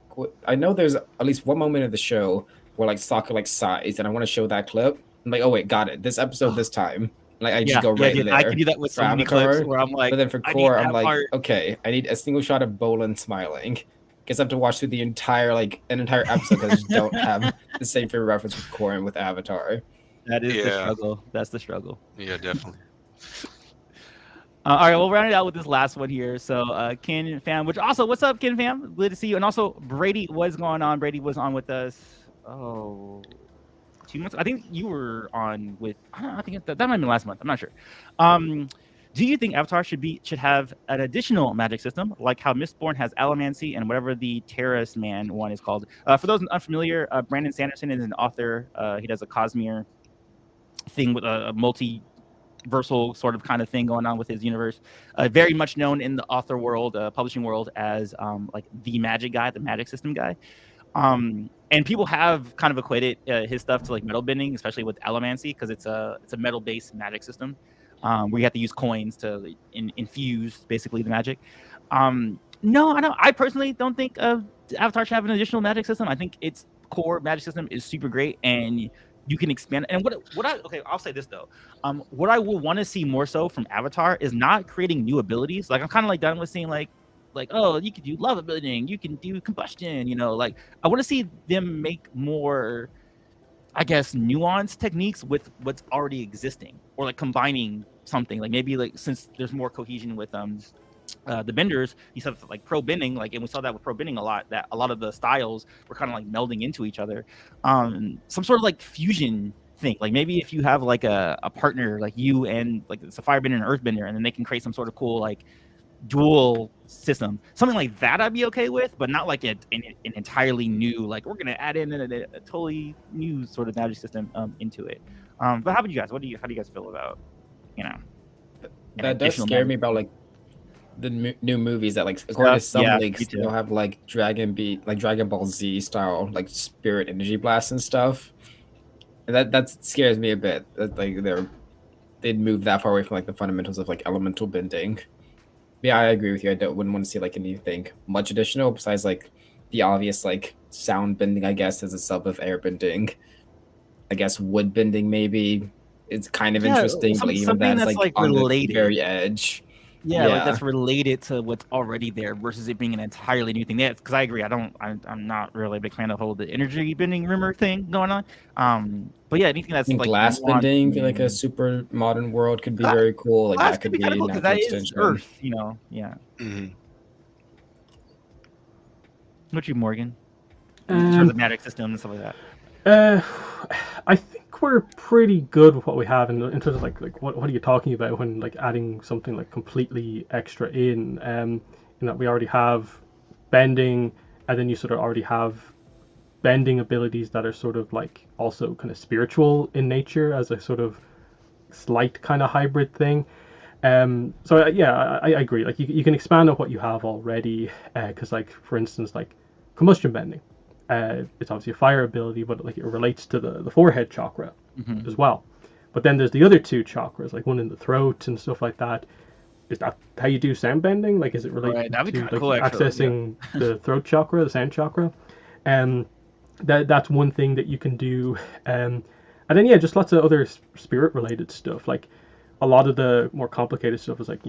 I know there's at least one moment of the show where like Sokka like sighs and I want to show that clip. I'm like, oh wait, got it. This episode this time. Like I just go right dude, there. I can do that with so many Avatar, clips where I'm like, but then for Korra, I'm like, okay, I need a single shot of Bolin smiling. Guess I have to watch through the entire an entire episode because I just don't have the same favorite reference with Korra and with Avatar. That is the struggle. That's the struggle. Yeah, definitely. All right, we'll round it out with this last one here. So, Ken Fam, which also, what's up, Ken Fam? Good to see you. And also, Brady, what's going on? Brady was on with us. 2 months. I think you were on with. I think that might have been last month. I'm not sure. Do you think Avatar should have an additional magic system, like how Mistborn has Allomancy and whatever the Terrace Man one is called? For those unfamiliar, Brandon Sanderson is an author. He does a Cosmere thing with a multiversal sort of kind of thing going on with his universe. Very much known in the author world, publishing world, as like the magic guy, the magic system guy. And people have kind of equated his stuff to like metal bending, especially with Allomancy, because it's a metal based magic system. Where you have to use coins to infuse basically the magic. No, I don't. I personally don't think Avatar should have an additional magic system. I think its core magic system is super great, and you can expand. And I'll say this though. What I will want to see more so from Avatar is not creating new abilities. Like I'm kind of like done with seeing like oh, you can do lava bending, you can do combustion. Like I want to see them make more, I guess, nuanced techniques with what's already existing, or like combining something. Like maybe like since there's more cohesion with the benders, you said like pro bending, like, and we saw that with pro bending a lot. That a lot of the styles were kind of like melding into each other. Some sort of like fusion thing. Like maybe if you have like a partner like you and like it's a firebender and an earthbender, and then they can create some sort of cool like dual system, something like that I'd be okay with, but not like an entirely new, like we're gonna add in a totally new sort of magic system into it. But how about you guys? How do you guys feel about that does scare me about like the new movies that like according to some leaks they'll have like Dragon Ball Z style like spirit energy blasts and stuff, and that scares me a bit. That like they'd move that far away from like the fundamentals of like elemental bending. Yeah, I agree with you. Wouldn't want to see like anything much additional besides like the obvious like sound bending, I guess, as a sub of air bending. I guess wood bending maybe. It's kind of interesting, but even that's like on related. The very edge. Yeah, like that's related to what's already there versus it being an entirely new thing. Because I agree, I'm not really a big fan of the energy bending rumor thing going on. But yeah, anything that's like glass bending, like a super modern world could be very cool. Like that could be kind of cool because that is Earth, yeah. Mm-hmm. What you, Morgan? In terms of magic system and stuff like that. I think we're pretty good with what we have in terms of like what are you talking about when like adding something like completely extra in that we already have bending, and then you sort of already have bending abilities that are sort of like also kind of spiritual in nature as a sort of slight kind of hybrid thing. So yeah, I agree. Like you can expand on what you have already, because like for instance like combustion bending. It's obviously a fire ability, but like it relates to the forehead chakra as well. But then there's the other two chakras, like one in the throat and stuff like that. Is that how you do sound bending? Like, is it related to like cool, accessing the throat chakra, the sound chakra? That's one thing that you can do. And then just lots of other spirit related stuff. Like a lot of the more complicated stuff is like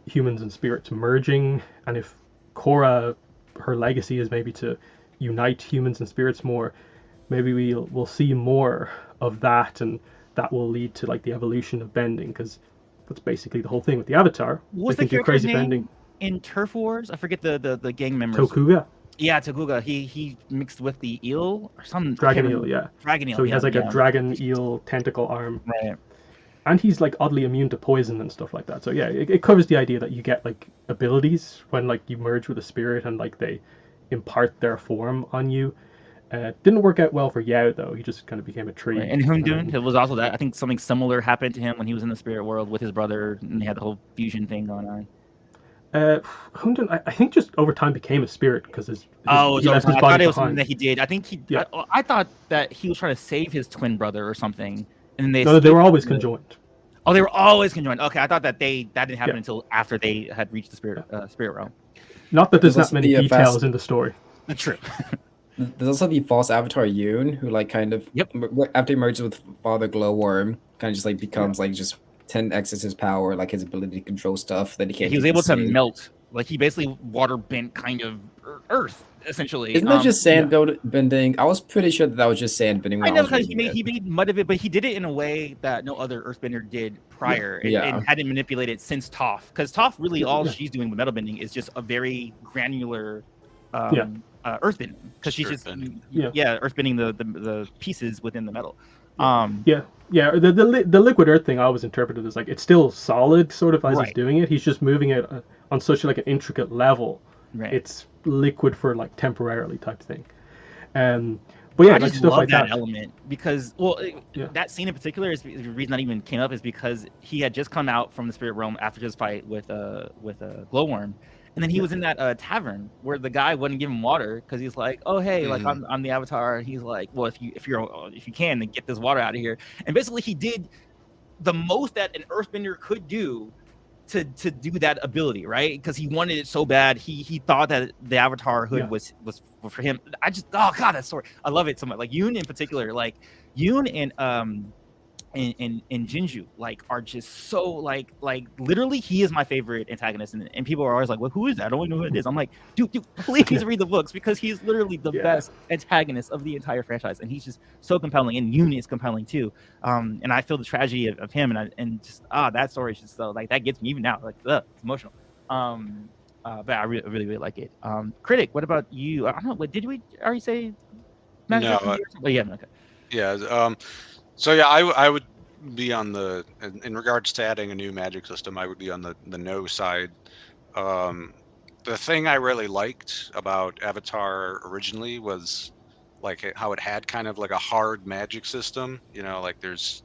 humans and spirits merging, and if Korra, her legacy is maybe to unite humans and spirits more, maybe we'll see more of that, and that will lead to like the evolution of bending, because that's basically the whole thing with the Avatar. What's They the can do character's crazy name bending. in Turf Wars? I forget the gang members. Tokuga, Yeah, Taguga. He mixed with the eel or something. I dragon can't eel, remember. yeah. Dragon eel. So he Yeah, has like a yeah. dragon eel tentacle arm, Right. and he's like oddly immune to poison and stuff like that. So yeah, it covers the idea that you get like abilities when like you merge with a spirit and like they impart their form on you. Didn't work out well for Yao though. He just kind of became a tree. Right. And Hundun, it was also that. I think something similar happened to him when he was in the spirit world with his brother, and they had the whole fusion thing going on. Hundun, I think just over time became a spirit because It he left was his I thought body it was something behind. that he did. I think he. Yeah. I thought that he was trying to save his twin brother or something, and then they. No, they were escaped. always conjoined. Oh, they were always conjoined. Okay, I thought that that didn't happen Yeah. until after they had reached the spirit realm. Not that there's There's that also many the, details fast- in the story. True. There's also the false avatar Yoon, who like kind of Yep. after he merges with Father Glowworm, kind of just like becomes like just 10x's his power, like his ability to control stuff that he can't. He was keep able the to same. melt, like he basically water bent kind of Earth essentially. Isn't that just sand bending? I was pretty sure that was just sand bending. I When know was because reading it. he made mud of it, but he did it in a way that no other Earthbender did prior. Yeah. And hadn't manipulated since Toph, because Toph really all Yeah. she's doing with metal bending is just a very granular Yeah. earthbending, because she's just Earthbending. earthbending the pieces within the metal. Yeah, the liquid earth thing I always interpreted as like it's still solid sort of as Right. he's doing it. He's just moving it on such like an intricate level. Right. It's liquid for like temporarily type thing. But yeah, I like just stuff love like that that. element because, that scene in particular is the reason that even came up is because he had just come out from the spirit realm after his fight with Glowworm, and then he was in that tavern where the guy wouldn't give him water because he's like, oh hey, like I'm the Avatar, and he's like, well if you can, then get this water out of here, and basically he did the most that an Earthbender could do to do that ability, right? Because he wanted it so bad. He thought that the Avatar hood was for him. I just that story. I love it so much. Like Yoon in particular, like Yoon and Jinju like are just so like literally he is my favorite antagonist, and people are always like, well, who is that? I don't know who it is. I'm like, dude, please read the books because he's literally the best antagonist of the entire franchise, and he's just so compelling, and Yoon is compelling too. And I feel the tragedy of him, and just that story is just so like that gets me even now, like it's emotional. But I really like it. Critic, what about you? I don't know. Did we already say? No. Yeah. Okay. Yeah. So yeah, I would be on the in regards to adding a new magic system, I would be on the no side. The thing I really liked about Avatar originally was like how it had kind of like a hard magic system. You know, like there's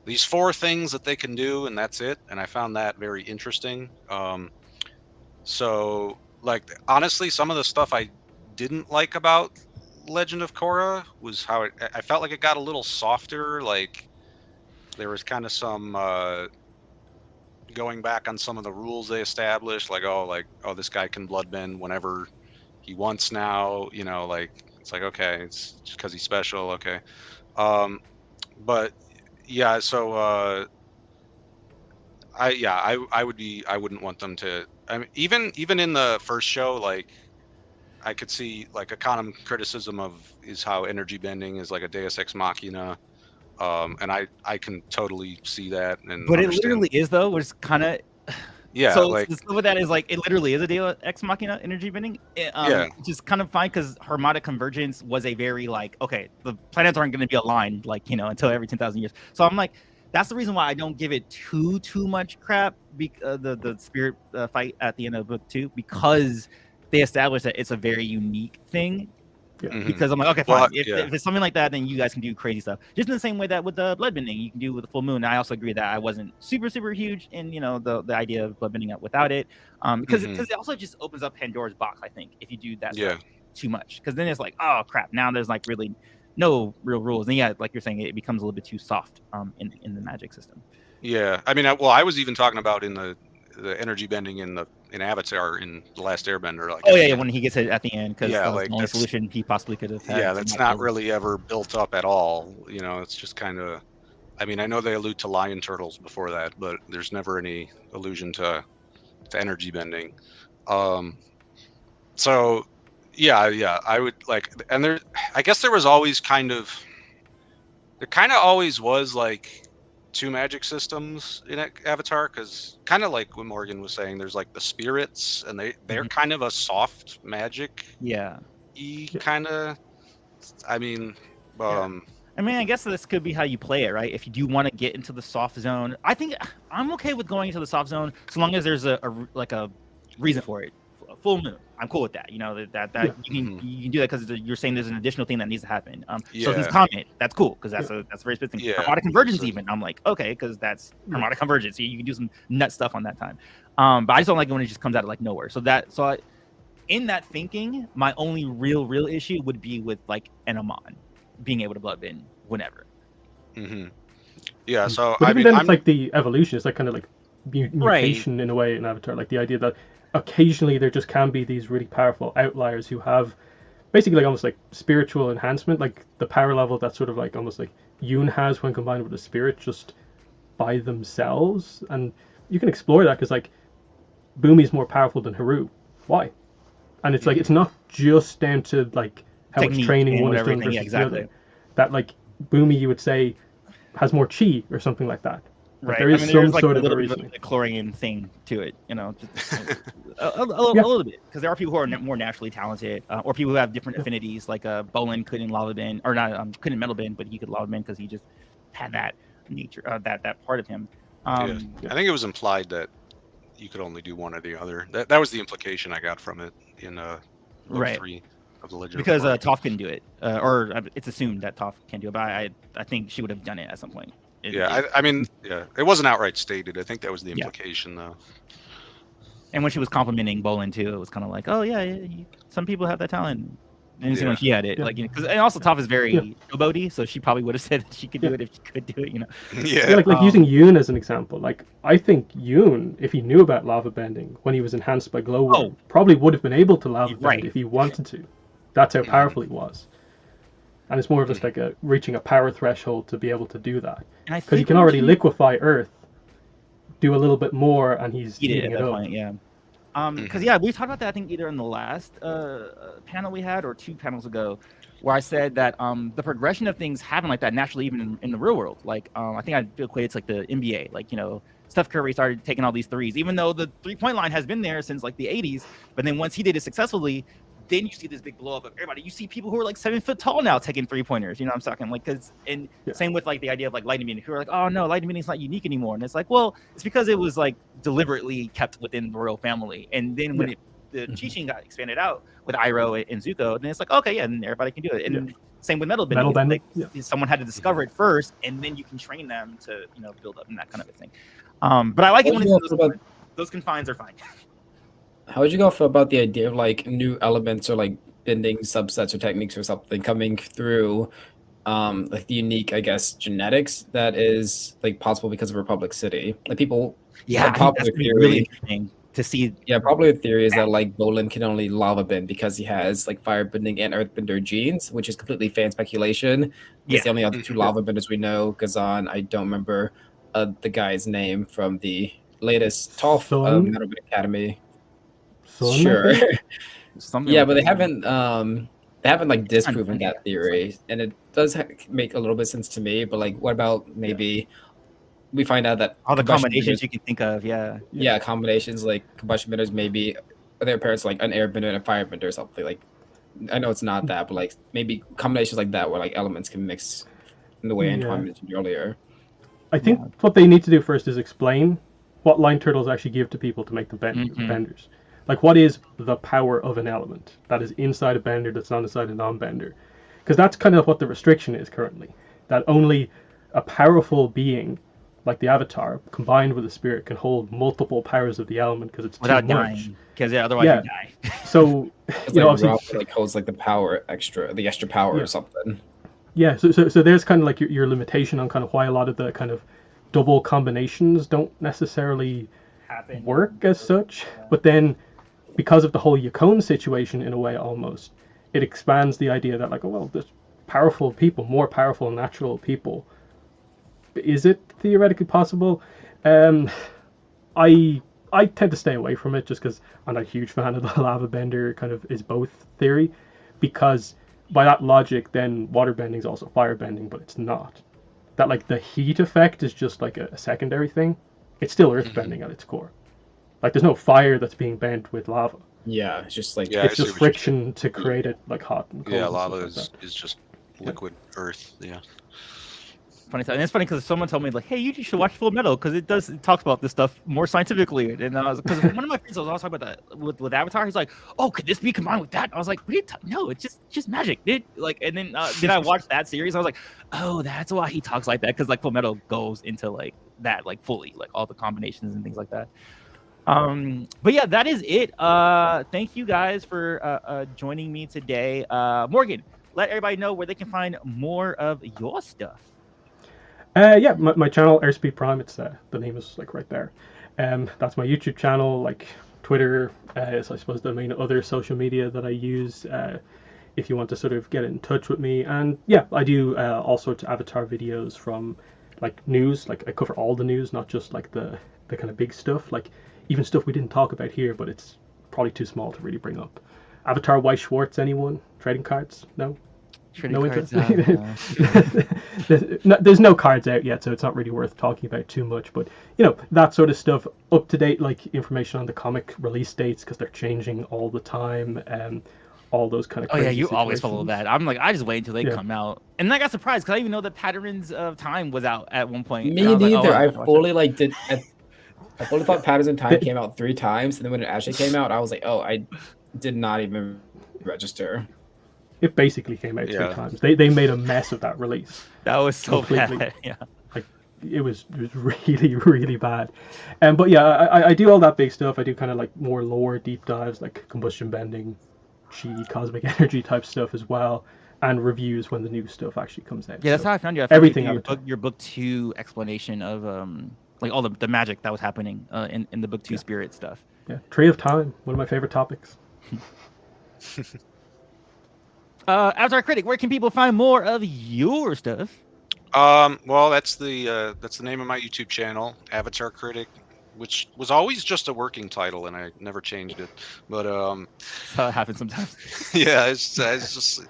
these 4 things that they can do, and that's it. And I found that very interesting. So like honestly, some of the stuff I didn't like about Legend of Korra was how I felt like it got a little softer. Like there was kind of some going back on some of the rules they established, like oh this guy can bloodbend whenever he wants now. You know, like it's like okay, it's just because he's special. Okay, but yeah, so I wouldn't want them to. I mean, even in the first show, like I could see like a common criticism is how energy bending is like a Deus Ex Machina, and I can totally see that. And but it literally is though, which is kind of So like the stuff with that is like it literally is a Deus Ex Machina energy bending. Which is kind of fine because harmonic convergence was a very like okay, the planets aren't going to be aligned like until every 10,000 years. So I'm like. That's the reason why I don't give it too much crap. The spirit fight at the end of book 2 because they established that it's a very unique thing. Because I'm like, okay, fine. If it's something like that, then you guys can do crazy stuff. Just in the same way that with the bloodbending, you can do with the full moon. And I also agree that I wasn't super huge in the idea of bloodbending without it, because it also just opens up Pandora's box. I think if you do that stuff too much, because then it's like, oh crap, now there's like really no real rules, and like you're saying, it becomes a little bit too soft in the magic system. Yeah, I mean, I was even talking about in the energy bending in Avatar in The Last Airbender. Like, when he gets it at the end, because like the only solution he possibly could have had. Yeah, that's not really ever built up at all. It's just kind of. I mean, I know they allude to lion turtles before that, but there's never any allusion to energy bending. So Yeah, I would like, and I guess there kind of always was like two magic systems in Avatar, because kind of like what Morgan was saying, there's like the spirits, and they're Mhm. kind of a soft magic Yeah. Yeah. kind of. I mean, um, I mean, I guess this could be how you play it, right? If you do want to get into the soft zone, I think I'm okay with going into the soft zone so long as there's a reason for it. A full moon, I'm cool with that. You know that Yeah. you can do that because you're saying there's an additional thing that needs to happen. So if Yeah. he's comet, that's cool because that's a very specific thing. Yeah, Harmonic convergence, so- even I'm like okay because that's Yeah. harmonic convergence. You can do some nut stuff on that time. But I just don't like it when it just comes out of like nowhere. In that thinking, my only real issue would be with like an Amon being able to bloodbend whenever. Yeah, so But I even mean, then, it's like the evolution. It's like kind of like Right. mutation in a way in Avatar. Like the idea that occasionally there just can be these really powerful outliers who have basically like almost like spiritual enhancement, like the power level that sort of like almost like Yoon has when combined with the spirit just by themselves. And you can explore that because like Bumi's more powerful than Haru. Why? And it's like it's not just down to like how much Technique training and one is whatever, doing yeah, versus the other. exactly. That like Bumi, you would say, has more chi or something like that. Right. There is I mean, some there's like sort a of little bit of reasoning. a chlorine thing to it, you know, just a Yeah. little bit, because there are people who are more naturally talented, or people who have different affinities. Like Bolin couldn't lava bend, or not, couldn't metal bend, but he could lava bend because he just had that nature, that part of him. yeah. I think it was implied that you could only do one or the other. That was the implication I got from it in book Right. 3 of the Legend Because of Korra. Toph couldn't do it, or it's assumed that Toph can do it, but I think she would have done it at some point. I mean, yeah, it wasn't outright stated. I think that was the Yeah. implication, though. And when she was complimenting Bolin too, it was kind of like, oh yeah, some people have that talent. And Yeah. when she had it, Yeah. like, you know, and also Toph is very Yeah. showboaty, so she probably would have said that she could do Yeah. it if she could do it, you know. Yeah. Yeah, like using Yoon as an example. Like I think Yoon, if he knew about lava bending when he was enhanced by glowworm, Oh. probably would have been able to lava bend Right. if he wanted to. That's how powerful he was. And it's more of just like reaching a power threshold to be able to do that. And I Because he think can when already she liquefy Earth, do a little bit more, and he's eat it eating at it that up. point, yeah. Because yeah, we talked about that I think either in the last panel we had or 2 panels ago, where I said that the progression of things happen like that naturally even in the real world. Like I think I equated to like the NBA, like, you know, Steph Curry started taking all these threes, even though the 3-point line has been there since like the 80s. But then once he did it successfully, then you see this big blow up of everybody. You see people who are like 7 foot tall now taking 3-pointers. You know what I'm talking? Like, same with like the idea of like lightning bending. People are like, oh no, lightning bending is not unique anymore. And it's like, well, it's because it was like deliberately kept within the royal family. And then when the teaching got expanded out with Iroh and Zuko, then it's like, okay, yeah, and everybody can do it. And same with metal bending. Metal bending, Like, someone had to discover it first, and then you can train them to, you know, build up and that kind of a thing. But I like it when those confines are fine. How would you go for about the idea of like new elements or like bending subsets or techniques or something coming through like the unique, I guess, genetics that is like possible because of Republic City? Like people Yeah, like, I think that's popular gonna be theory. really interesting to see. Yeah, popular theory is that like Bolin can only lava bend because he has like firebending and earthbender genes, which is completely fan speculation. It's the only other 2 lava benders we know. Gazan, I don't remember the guy's name from the latest Toph Sun? Metal Bend Academy. Sun, I Sure. think? Something Yeah, like but they that. haven't like disproven funny. that theory, and it does make a little bit of sense to me. But like, what about maybe we find out that All the combustion combinations benders- you can think of, yeah, combinations like combustion benders, maybe their parents like an airbender and a firebender or something. Like, I know it's not that, but like maybe combinations like that where like elements can mix in the way Antoine mentioned earlier. I think what they need to do first is explain what line turtles actually give to people to make them benders. Like, what is the power of an element that is inside a bender that's not inside a non-bender? Because that's kind of what the restriction is currently. That only a powerful being, like the Avatar, combined with a spirit, can hold multiple powers of the element because it's without too much. dying, because otherwise you die. So, It's you know, like obviously, Rob, like holds like the extra power or something. yeah. So there's kind of like your limitation on kind of why a lot of the kind of double combinations don't necessarily work as such. But then, because of the whole Yukon situation, in a way, almost, it expands the idea that like, oh well, there's powerful people, more powerful natural people. Is it theoretically possible? I I tend to stay away from it just because I'm not a huge fan of the lava bender kind of is both theory, because by that logic, then water bending is also fire bending, but it's not. That like the heat effect is just like a secondary thing. It's still earth bending at its core. Like there's no fire that's being bent with lava. Yeah, it's just like Yeah, It's I see just what you're friction to create it like hot and cold. Yeah, and lava stuff like that. is just liquid earth. Yeah. Funny stuff. And it's funny because someone told me like, "Hey, you should watch Full Metal because it talks about this stuff more scientifically." And I was because one of my friends was also talking about that with Avatar. He's like, "Oh, could this be combined with that?" I was like, "What are you no, it's just magic, dude." Like, and then I watch that series? I was like, "Oh, that's why he talks like that because like Full Metal goes into like that like fully like all the combinations and things like that." But yeah, that is it. Thank you guys for joining me today. Morgan, let everybody know where they can find more of your stuff. Yeah, my channel Airspeed Prime. It's the name is like right there. That's my YouTube channel. Like Twitter is I suppose the main other social media that I use. If you want to sort of get in touch with me, and yeah, I do all sorts of Avatar videos from like news. Like I cover all the news, not just like the kind of big stuff. Like even stuff we didn't talk about here, but it's probably too small to really bring up. Avatar White Schwartz, anyone? Trading cards? No? No interest? There's no cards out yet, so it's not really worth talking about too much. But, you know, that sort of stuff, up-to-date, like, information on the comic release dates, because they're changing all the time, all those kind of Oh, yeah, crazy you always follow situations. that. I'm like, I just wait until they Yeah. come out. And I got surprised because I didn't even know that Patterns of Time was out at one point. And I me was like, neither. oh, I watch fully like did. I fully thought Patterns in Time came out 3 times, and then when it actually came out, I was like, oh, I did not even register. It basically came out 3 Yeah. times. They made a mess of that release. That was so Completely. bad. Yeah. Like it was really really bad. But yeah, I do all that big stuff. I do kind of like more lore deep dives, like combustion bending, chi, cosmic energy type stuff as well, and reviews when the new stuff actually comes out. Yeah, that's So how I found you. I found everything your Avatar. book 2 explanation of like all the magic that was happening in the book 2 Yeah. spirit stuff. Yeah, Tree of Time, one of my favorite topics. Avatar Critic, where can people find more of your stuff? Well, that's the name of my YouTube channel, Avatar Critic, which was always just a working title, and I never changed it. But That's how it happens sometimes. yeah, it's just.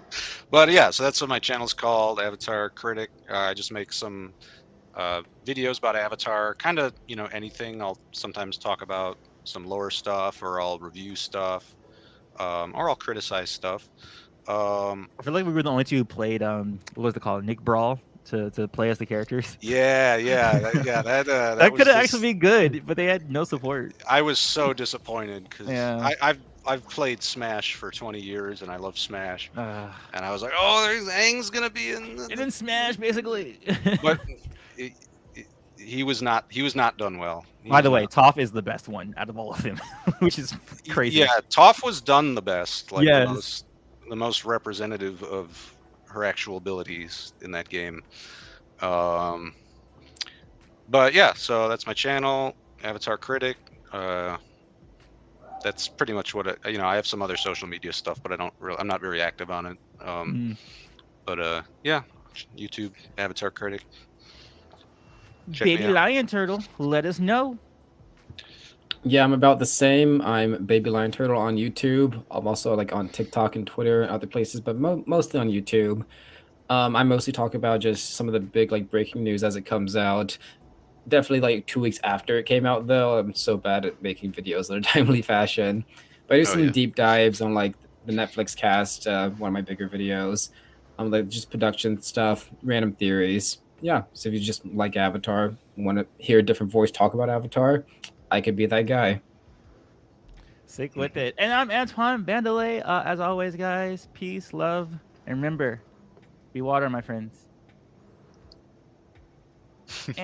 But yeah, so that's what my channel's called, Avatar Critic. I just make some videos about Avatar, kind of anything. I'll sometimes talk about some lore stuff, or I'll review stuff, or I'll criticize stuff. I feel like we were the only two who played what was it called, Nick Brawl, to play as the characters. Yeah, that That was could have just- actually been good, but they had no support. I was so disappointed because Yeah. I've played Smash for 20 years and I love Smash, Uh, and I was like, oh, there's Aang's gonna be in. and then Smash, basically. But he was not done well. By the way, Toph is the best one out of all of them, which is crazy. Yeah, Toph was done the best. Like Yes. the most representative of her actual abilities in that game. But yeah, so that's my channel, Avatar Critic. That's pretty much what I have some other social media stuff, but I'm not very active on it. But yeah, YouTube, Avatar Critic. Check me Baby out. Lion Turtle, let us know. Yeah, I'm about the same. I'm Baby Lion Turtle on YouTube. I'm also like on TikTok and Twitter and other places, but mostly on YouTube. I mostly talk about just some of the big like breaking news as it comes out. Definitely like 2 weeks after it came out, though. I'm so bad at making videos in a timely fashion. But I do some yeah. deep dives on like the Netflix cast, one of my bigger videos. Like just production stuff, random theories. Yeah, so if you just like Avatar, want to hear a different voice talk about Avatar, I could be that guy. Sick with it. And I'm Antoine Bandelay. As always, guys, peace, love, and remember, be water, my friends.